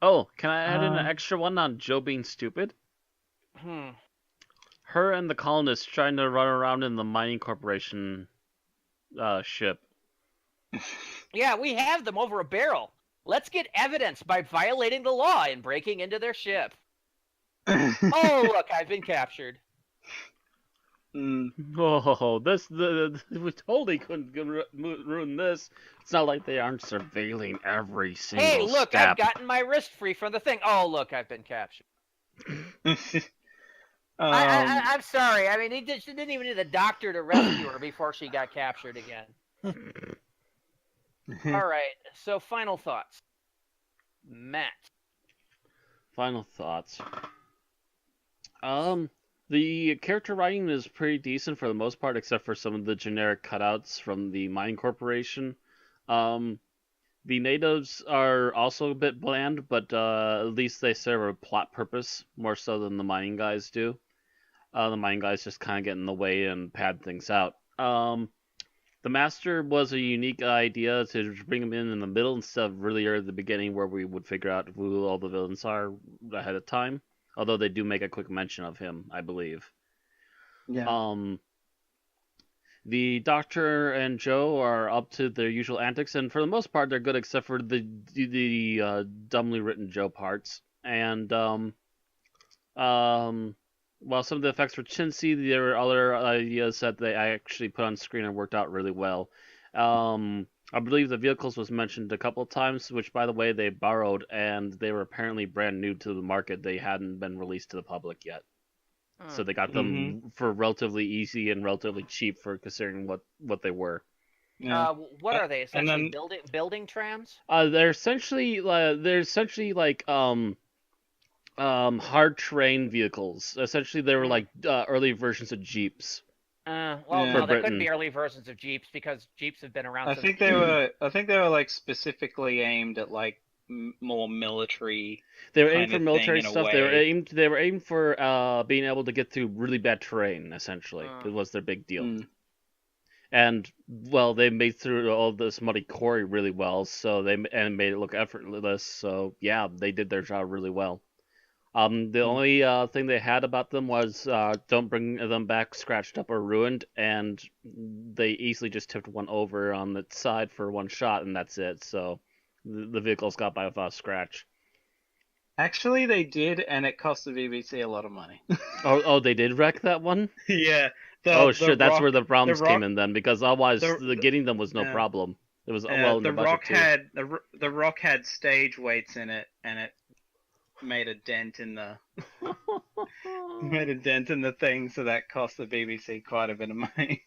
[SPEAKER 4] Oh, can I add in an extra one on Joe being stupid? Her and the colonists trying to run around in the mining corporation ship.
[SPEAKER 5] Yeah, we have them over a barrel. Let's get evidence by violating the law and breaking into their ship. Oh, look, I've been captured.
[SPEAKER 4] Oh, we totally couldn't ruin this. It's not like they aren't surveilling every single
[SPEAKER 5] Hey, look,
[SPEAKER 4] step.
[SPEAKER 5] I've gotten my wrist free from the thing. Oh, look, I've been captured. I'm sorry. I mean, she didn't even need the doctor to rescue her before she got captured again. All right, so final thoughts. Matt.
[SPEAKER 4] Final thoughts. The character writing is pretty decent for the most part, except for some of the generic cutouts from the mining corporation. The natives are also a bit bland, but at least they serve a plot purpose more so than the mining guys do. The mining guys just kind of get in the way and pad things out. The Master was a unique idea to bring him in the middle instead of really early at the beginning, where we would figure out who all the villains are ahead of time. Although they do make a quick mention of him, I believe.
[SPEAKER 7] Yeah.
[SPEAKER 4] The Doctor and Joe are up to their usual antics, and for the most part, they're good, except for the dumbly written Joe parts. And while some of the effects were chintzy, there were other ideas that they actually put on screen and worked out really well. I believe the vehicles was mentioned a couple of times, which, by the way, they borrowed, and they were apparently brand new to the market. They hadn't been released to the public yet. So they got them for relatively easy and relatively cheap for considering what they were.
[SPEAKER 7] Yeah.
[SPEAKER 5] What are they? Essentially
[SPEAKER 7] then-
[SPEAKER 5] building trams?
[SPEAKER 4] They're essentially like hard terrain vehicles. Essentially, they were like early versions of Jeeps.
[SPEAKER 5] Well,
[SPEAKER 7] Yeah.
[SPEAKER 5] no,
[SPEAKER 4] For
[SPEAKER 5] they couldn't
[SPEAKER 4] Britain.
[SPEAKER 5] be early versions of Jeeps because Jeeps have been around
[SPEAKER 7] I
[SPEAKER 5] since.
[SPEAKER 7] think they were like specifically aimed at like more military.
[SPEAKER 4] They were
[SPEAKER 7] kind
[SPEAKER 4] aimed for
[SPEAKER 7] of
[SPEAKER 4] military
[SPEAKER 7] thing in a
[SPEAKER 4] stuff. They were
[SPEAKER 7] way.
[SPEAKER 4] aimed for being able to get through really bad terrain. Essentially, it was their big deal. And well, they made through all this muddy quarry really well, so they made it look effortless. So yeah, they did their job really well. The only thing they had about them was don't bring them back scratched up or ruined, and they easily just tipped one over on the side for one shot, and that's it. So the vehicles got by without a scratch.
[SPEAKER 7] Actually, they did, and it cost the BBC a lot of money.
[SPEAKER 4] Oh, they did wreck that one?
[SPEAKER 7] Yeah.
[SPEAKER 4] Oh, sure, that's where the problems
[SPEAKER 7] Rock-
[SPEAKER 4] came in then, because otherwise
[SPEAKER 7] the-
[SPEAKER 4] getting them was no
[SPEAKER 7] yeah.
[SPEAKER 4] problem. It was well in
[SPEAKER 7] the
[SPEAKER 4] the budget
[SPEAKER 7] Rock
[SPEAKER 4] too.
[SPEAKER 7] had the Rock had stage weights in it, and it made a dent in the thing, so that cost the BBC quite a bit of money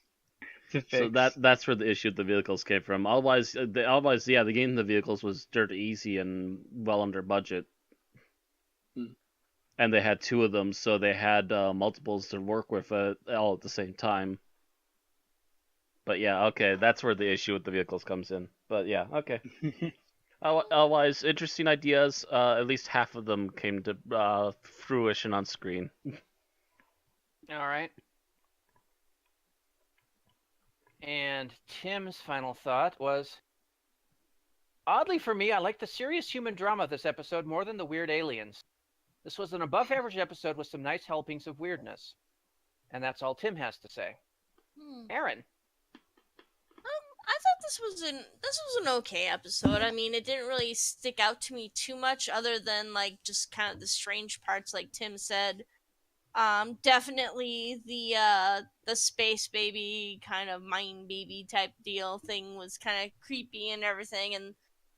[SPEAKER 7] to fix.
[SPEAKER 4] So that's where the issue with the vehicles came from. Otherwise, the game of the vehicles was dirt easy and well under budget. And they had two of them, so they had multiples to work with all at the same time. But yeah, okay, that's where the issue with the vehicles comes in. But yeah, okay. Otherwise, interesting ideas. At least half of them came to fruition on screen.
[SPEAKER 5] All right. And Tim's final thought was, oddly for me, I like the serious human drama of this episode more than the weird aliens. This was an above-average episode with some nice helpings of weirdness. And that's all Tim has to say. Aaron.
[SPEAKER 6] I thought this was an okay episode. I mean, it didn't really stick out to me too much, other than like just kind of the strange parts, like Tim said. Definitely the space baby kind of mind baby type deal thing was kind of creepy and everything, and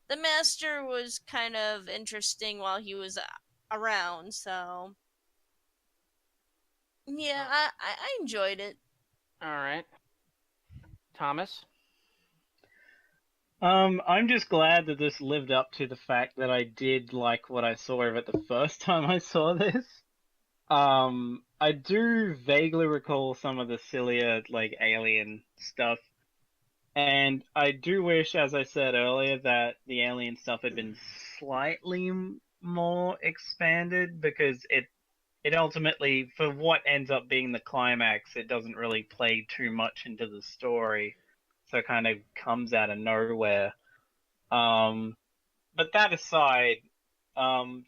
[SPEAKER 6] the master was kind of interesting while he was around. So yeah, I enjoyed it.
[SPEAKER 5] All right. Thomas.
[SPEAKER 7] I'm just glad that this lived up to the fact that I did like what I saw of it the first time I saw this. I do vaguely recall some of the sillier, like, alien stuff. And I do wish, as I said earlier, that the alien stuff had been slightly more expanded, because it ultimately, for what ends up being the climax, it doesn't really play too much into the story. So it kind of comes out of nowhere. But that aside,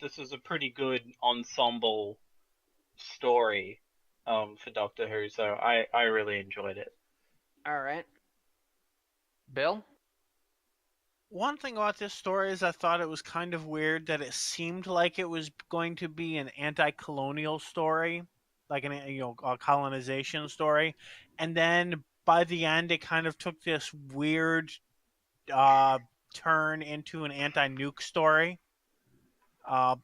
[SPEAKER 7] this was a pretty good ensemble story for Doctor Who, so I really enjoyed it.
[SPEAKER 5] All right. Bill?
[SPEAKER 3] One thing about this story is I thought it was kind of weird that it seemed like it was going to be an anti-colonial story, like a colonization story, and then by the end it kind of took this weird turn into an anti-nuke story. And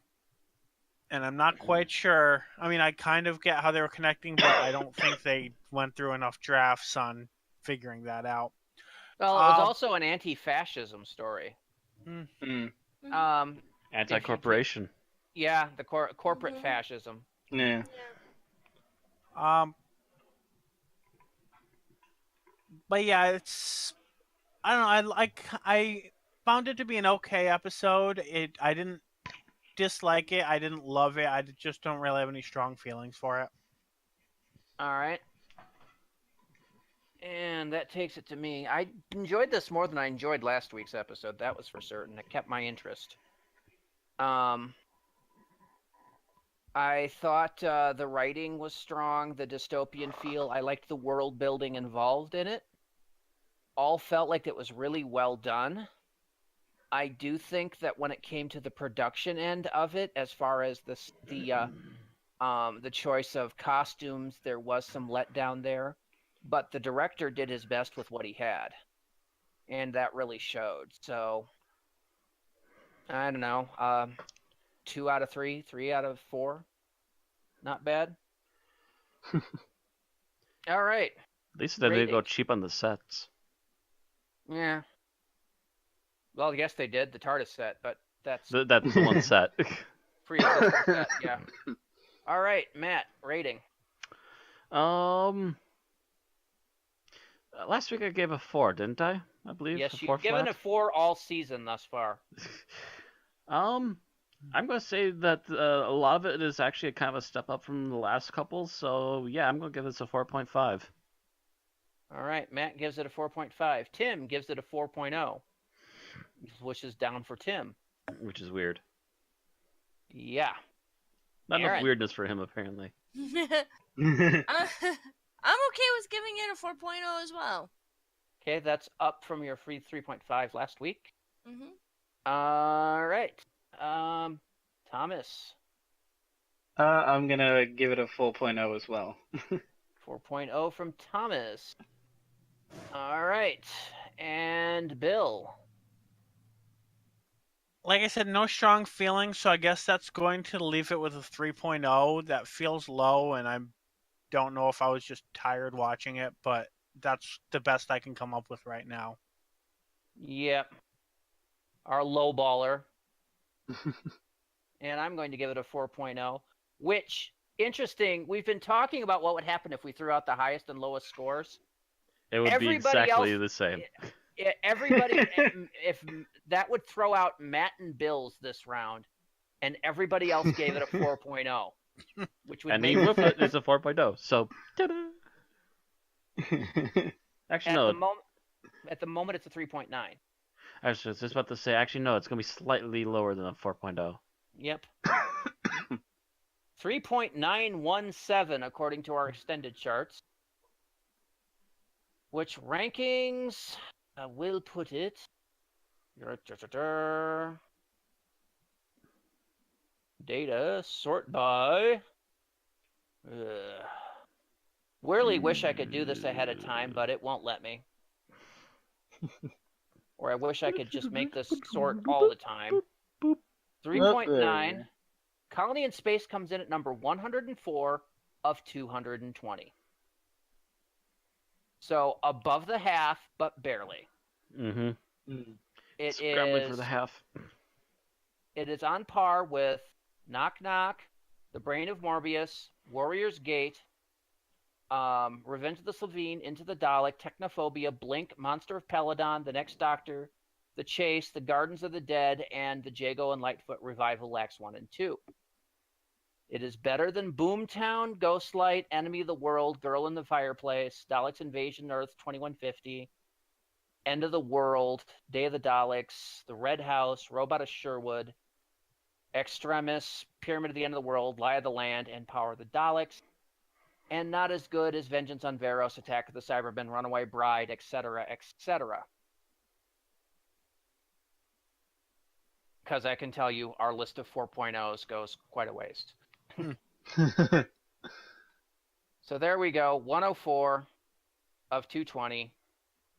[SPEAKER 3] I'm not quite sure. I mean, I kind of get how they were connecting, but I don't think they went through enough drafts on figuring that out.
[SPEAKER 5] Well, it was also an anti-fascism story.
[SPEAKER 4] Anti-corporation.
[SPEAKER 5] Yeah, the corporate fascism.
[SPEAKER 7] Yeah.
[SPEAKER 3] But yeah, I don't know. I found it to be an okay episode. I didn't dislike it. I didn't love it. I just don't really have any strong feelings for it.
[SPEAKER 5] All right. And that takes it to me. I enjoyed this more than I enjoyed last week's episode. That was for certain. It kept my interest. I thought the writing was strong, the dystopian feel. I liked the world building involved in it. All felt like it was really well done. I do think that when it came to the production end of it, as far as the choice of costumes, there was some letdown there. But the director did his best with what he had, and that really showed. So, I don't know, 2 out of 3, 3 out of 4, not bad. All right.
[SPEAKER 4] At least they didn't go cheap on the sets.
[SPEAKER 5] Yeah. Well, yes, they did the TARDIS set, but that's
[SPEAKER 4] the one set.
[SPEAKER 5] Pre-existing set, yeah. All right, Matt, rating.
[SPEAKER 4] Last week I gave a 4, didn't I? I believe.
[SPEAKER 5] Yes, you've given a 4 all season thus far.
[SPEAKER 4] I'm going to say that a lot of it is actually kind of a step up from the last couple. So yeah, I'm going to give this a 4.5.
[SPEAKER 5] All right, Matt gives it a 4.5. Tim gives it a 4.0, which is down for Tim.
[SPEAKER 4] Which is weird.
[SPEAKER 5] Yeah.
[SPEAKER 4] Not enough
[SPEAKER 5] Aaron.
[SPEAKER 4] weirdness for him, apparently.
[SPEAKER 6] I'm okay with giving it a 4.0 as well.
[SPEAKER 5] Okay, that's up from your free 3.5 last week.
[SPEAKER 6] Mm-hmm.
[SPEAKER 5] All right. Thomas.
[SPEAKER 8] I'm gonna give it a 4.0 as well.
[SPEAKER 5] 4.0 from Thomas. All right. And Bill.
[SPEAKER 3] Like I said, no strong feelings, so I guess that's going to leave it with a 3.0. That feels low, and I don't know if I was just tired watching it, but that's the best I can come up with right now.
[SPEAKER 5] Yep. Our low baller. And I'm going to give it a 4.0, which, interesting, we've been talking about what would happen if we threw out the highest and lowest scores.
[SPEAKER 4] It would be exactly the same.
[SPEAKER 5] Everybody, if that would throw out Matt and Bill's this round, and everybody else gave it a 4.0, which would
[SPEAKER 4] And
[SPEAKER 5] make
[SPEAKER 4] even with it, it's a 4.0. So, ta-da! Actually, no.
[SPEAKER 5] At the moment, it's a 3.9.
[SPEAKER 4] I was just about to say, actually, no, it's going to be slightly lower than a 4.0.
[SPEAKER 5] Yep. 3.917 according to our extended charts. Which rankings I will put it. Data sort by. Really wish I could do this ahead of time, but it won't let me. Or I wish I could just make this sort all the time. 3.9. Colony in Space comes in at number 104 of 220. So above the half, but barely.
[SPEAKER 4] Mm-hmm.
[SPEAKER 5] It
[SPEAKER 4] Scrambling
[SPEAKER 5] is
[SPEAKER 4] for the half.
[SPEAKER 5] It is on par with Knock Knock, The Brain of Morbius, Warrior's Gate, Revenge of the Slovene, Into the Dalek, Technophobia, Blink, Monster of Peladon, The Next Doctor, The Chase, The Gardens of the Dead, and the Jago and Lightfoot Revival Acts 1 and 2. It is better than Boomtown, Ghostlight, Enemy of the World, Girl in the Fireplace, Daleks Invasion Earth 2150, End of the World, Day of the Daleks, The Red House, Robot of Sherwood, Extremis, Pyramid of the End of the World, Lie of the Land, and Power of the Daleks. And not as good as Vengeance on Varos, Attack of the Cybermen, Runaway Bride, etc., etc. Because I can tell you our list of 4.0s goes quite a ways. So there we go. 104 of 220.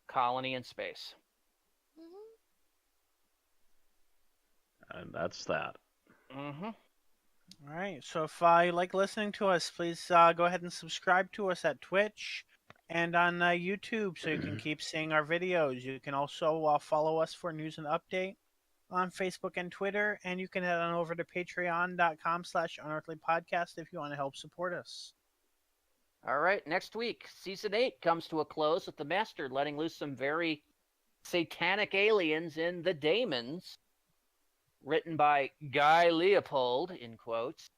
[SPEAKER 5] Colony in Space.
[SPEAKER 4] And that's that.
[SPEAKER 5] Mm-hmm.
[SPEAKER 3] All right, so if you like listening to us, please go ahead and subscribe to us at Twitch and on YouTube so you can keep seeing our videos. You can also follow us for news and update on Facebook and Twitter, and you can head on over to patreon.com/unearthlypodcast if you want to help support us.
[SPEAKER 5] All right, next week, Season 8 comes to a close with the Master letting loose some very satanic aliens in The Daemons, written by Guy Leopold, in quotes,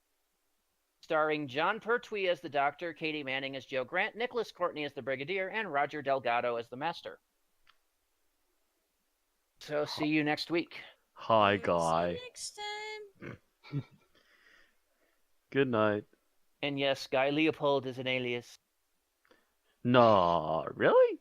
[SPEAKER 5] starring John Pertwee as the Doctor, Katie Manning as Joe Grant, Nicholas Courtney as the Brigadier, and Roger Delgado as the Master. So see you next week.
[SPEAKER 4] Hi,
[SPEAKER 6] See
[SPEAKER 4] Guy.
[SPEAKER 6] you next time.
[SPEAKER 4] Good night.
[SPEAKER 5] And yes, Guy Leopold is an alias.
[SPEAKER 4] No, really?